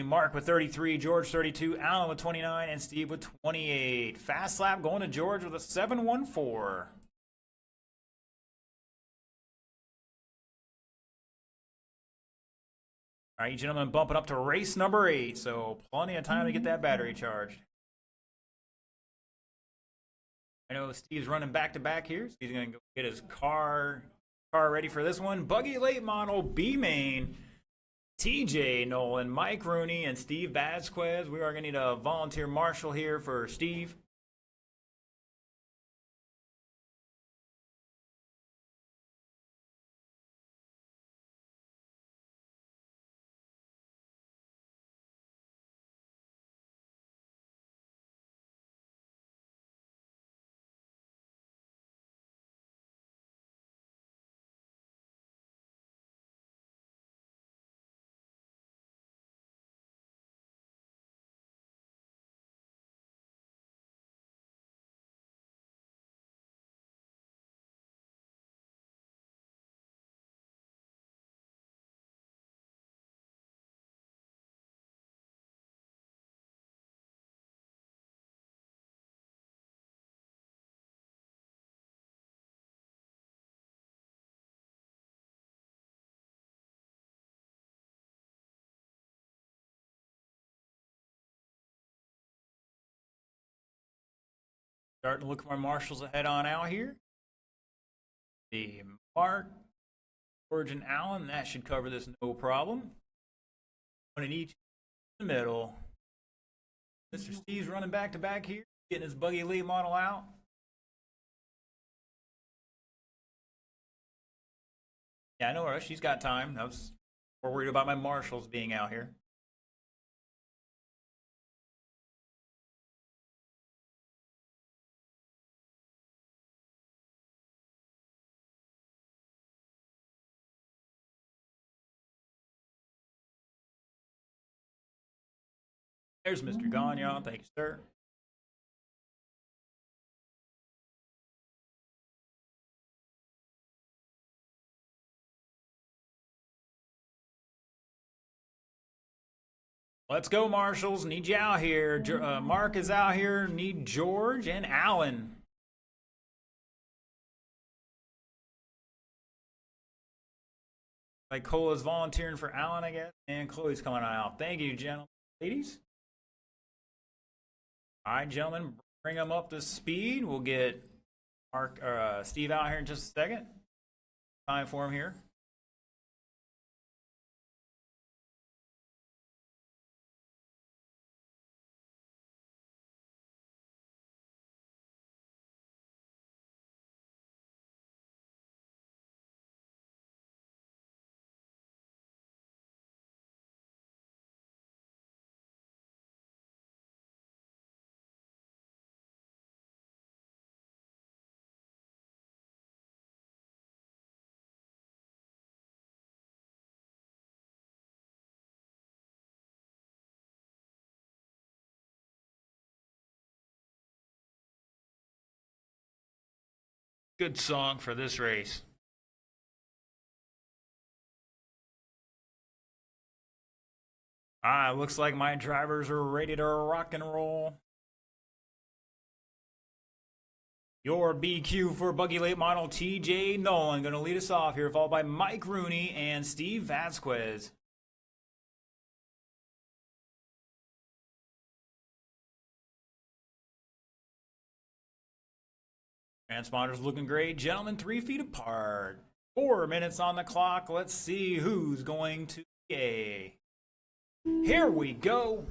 Mark with 33, George 32, Allen with 29, and Steve with 28. Fast lap going to George with a 7.14. All right, you gentlemen, bumping up to race number 8, so plenty of time to get that battery charged. I know Steve's running back-to-back here, so he's going to go get his car ready for this one. Buggy late model, B-Main, TJ Nolan, Mike Rooney, and Steve Vasquez. We are going to need a volunteer marshal here for Steve. Starting to look for my marshals ahead on out here. The Mark, George, and Allen, that should cover this no problem. One in each in the middle. Mr. Steve's running back-to-back here, getting his buggy late model out. Yeah, I know her. She's got time. I was more worried about my marshals being out here. There's Mr. Gagnon. Thank you, sir. Let's go, marshals. Need you out here. Mark is out here. Need George and Allen. Like Cola's volunteering for Allen, I guess. And Chloe's coming out. Thank you, gentlemen. Ladies. All right, gentlemen, bring them up to speed. We'll get Steve out here in just a second. time for him here. Good song for this race. Looks like my drivers are ready to rock and roll. Your BQ for Buggy Late Model TJ Nolan going to lead us off here, followed by Mike Rooney and Steve Vasquez. Transponders looking great. Gentlemen, 3 feet apart. 4 minutes on the clock. Let's see who's going to A. Here we go.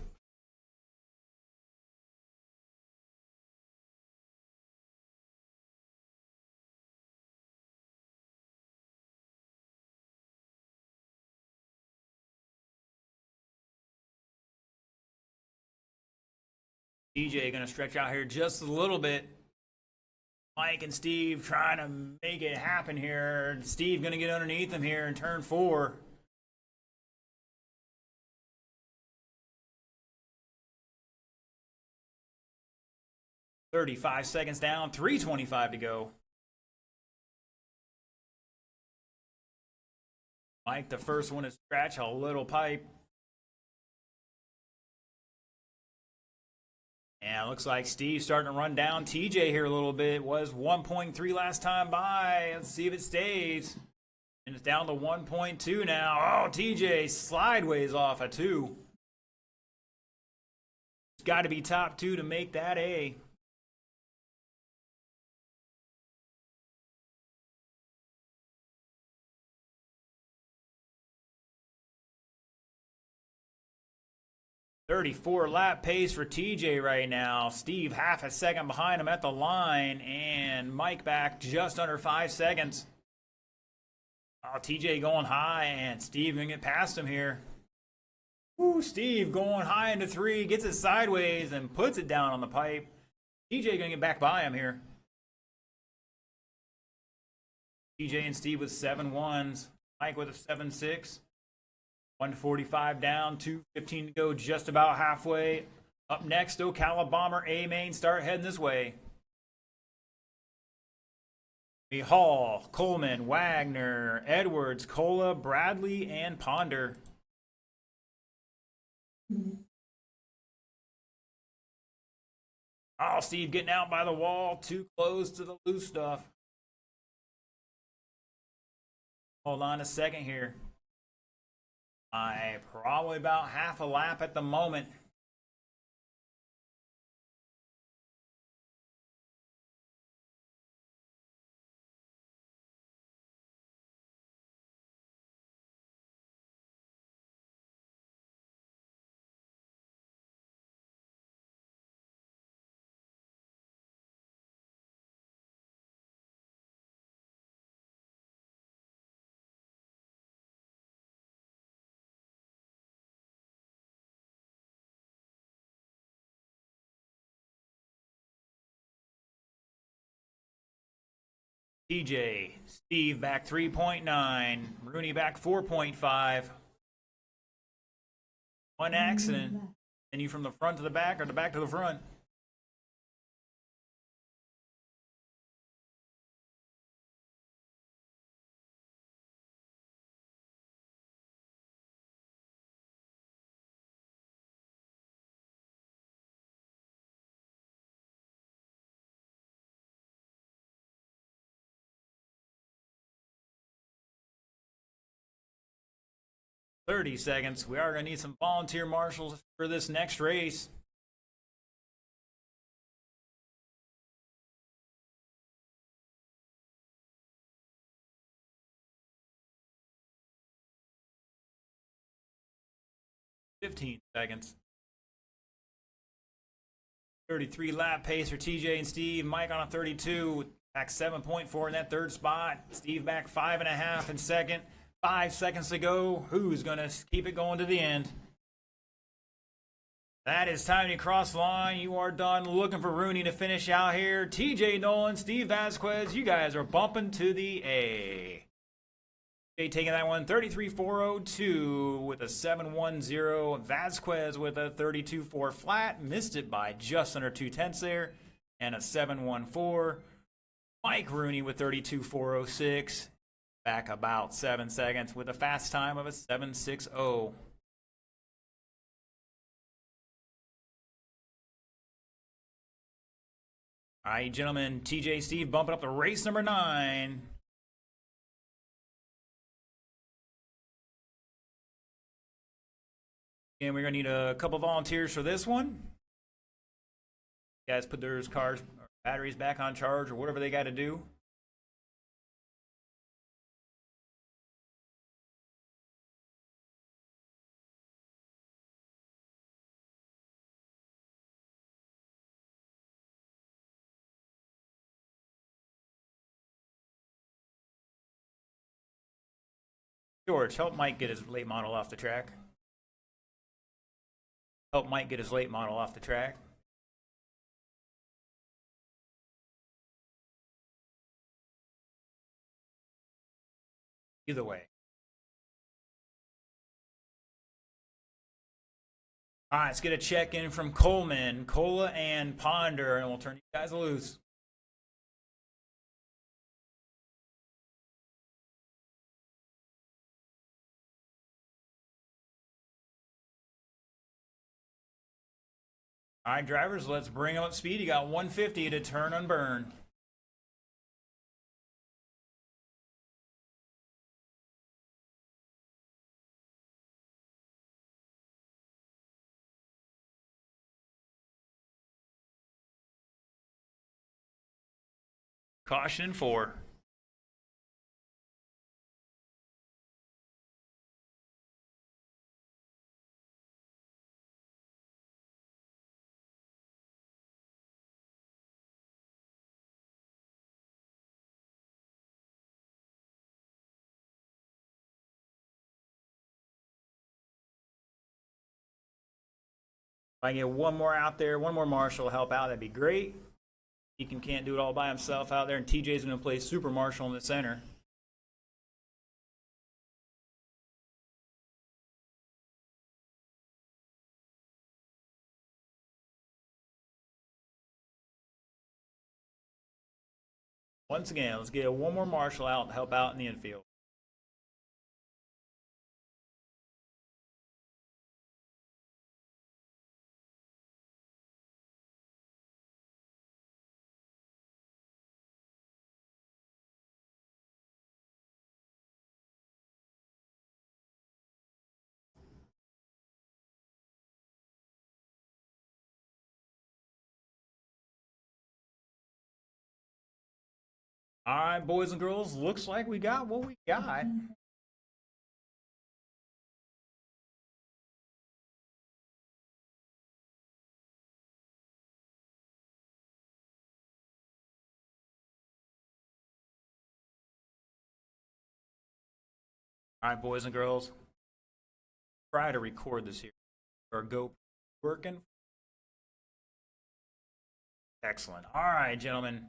DJ going to stretch out here just a little bit. Mike and Steve trying to make it happen here. Steve going to get underneath him here in turn 4. "35 seconds down, 3:25 to go." Mike, the first one to scratch a little pipe. And it looks like Steve's starting to run down TJ here a little bit. Was 1.3 last time by. Let's see if it stays. And it's down to 1.2 now. Oh, TJ slideways off a 2. It's got to be top 2 to make that A. "34 lap pace for TJ right now. Steve half a second behind him at the line, and Mike back just under 5 seconds. Oh, TJ going high, and Steve gonna get past him here. Ooh, Steve going high into 3, gets it sideways and puts it down on the pipe. TJ gonna get back by him here. TJ and Steve with 7-1s. Mike with a 7-6. 145 down, 2:15 to go, just about halfway. Up next, Ocala Bomber A main start heading this way. Hall, Coleman, Wagner, Edwards, Cola, Bradley, and Ponder. Oh, Steve getting out by the wall, too close to the loose stuff. Hold on a second here. Probably about half a lap at the moment. TJ, Steve back 3.9, Rooney back 4.5. One accident. And you from the front to the back or the back to the front? "30 seconds. We are going to need some volunteer marshals for this next race. 15 seconds. 33 lap pace for TJ and Steve. Mike on a 32, back 7.4 in that third spot. Steve back 5.5 in second. 5 seconds to go. Who's going to keep it going to the end? That is time to cross the line. You are done looking for Rooney to finish out here. TJ Nolan, Steve Vasquez, you guys are bumping to the A. Taking that one 33.402 with a 7.10. Vasquez with a 32.4 flat. Missed it by just under 2/10 there. And a 7.14. Mike Rooney with 32.406. Back about 7 seconds with a fast time of a 7.60. All right, gentlemen. TJ Steve bumping up to race number 9. And we're going to need a couple volunteers for this one. Guys put their cars, or batteries back on charge or whatever they got to do. George, help Mike get his late model off the track. Help Mike get his late model off the track. Either way. All right, let's get a check in from Coleman, Cola, and Ponder, and we'll turn you guys loose. All right, drivers, let's bring them up speed. You got 150 to turn and burn. Caution 4. If I can get one more out there, one more marshal to help out, that'd be great. Deacon can't do it all by himself out there, and TJ's going to play super marshal in the center. Once again, let's get one more marshal out to help out in the infield. All right, boys and girls, looks like we got what we got. All right, boys and girls, try to record this here. Or go working. Excellent. All right, gentlemen.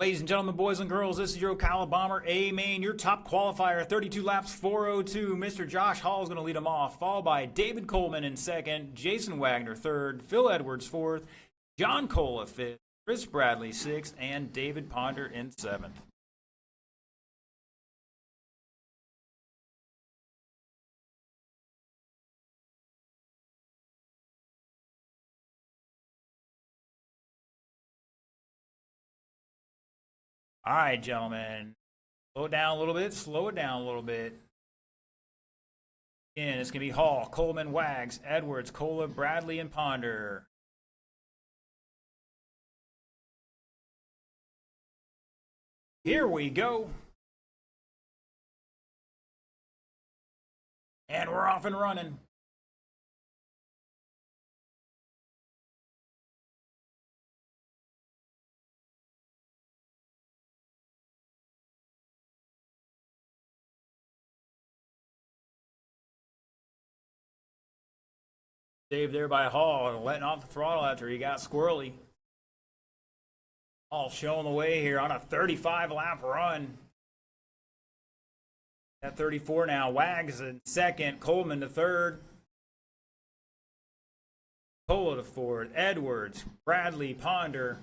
Ladies and gentlemen, boys and girls, this is your Ocala Bomber A main, your top qualifier, 32 laps, 4:02. Mr. Josh Hall is going to lead them off, followed by David Coleman in second, Jason Wagner third, Phil Edwards fourth, John Cola fifth, Chris Bradley sixth, and David Ponder in seventh. All right, gentlemen. Slow it down a little bit. Slow it down a little bit. Again, it's going to be Hall, Coleman, Wags, Edwards, Cola, Bradley, and Ponder. Here we go. And we're off and running. Saved there by Hall and letting off the throttle after he got squirrely. Hall showing the way here on a 35-lap run. At 34 now, Wags in second, Coleman to third. Cola to fourth, Edwards, Bradley, Ponder.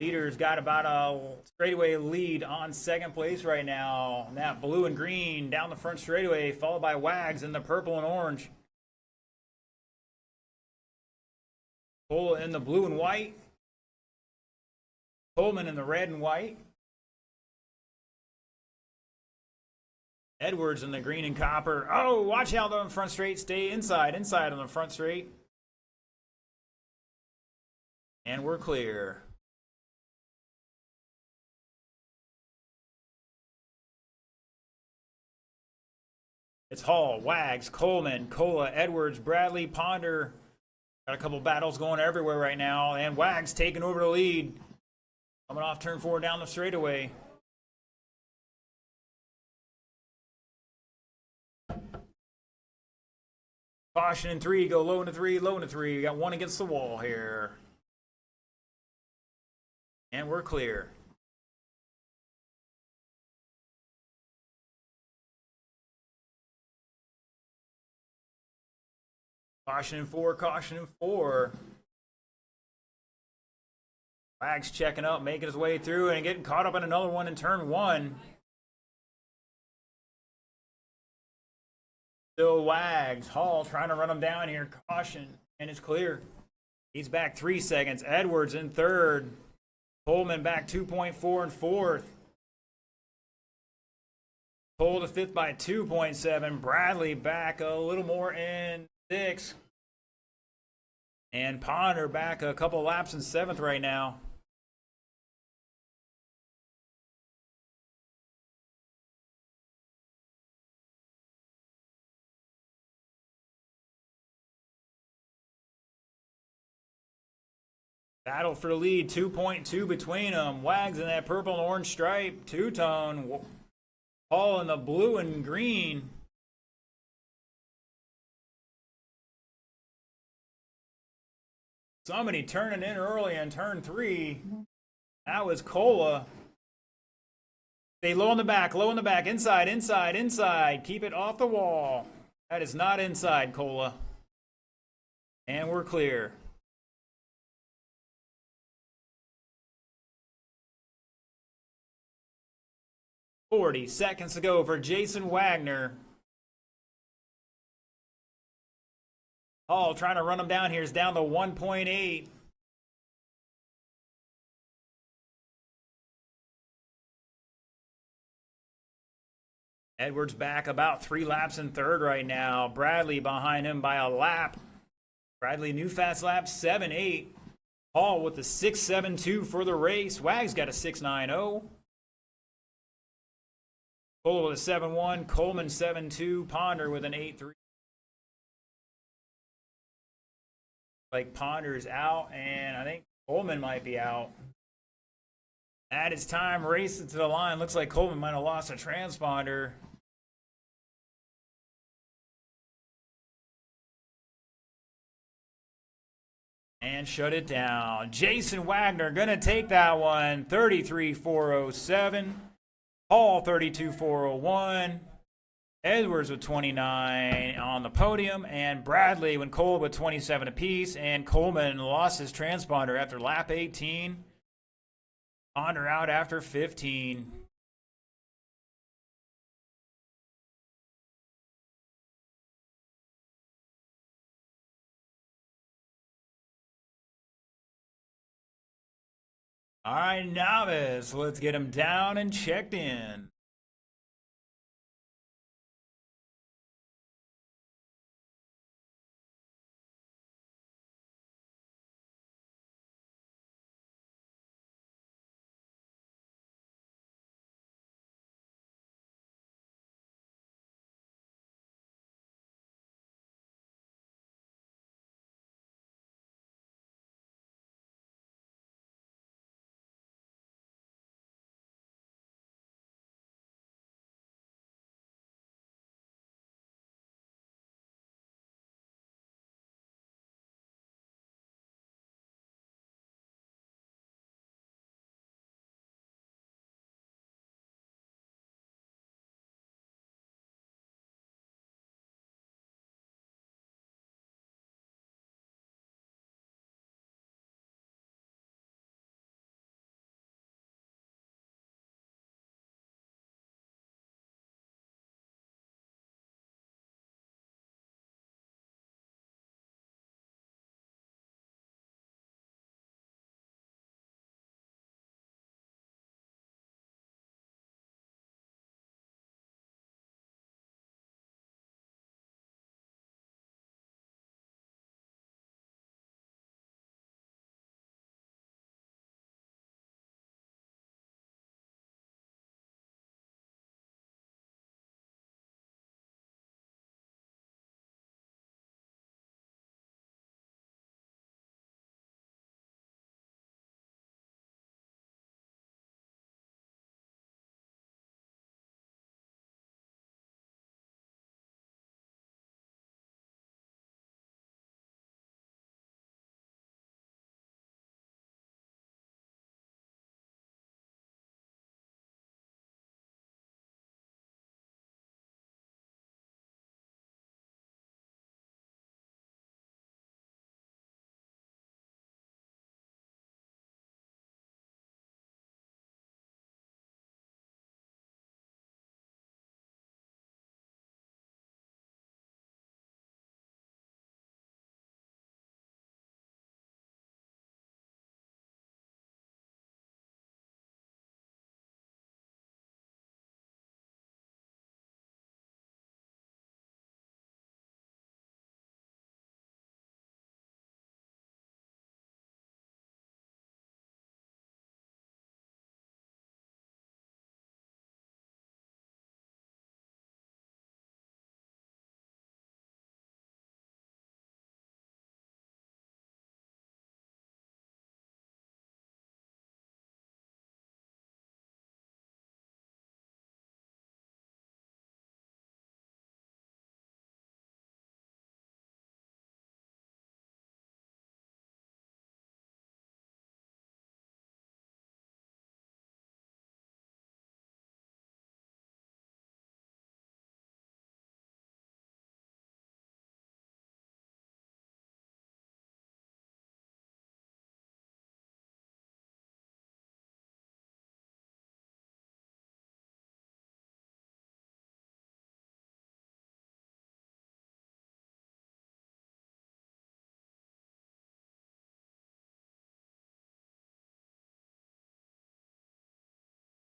Leader's got about a straightaway lead on second place right now. And that blue and green down the front straightaway, followed by Wags in the purple and orange. Cola in the blue and white. Coleman in the red and white. Edwards in the green and copper. Oh, watch out on the front straight. Stay inside on the front straight. And we're clear. It's Hall, Wags, Coleman, Cola, Edwards, Bradley, Ponder. Got a couple battles going everywhere right now. And Wags taking over the lead. Coming off turn 4 down the straightaway. Caution in 3, go low into 3, low into 3. We got one against the wall here. And we're clear. Caution in 4, caution in 4. Wags checking up, making his way through and getting caught up in another one in turn 1. Still Wags. Hall trying to run him down here. Caution. And it's clear. He's back 3 seconds. Edwards in third. Coleman back 2.4 in fourth. Cole to fifth by 2.7. Bradley back a little more in 6th. And Ponder back a couple laps in 7th right now. Battle for the lead, 2.2 between them. Wags in that purple and orange stripe, two-tone. Hall in the blue and green. Somebody turning in early in turn 3. That was Cola. Stay low in the back, inside, inside, inside. Keep it off the wall. That is not inside, Cola. And we're clear. 40 seconds to go for Jason Wagner. Hall trying to run him down here. Is down to 1.8. Edwards back about 3 laps in third right now. Bradley behind him by a lap. Bradley new fast lap 7.8. Hall with the 6.72 for the race. Wags got a 6.90. Cola with a 7.1, Coleman 7.2, Ponder with an 8.3. Like Ponder's out, and I think Coleman might be out. At its time, racing to the line. Looks like Coleman might have lost a transponder. And shut it down. Jason Wagner gonna take that one. 33.407. Hall 32.401. Edwards with 29 on the podium, and Bradley and Cole with 27 apiece. And Coleman lost his transponder after lap 18. Ponder out after 15. All right, novice, let's get him down and checked in.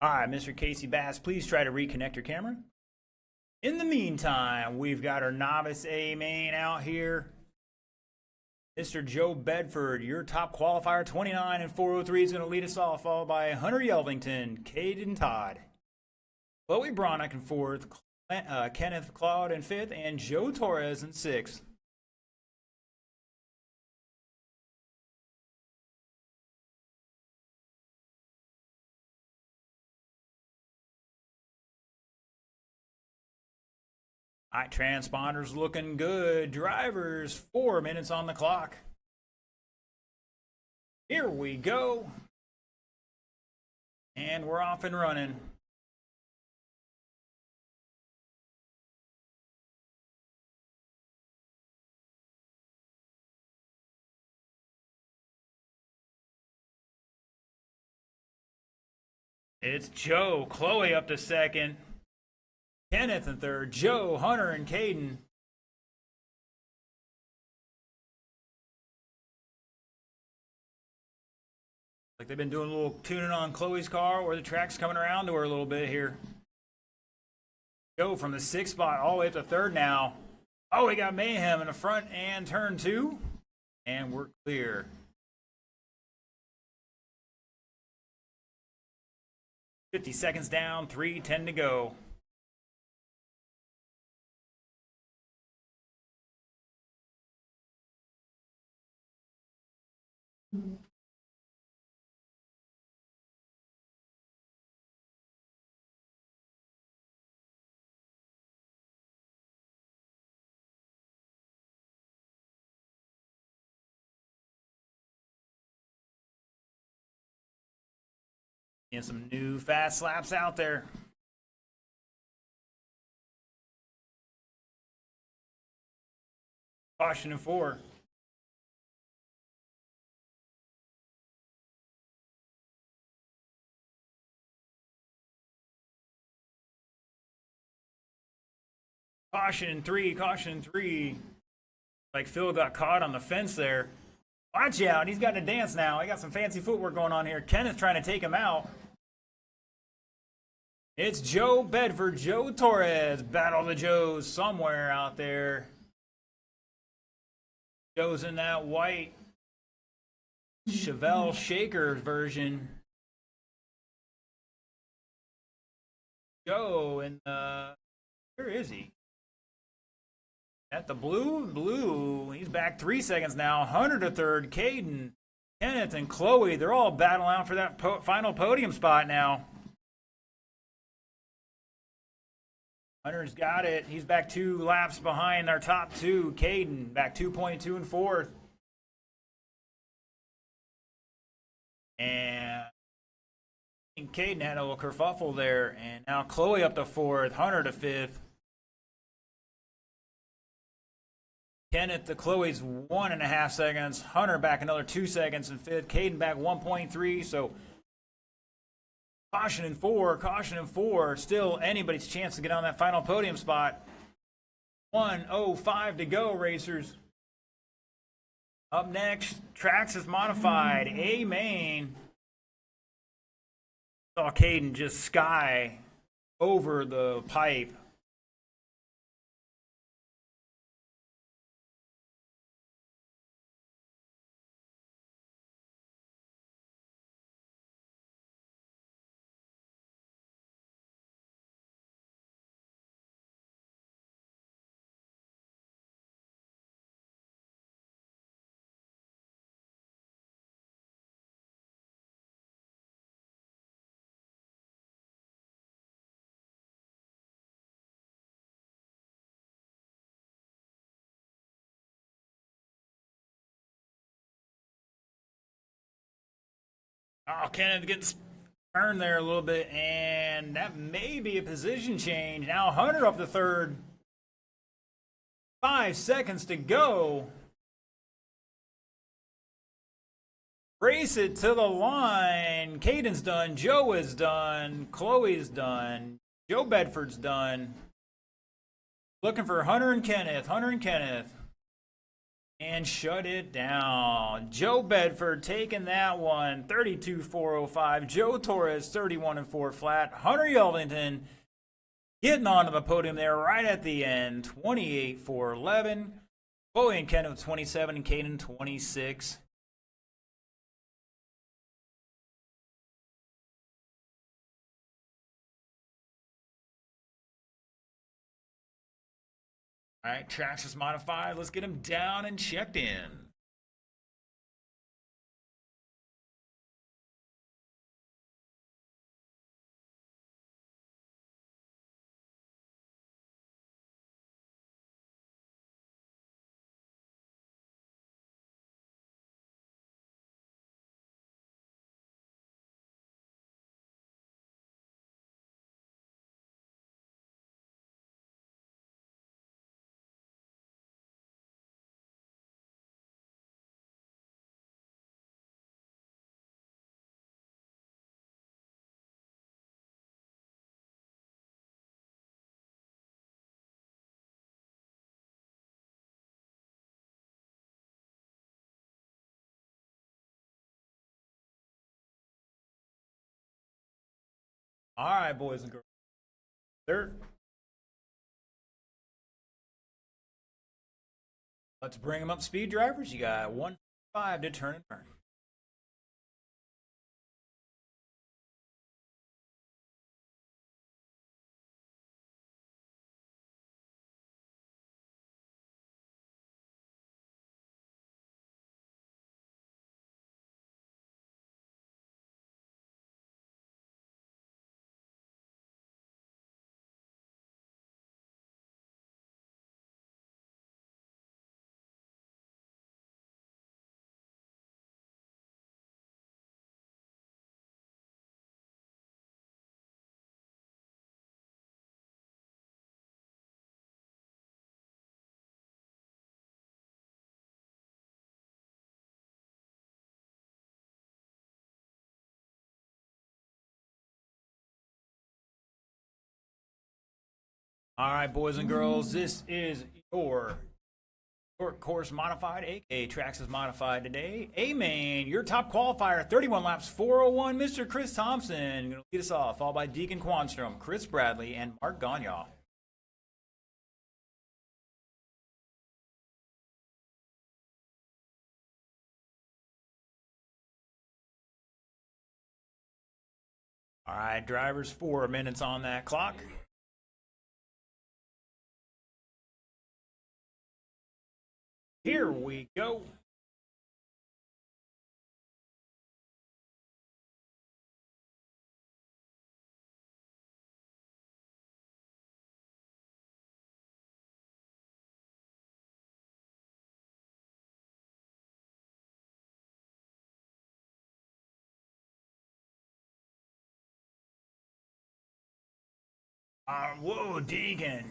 All right, Mr. Casey Bass, please try to reconnect your camera. In the meantime, we've got our novice A main out here. Mr. Joe Bedford, your top qualifier, 29 and 403 is going to lead us off, followed by Hunter Yelvington, Caden Todd, Chloe Bronick in fourth, Kenneth Cloud in fifth, and Joe Torres in sixth. All right, transponders looking good. Drivers, 4 minutes on the clock. Here we go. And we're off and running. It's Joe, Chloe up to second. Kenneth in third, Joe, Hunter, and Caden. Like they've been doing a little tuning on Chloe's car, where the track's coming around to her a little bit here. Joe from the sixth spot all the way up to third now. Oh, we got mayhem in the front and turn two. And we're clear. 50 seconds down, 3:10 to go. And some new fast laps out there. Caution in 4. Caution in 3, caution in 3. Like Phil got caught on the fence there. Watch out, he's got to dance now. He got some fancy footwork going on here. Kenneth trying to take him out. It's Joe Bedford, Joe Torres. Battle of the Joes somewhere out there. Joe's in that white Chevelle Shaker version. Joe in the... Where is he? At the blue. He's back 3 seconds now. Hunter to third. Caden, Kenneth, and Chloe. They're all battling out for that final podium spot now. Hunter's got it. He's back 2 laps behind our top 2. Caden back 2.2 and fourth. And Caden had a little kerfuffle there. And now Chloe up to fourth. Hunter to fifth. Kenneth to Chloe's 1.5 seconds. Hunter back another 2 seconds in fifth. Caden back 1.3. So caution in 4. Caution in 4. Still anybody's chance to get on that final podium spot. 1:05 to go, racers. Up next, Traxxas Modified A main. Saw Caden just sky over the pipe. Oh, Kenneth gets turned there a little bit, and that may be a position change. Now Hunter up to third. 5 seconds to go. Race it to the line. Caden's done. Joe is done. Chloe's done. Joe Bedford's done. Looking for Hunter and Kenneth. Hunter and Kenneth. and shut it down. Joe Bedford taking that one, 32.405. Joe Torres, 31-4 flat. Hunter Yelvington getting onto the podium there right at the end, 28.411. Chloe and Ken with 27 and Caden 26. All right, Traxxas modified. Let's get him down and checked in. All right, boys and girls. Let's bring them up, speed drivers. You got 1.5 to turn and burn. All right, boys and girls, this is your short course modified, aka Traxxas modified today. A-Main, your top qualifier, 31 laps, 401, Mr. Chris Thompson. Going to lead us off, followed by Deacon Quanstrom, Chris Bradley, and Mark Gagnon. All right, drivers, 4 minutes on that clock. Here we go. Whoa, Deacon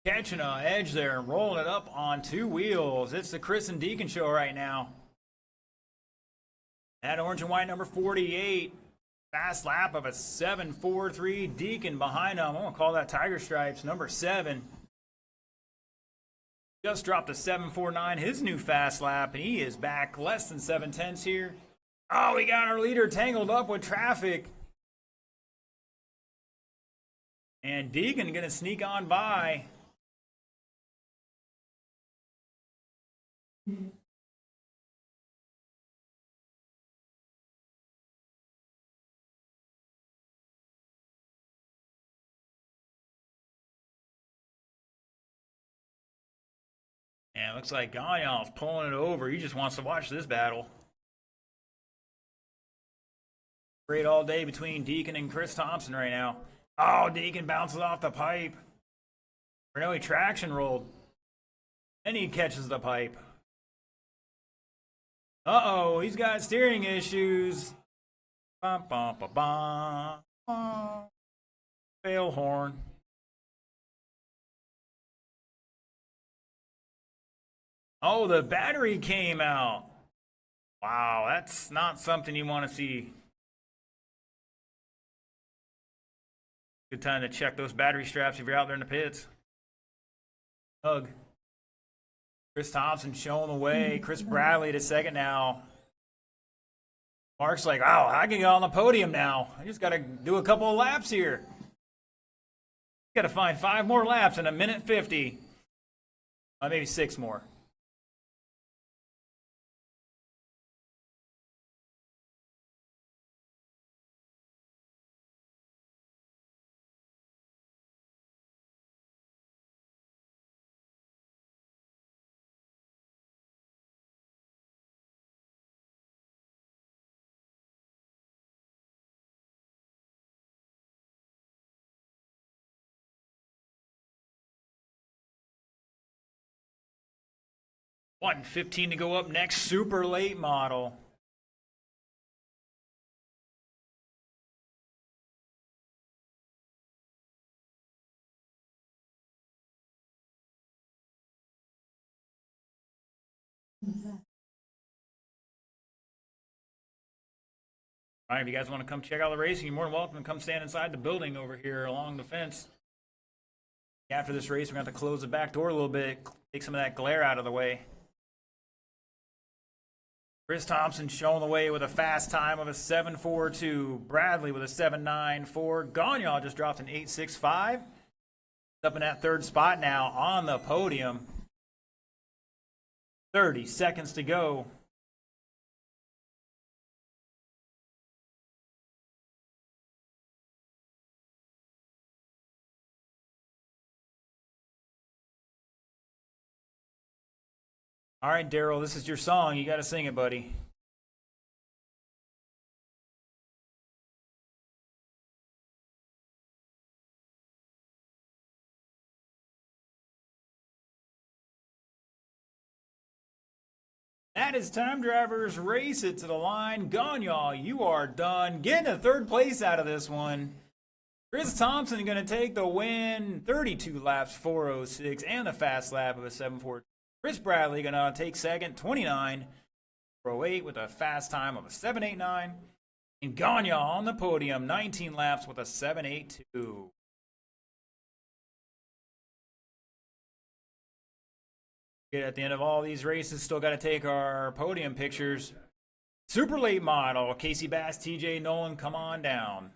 catching an edge there and rolling it up on 2 wheels. It's the Chris and Deacon show right now. That orange and white number 48. Fast lap of a 7.43. Deacon behind him. I'm going to call that Tiger Stripes, number 7. Just dropped a 7.49, his new fast lap, and he is back less than 7/10 here. Oh, we got our leader tangled up with traffic. And Deacon going to sneak on by. And it looks like Gagnon's pulling it over. He just wants to watch this battle. Great all day between Deacon and Chris Thompson right now. Oh, Deacon bounces off the pipe. Really traction rolled. Then he catches the pipe. Uh-oh, he's got steering issues. Bum, bum, bum, bum. Oh. Fail horn. Oh, the battery came out. Wow, that's not something you want to see. Good time to check those battery straps if you're out there in the pits. Hug. Chris Thompson showing the way. Chris Bradley to second now. Mark's like, oh, I can get on the podium now. I just got to do a couple of laps here. Got to find 5 more laps in a minute 50. Maybe 6 more. $115 to go up next. Super late model. All right, if you guys want to come check out the racing, you're more than welcome to come stand inside the building over here along the fence. After this race, we're going to have to close the back door a little bit, take some of that glare out of the way. Chris Thompson showing the way with a fast time of a 7.42. Bradley with a 7.94. Gagnon just dropped an 8.65. Up in that 3rd spot now on the podium. 30 seconds to go. All right, Daryl, this is your song. You got to sing it, buddy. That is time, drivers. Race it to the line. Gagnon, you are done. Getting a 3rd place out of this one. Chris Thompson going to take the win. 32 laps, 4:06, and the fast lap of a 7.42. Chris Bradley going to take second, 29.08 with a fast time of a 7.89. And Gagnon on the podium, 19 laps with a 7.82. At the end of all these races, still got to take our podium pictures. Super late model, Casey Bass, TJ Nolan, come on down.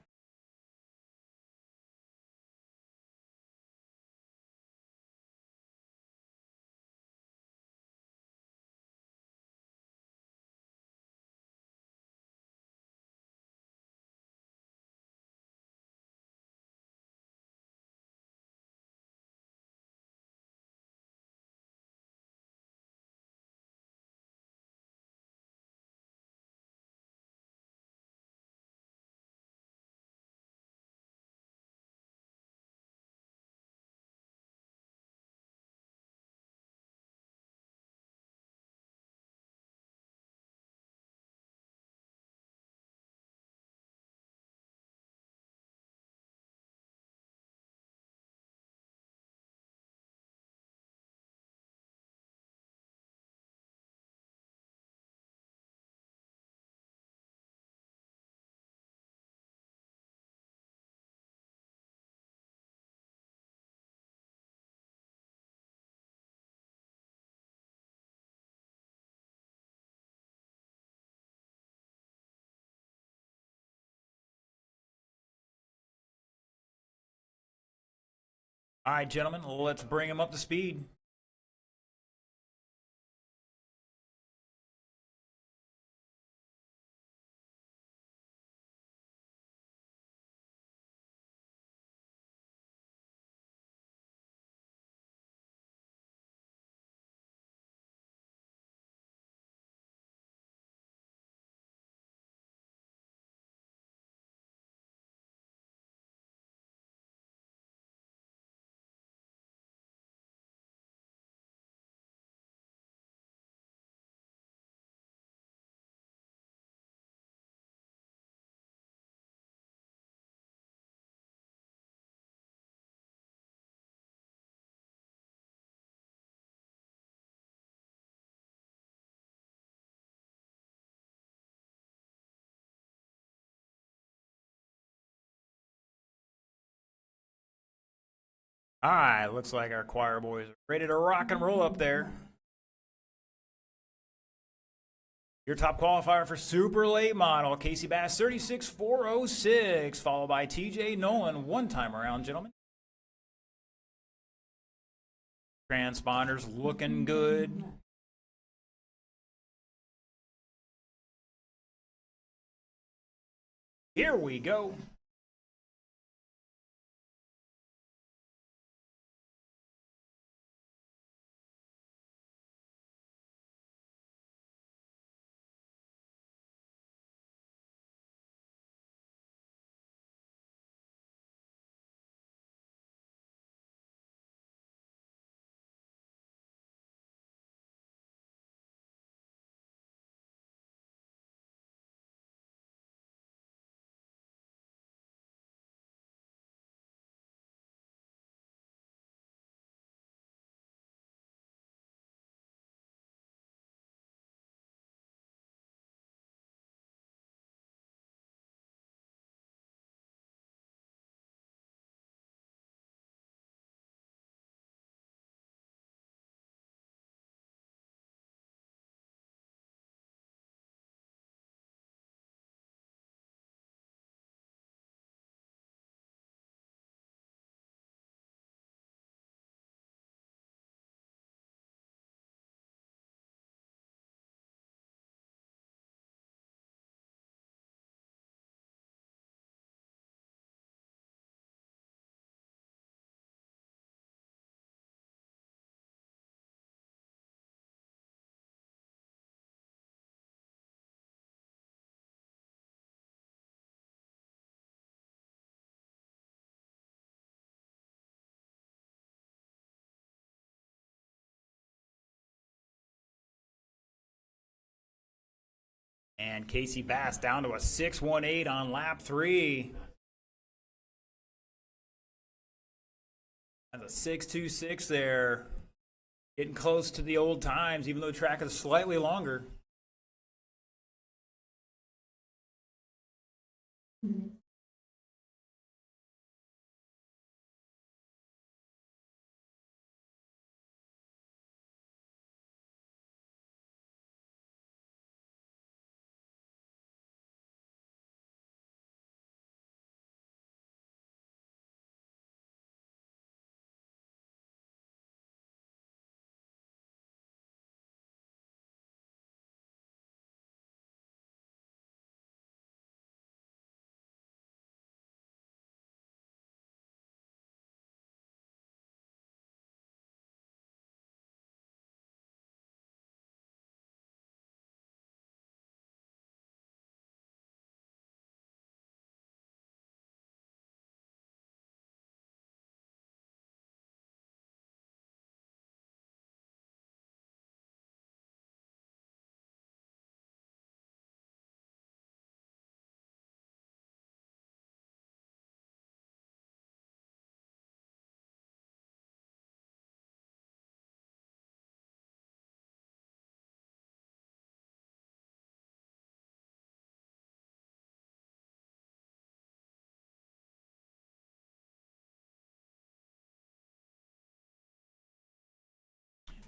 All right, gentlemen, let's bring him up to speed. All right, looks like our choir boys are ready to rock and roll up there. Your top qualifier for super late model, Casey Bass 36406, followed by TJ Nolan, one time around, gentlemen. Transponders looking good. Here we go. And Casey Bass down to a 618 on lap 3. That's a 626 there. Getting close to the old times, even though the track is slightly longer.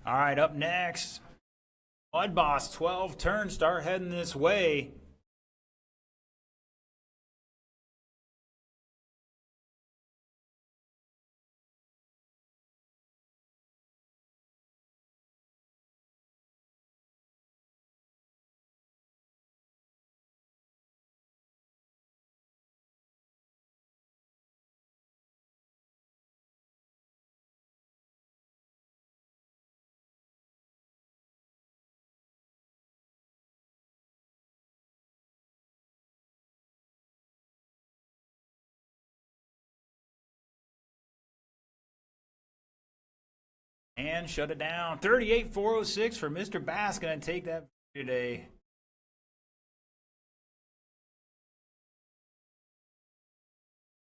All right, up next, Mud Boss 12 turn, start heading this way. And shut it down. 38,406 for Mr. Bass. Going to take that today.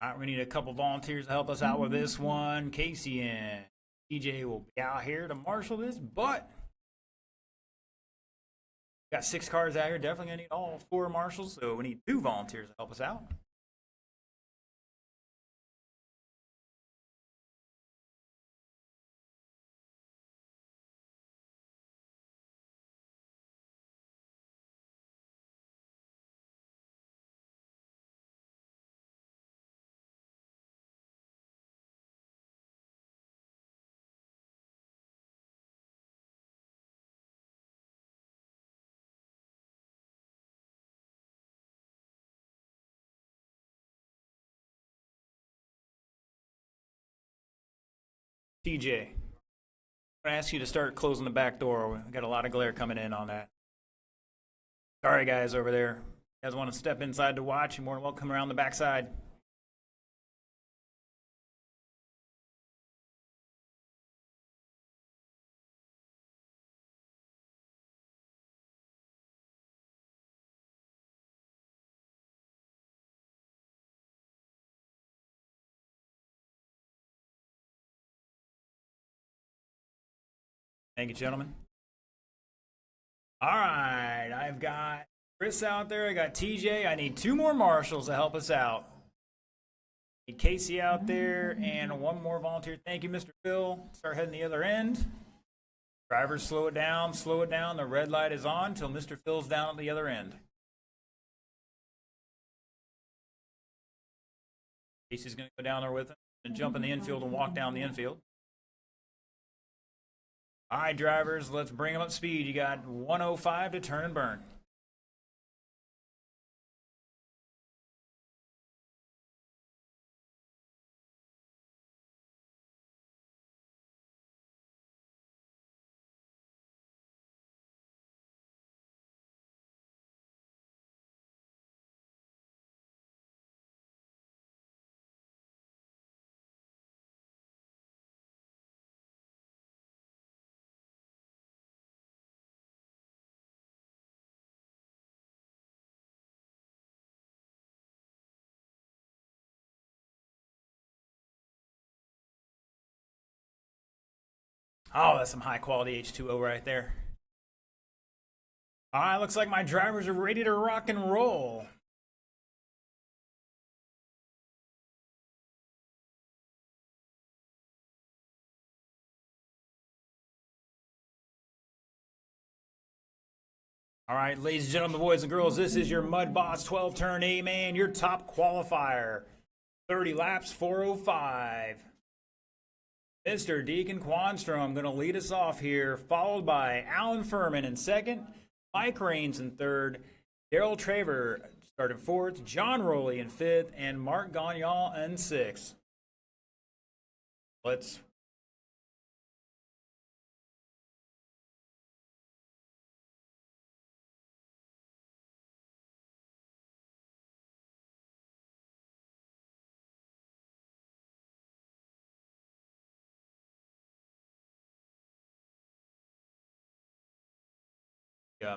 All right, we need a couple volunteers to help us out with this one. Casey and DJ will be out here to marshal this, but got 6 cars out here. Definitely going to need all 4 marshals, so we need 2 volunteers to help us out. TJ, I'm gonna ask you to start closing the back door. We got a lot of glare coming in on that. Sorry, guys over there. You guys want to step inside to watch? You're more than welcome around the backside. Thank you, gentlemen. All right, I've got Chris out there. I got TJ. I need 2 more marshals to help us out. Need Casey out there and 1 more volunteer. Thank you, Mr. Phil. Start heading the other end. Drivers, slow it down, slow it down. The red light is on until Mr. Phil's down at the other end. Casey's going to go down there with him and jump in the infield and walk down the infield. All right, drivers, let's bring them up speed. You got 105 to turn and burn. Oh, that's some high quality H2O right there. All right, looks like my drivers are ready to rock and roll. All right, ladies and gentlemen, boys and girls, this is your Mud Boss 12-turn A-Man, your top qualifier. 30 laps, 4:05. Mr. Deacon Quanstrom going to lead us off here, followed by Alan Furman in second, Mike Raines in third, Daryl Traver started fourth, John Rowley in fifth, and Mark Gagnon in sixth. Let's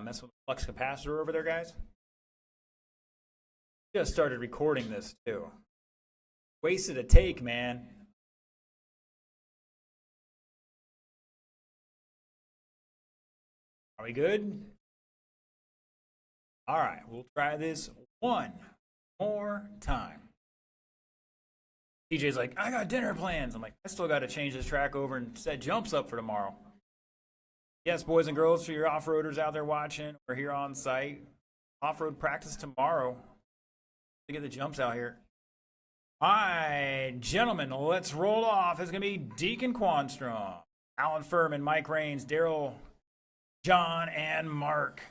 mess with the flux capacitor over there, guys. Just started recording this too. Wasted a take, man. Are we good? All right, we'll try this 1 more time. TJ's like, I got dinner plans. I'm like, I still got to change this track over and set jumps up for tomorrow. Yes, boys and girls, for your off-roaders out there watching, we're here on site. Off-road practice tomorrow to get the jumps out here. All right, gentlemen, let's roll off. It's going to be Deacon Quanstrom, Alan Furman, Mike Raines, Daryl, John, and Mark.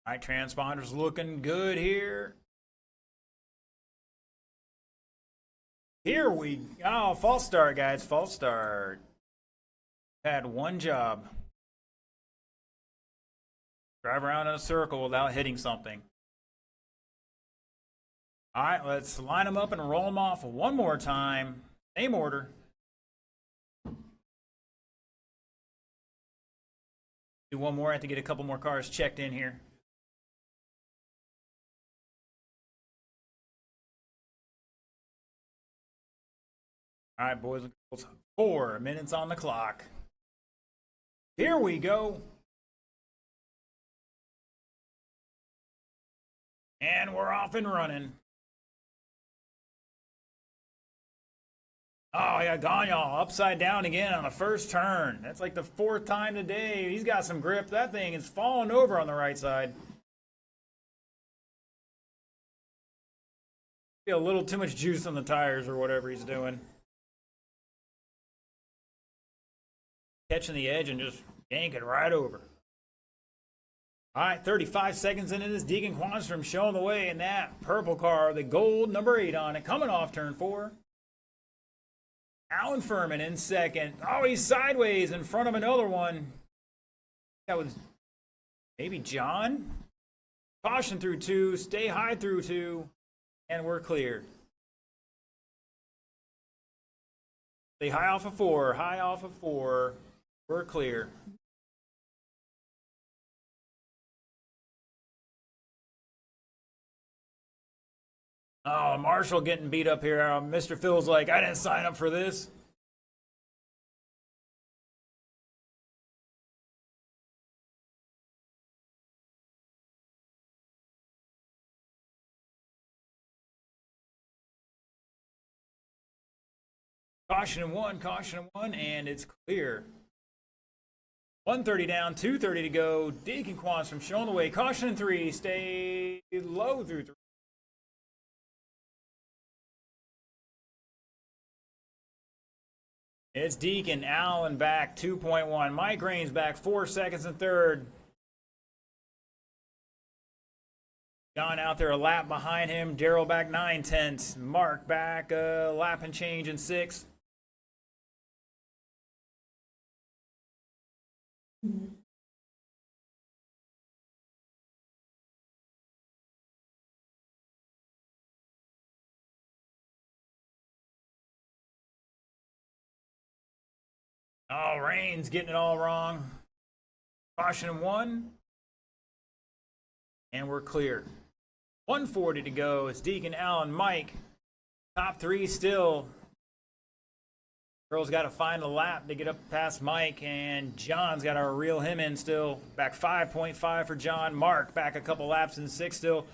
All right, transponders looking good here. Here we go. False start, guys. False start. Had one job. Drive around in a circle without hitting something. All right, let's line them up and roll them off 1 more time. Same order. Do 1 more. I have to get a couple more cars checked in here. All right, boys and girls, 4 minutes on the clock. Here we go. And we're off and running. Oh, yeah, Gagnon upside down again on the first turn. That's like the 4th time today. He's got some grip. That thing is falling over on the right side. A little too much juice on the tires or whatever he's doing. Catching the edge and just yanking right over. All right, 35 seconds into this. Deacon Quanstrom showing the way in that purple car, the gold number 8 on it, coming off turn 4. Alan Furman in second. Oh, he's sideways in front of another one. That was maybe John. Caution through 2, stay high through 2, and we're clear. Stay high off of 4, high off of 4, we're clear. Oh, Marshall getting beat up here. Mr. Phil's like, I didn't sign up for this. Caution in 1, and it's clear. 130 down, 230 to go. Deacon Quanstrom showing the way. Caution in 3, stay low through 3. It's Deacon, Allen back 2.1. Mike Raines back 4 seconds in third. John out there a lap behind him. Daryl back 9/10. Mark back a lap and change in 6th. Oh, Raines getting it all wrong. Caution 1. And we're clear. 140 to go. It's Deacon, Allen, Mike. Top 3 still. Girls got to find a lap to get up past Mike, and John's got to reel him in still. Back 5.5 for John. Mark back a couple laps in 6 still.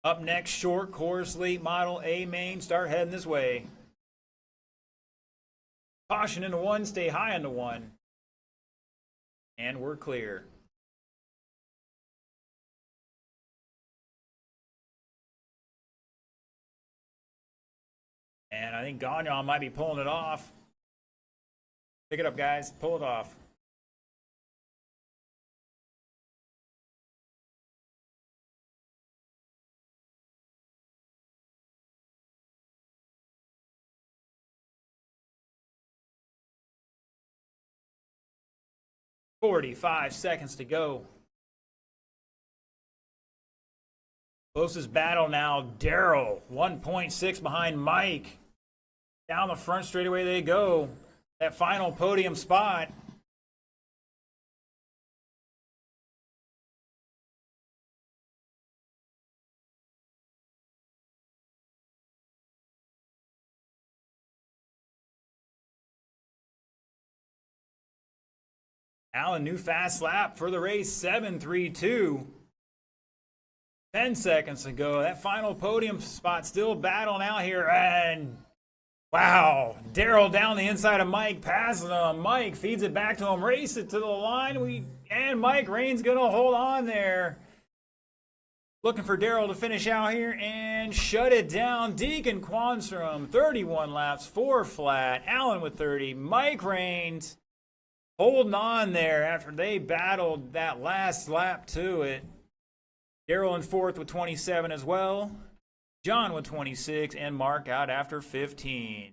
Up next, short course late model A main. Start heading this way. Caution into 1, stay high into 1. And we're clear. And I think Gagnon might be pulling it off. Pick it up, guys. Pull it off. "45 seconds to go. Closest battle now, Daryl. 1.6 behind Mike. Down the front straightaway they go. That final podium spot. Allen, new fast lap for the race, 7:32. 10 seconds to go. That final podium spot still battling out here, and wow, Daryl down the inside of Mike, passing him. Mike feeds it back to him, race it to the line. And Mike Raines gonna hold on there. Looking for Daryl to finish out here and shut it down. Deacon Quanstrom, 31 laps, 4 flat. Allen with 30. Mike Raines holding on there after they battled that last lap to it. Daryl in 4th with 27 as well. John with 26, and Mark out after 15.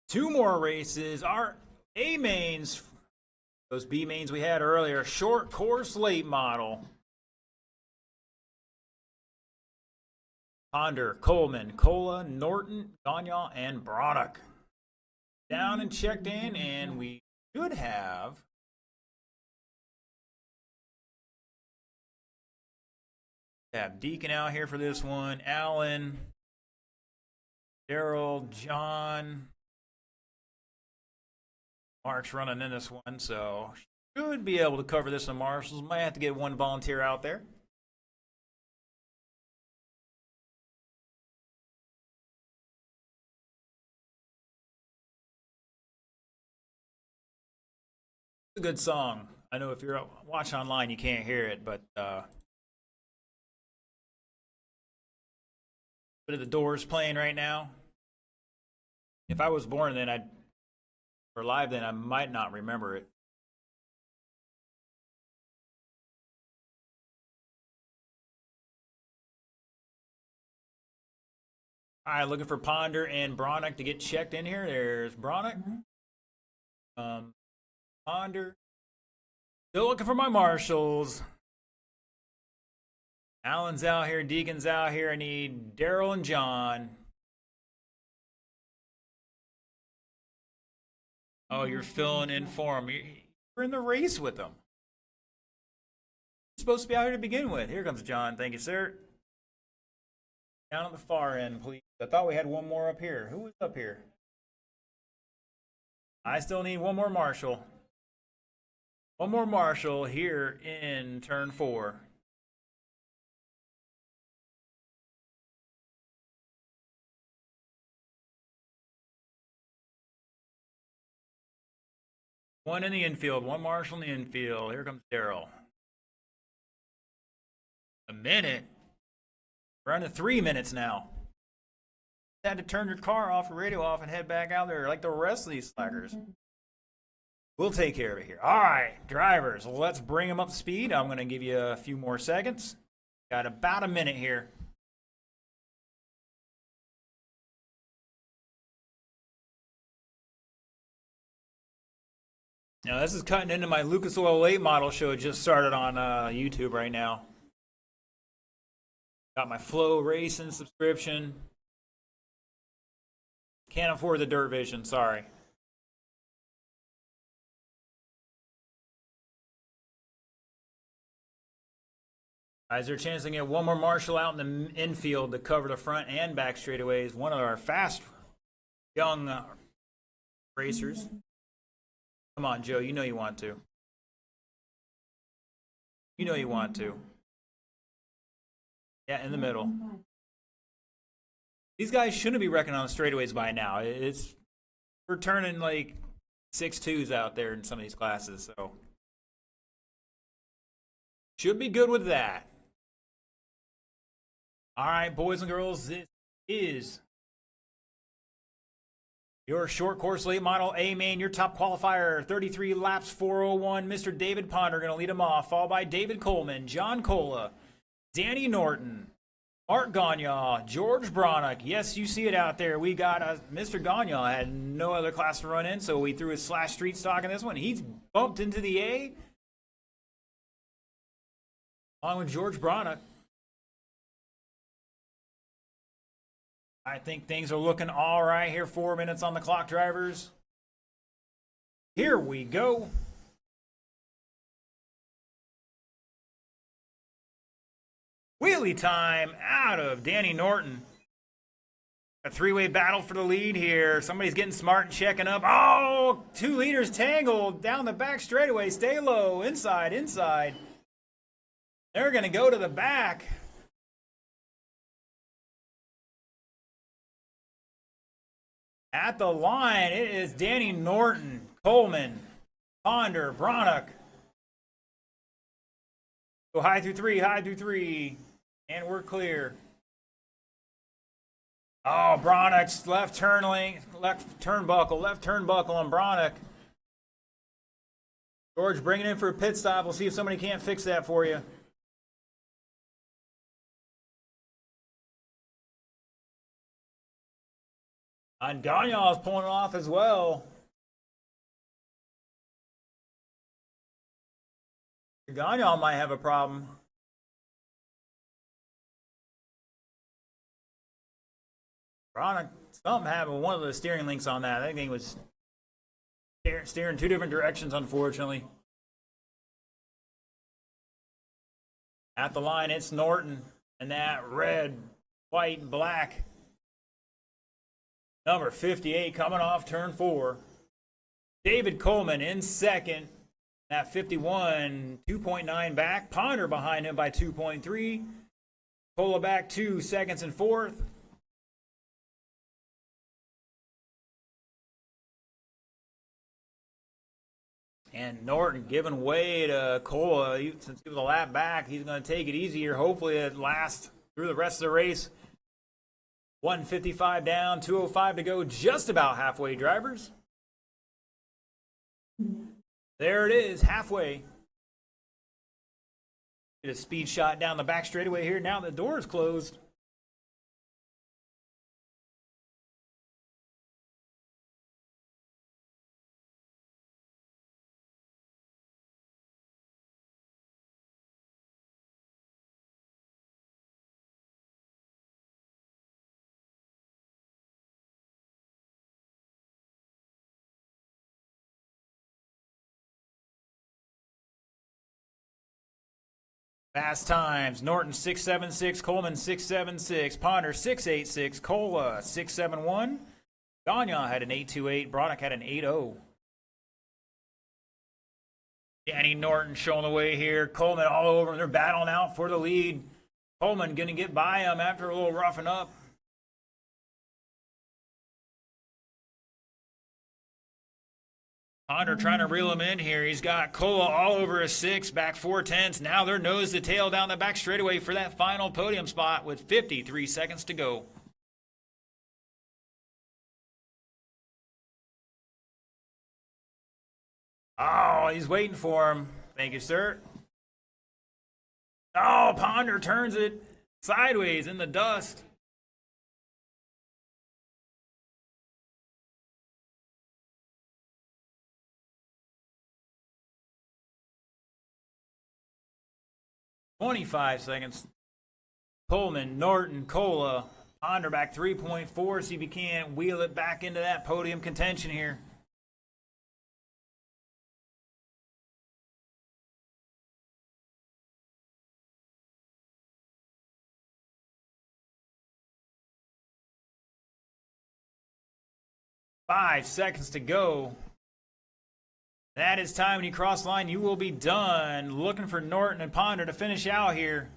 Two more races. Our A mains, those B mains we had earlier, short course late model. Ponder, Coleman, Cola, Norton, Gagnon, and Broddock. Down and checked in, and we should have Deacon out here for this one. Allen, Daryl, John. Mark's running in this one, so should be able to cover this in Marshall's. Might have to get one volunteer out there. A good song. I know if you're watching online, you can't hear it, but bit of the Doors playing right now. If I was born then, or live then, I might not remember it. All right, looking for Ponder and Bronick to get checked in here. There's Bronick. Ponder. Still looking for my marshals. Allen's out here. Deacon's out here. I need Daryl and John. Oh, you're filling in for them. You're in the race with them. You're supposed to be out here to begin with. Here comes John. Thank you, sir. Down at the far end, please. I thought we had one more up here. Who was up here? I still need one more marshal. One more marshal here in turn 4. One in the infield, one marshal in the infield. Here comes Daryl. A minute. We're on to 3 minutes now. You had to turn your car off, your radio off, and head back out there like the rest of these slackers. We'll take care of it here. All right, drivers, let's bring them up to speed. I'm going to give you a few more seconds. Got about a minute here. Now, this is cutting into my Lucas Oil late model show. Just started on YouTube right now. Got my Flow Racing subscription. Can't afford the Dirt Vision, sorry. Is there a chance to get one more marshal out in the infield to cover the front and back straightaways? One of our fast, young racers. Come on, Joe, you know you want to. You know you want to. Yeah, in the middle. These guys shouldn't be wrecking on the straightaways by now. We're turning like 6.2s out there in some of these classes, so should be good with that. All right, boys and girls, this is your short course late model A main, your top qualifier, 33 laps, 4:01. Mr. David Ponder going to lead him off, followed by David Coleman, John Cola, Danny Norton, Mark Gagnon, George Bronick. Yes, you see it out there. We got Mr. Gagnon had no other class to run in, so we threw his slash street stock in this one. He's bumped into the A, along with George Bronick. I think things are looking all right here. 4 minutes on the clock, drivers. Here we go. Wheelie time out of Danny Norton. A three-way battle for the lead here. Somebody's getting smart and checking up. Oh, 2 leaders tangled down the back straightaway. Stay low. Inside, inside. They're going to go to the back. At the line, it is Danny Norton, Coleman, Ponder, Bronick. Go high through 3, and we're clear. Oh, Bronick's left turnbuckle on Bronick. George bringing in for a pit stop. We'll see if somebody can't fix that for you. And Gagnon's pulling off as well. Gagnon might have a problem. Bronick, something happened with one of the steering links on that. I think he was steering 2 different directions, unfortunately. At the line, it's Norton. And that red, white, and black. Number 58 coming off turn 4. David Coleman in second. At 51, 2.9 back. Ponder behind him by 2.3. Cola back 2 seconds in fourth. And Norton giving way to Cola. Since he was a lap back, he's going to take it easy here. Hopefully it lasts through the rest of the race. 155 down, 205 to go, just about halfway, drivers. There it is, halfway. Get a speed shot down the back straightaway here. Now the door is closed. Fast times. Norton 6.76, Coleman 6.76, Ponder 6.86, Cola 6.71. Gagne had an 8.28, Bronick had an 8.0. Danny Norton showing the way here. Coleman all over him. They're battling out for the lead. Coleman going to get by him after a little roughing up. Ponder trying to reel him in here. He's got Cola all over a 6, back 4/10. Now they're nose to tail down the back straightaway for that final podium spot with 53 seconds to go. Oh, he's waiting for him. Thank you, sir. Oh, Ponder turns it sideways in the dust. "25 seconds. Coleman, Norton, Cola, Ponder back 3.4. See if he can't wheel it back into that podium contention here. "5 seconds to go. That is time. When you cross the line, you will be done. Looking for Norton and Ponder to finish out here.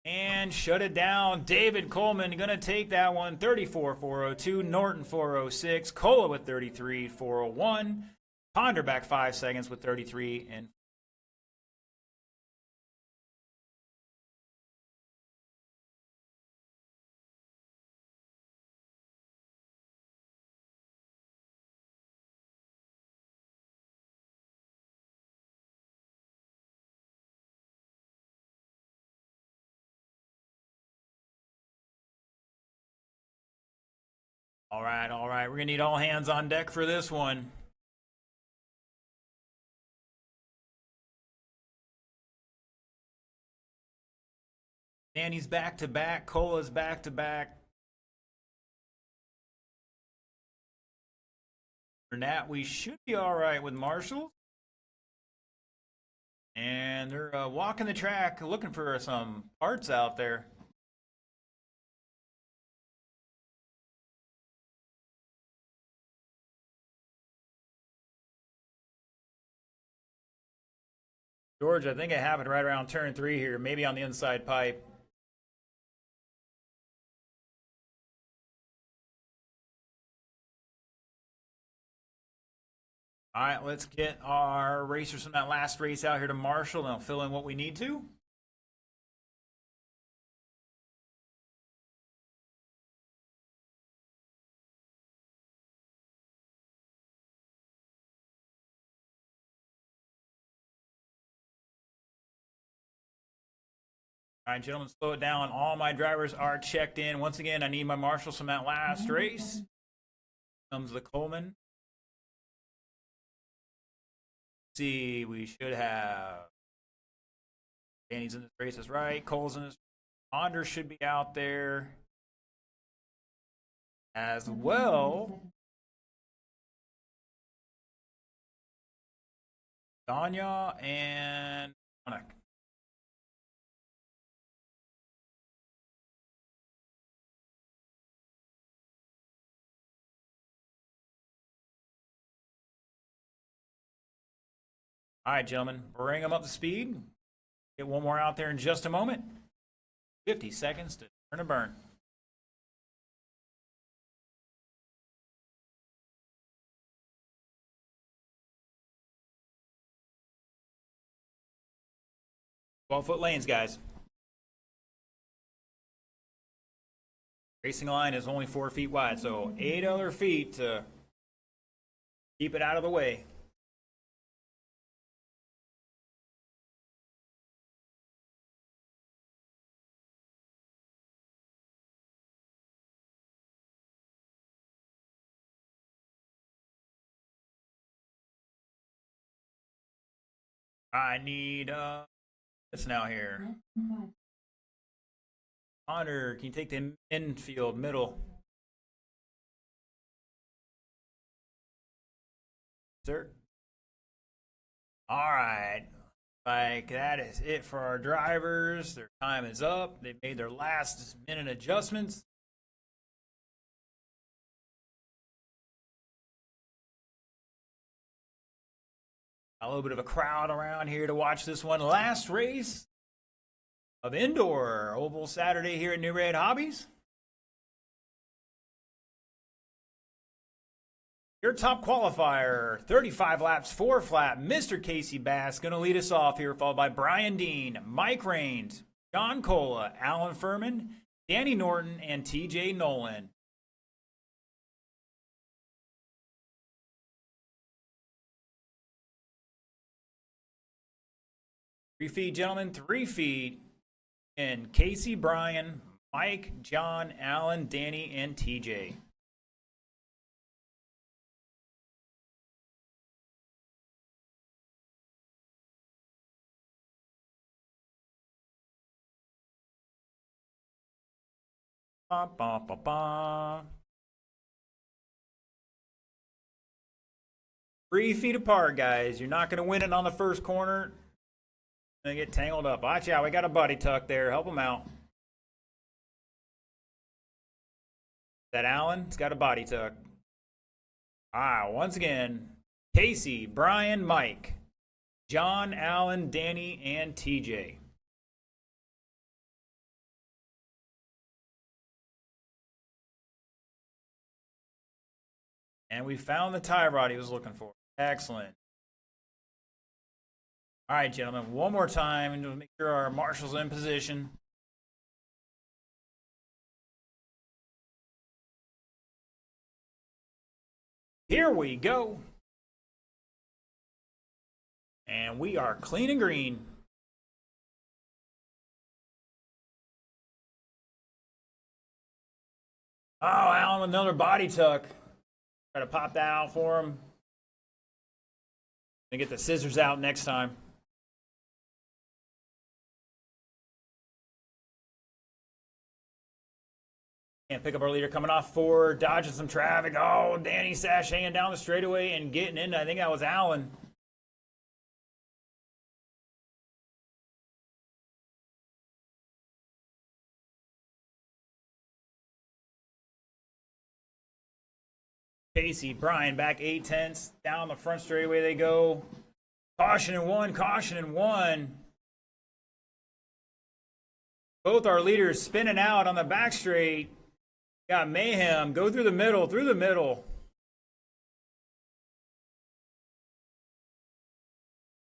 And shut it down. David Coleman going to take that one. 34.402. Norton 4.06. Cola with 33.401. Ponder back 5 seconds with 33 and All right. We're going to need all hands on deck for this one. Danny's back to back. Cola's back to back. For that, we should be all right with Marshall. And they're walking the track looking for some parts out there. George, I think it happened right around turn 3 here, maybe on the inside pipe. All right, let's get our racers from that last race out here to Marshall, and they'll fill in what we need to. All right, gentlemen, slow it down. All my drivers are checked in. Once again, I need my marshals from that last race. Comes the Coleman. Let's see, we should have Danny's in this race, is right. Cole's in this. Ponder should be out there as well. Gagne and Bronick. All right, gentlemen, bring them up to speed. Get one more out there in just a moment. 50 seconds to turn and burn. 12-foot lanes, guys. Racing line is only 4 feet wide, so 8 other feet to keep it out of the way. I need this now here. Connor, can you take the infield middle? Sir. All right. Like that is it for our drivers. Their time is up. They've made their last minute adjustments. A little bit of a crowd around here to watch this one. Last race of indoor oval Saturday here at New Red Hobbies. Your top qualifier, 35 laps, 4 flat, Mr. Casey Bass, going to lead us off here, followed by Brian Dean, Mike Raines, John Cola, Alan Furman, Danny Norton, and TJ Nolan. Three feet, gentlemen, 3 feet. And Casey, Brian, Mike, John, Alan, Danny, and TJ. Ba, ba, ba, ba. 3 feet apart, guys. You're not going to win it on the first corner. Gonna get tangled up. Watch out, we got a buddy tuck there. Help him out. That Alan? It's got a body tuck. Once again, Casey, Brian, Mike, John, Alan, Danny, and TJ. And we found the tie rod he was looking for. Excellent. All right, gentlemen, one more time and to make sure our marshal's in position. Here we go. And we are clean and green. Oh, Alan, another body tuck. Try to pop that out for him. And get the scissors out next time. And pick up our leader coming off forward, dodging some traffic. Oh, Danny sashaying down the straightaway and getting in. I think that was Alan. Casey, Brian back 8/10 down the front straightaway they go. Caution in one, caution in one. Both our leaders spinning out on the back straight. Got mayhem. Go through the middle, through the middle.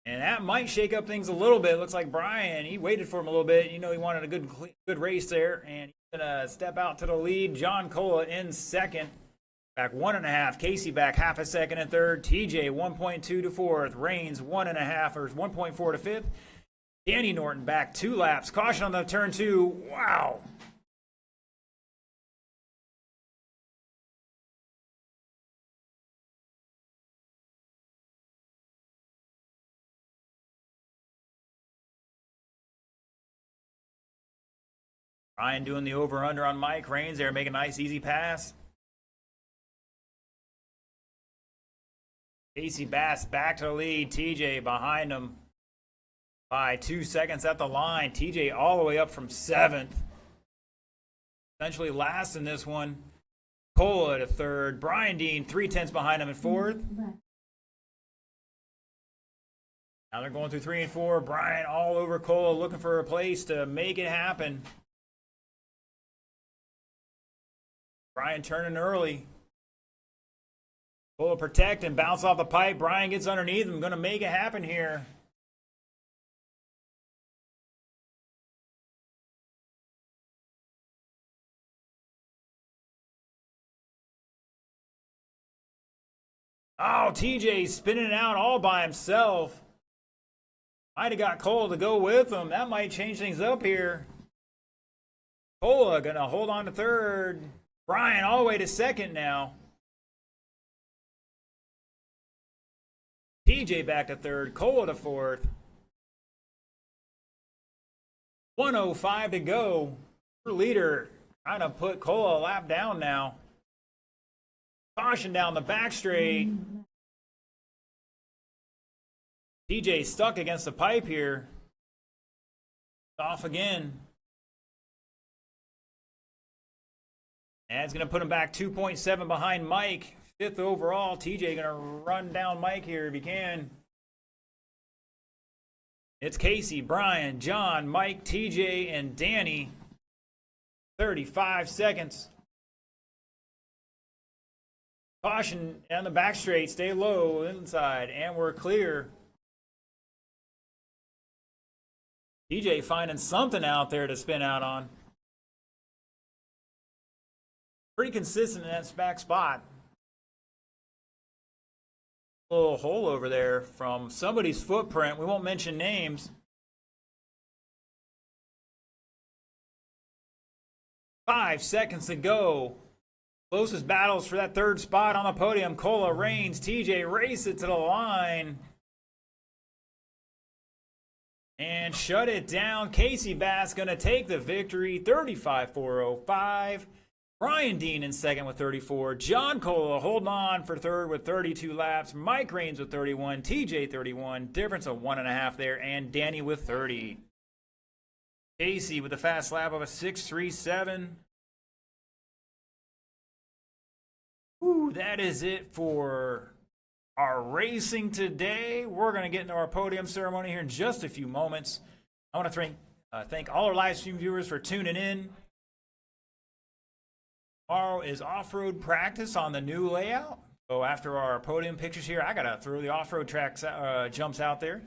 And that might shake up things a little bit. Looks like Brian, he waited for him a little bit. You know, he wanted a good race there. And he's going to step out to the lead. John Cola in second. Back 1.5. Casey back half a second in third. TJ 1.2 to fourth. Raines 1.5 or 1.4 to fifth. Danny Norton back 2 laps. Caution on the turn 2. Wow. Ryan doing the over-under on Mike Raines there, making a nice, easy pass. Casey Bass back to the lead. TJ behind him by 2 seconds at the line. TJ all the way up from 7th. Essentially last in this one. Cola to third. Brian Dean 3/10 behind him in fourth. Now they're going through 3 and 4. Brian all over Cola looking for a place to make it happen. Brian turning early. Cola protect and bounce off the pipe. Brian gets underneath him. Going to make it happen here. Oh, TJ spinning it out all by himself. Might have got Cole to go with him. That might change things up here. Cola gonna hold on to third. Brian all the way to second now. TJ back to third. Cola to fourth. 1:05 to go. Leader trying to put Cola a lap down now. Caution down the back straight. TJ stuck against the pipe here. Off again. And it's going to put him back 2.7 behind Mike. Fifth overall. TJ going to run down Mike here if he can. It's Casey, Brian, John, Mike, TJ, and Danny. 35 seconds. Caution on the back straight. Stay low inside. And we're clear. TJ finding something out there to spin out on. Pretty consistent in that back spot. A little hole over there from somebody's footprint. We won't mention names. 5 seconds to go. Closest battles for that third spot on the podium. Cola reigns. TJ race it to the line. And shut it down. Casey Bass going to take the victory. 35.405. Brian Dean in second with 34. John Cola holding on for third with 32 laps. Mike Raines with 31. TJ 31. Difference of 1.5 there. And Danny with 30. Casey with a fast lap of a 6.37. Ooh, that is it for our racing today. We're going to get into our podium ceremony here in just a few moments. I want to thank all our live stream viewers for tuning in. Tomorrow is off-road practice on the new layout. So after our podium pictures here, I got to throw the off-road tracks jumps out there.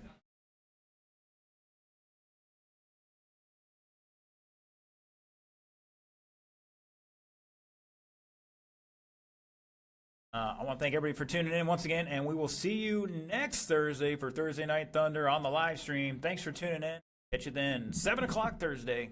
I want to thank everybody for tuning in once again, and we will see you next Thursday for Thursday Night Thunder on the live stream. Thanks for tuning in. Catch you then, 7 o'clock Thursday.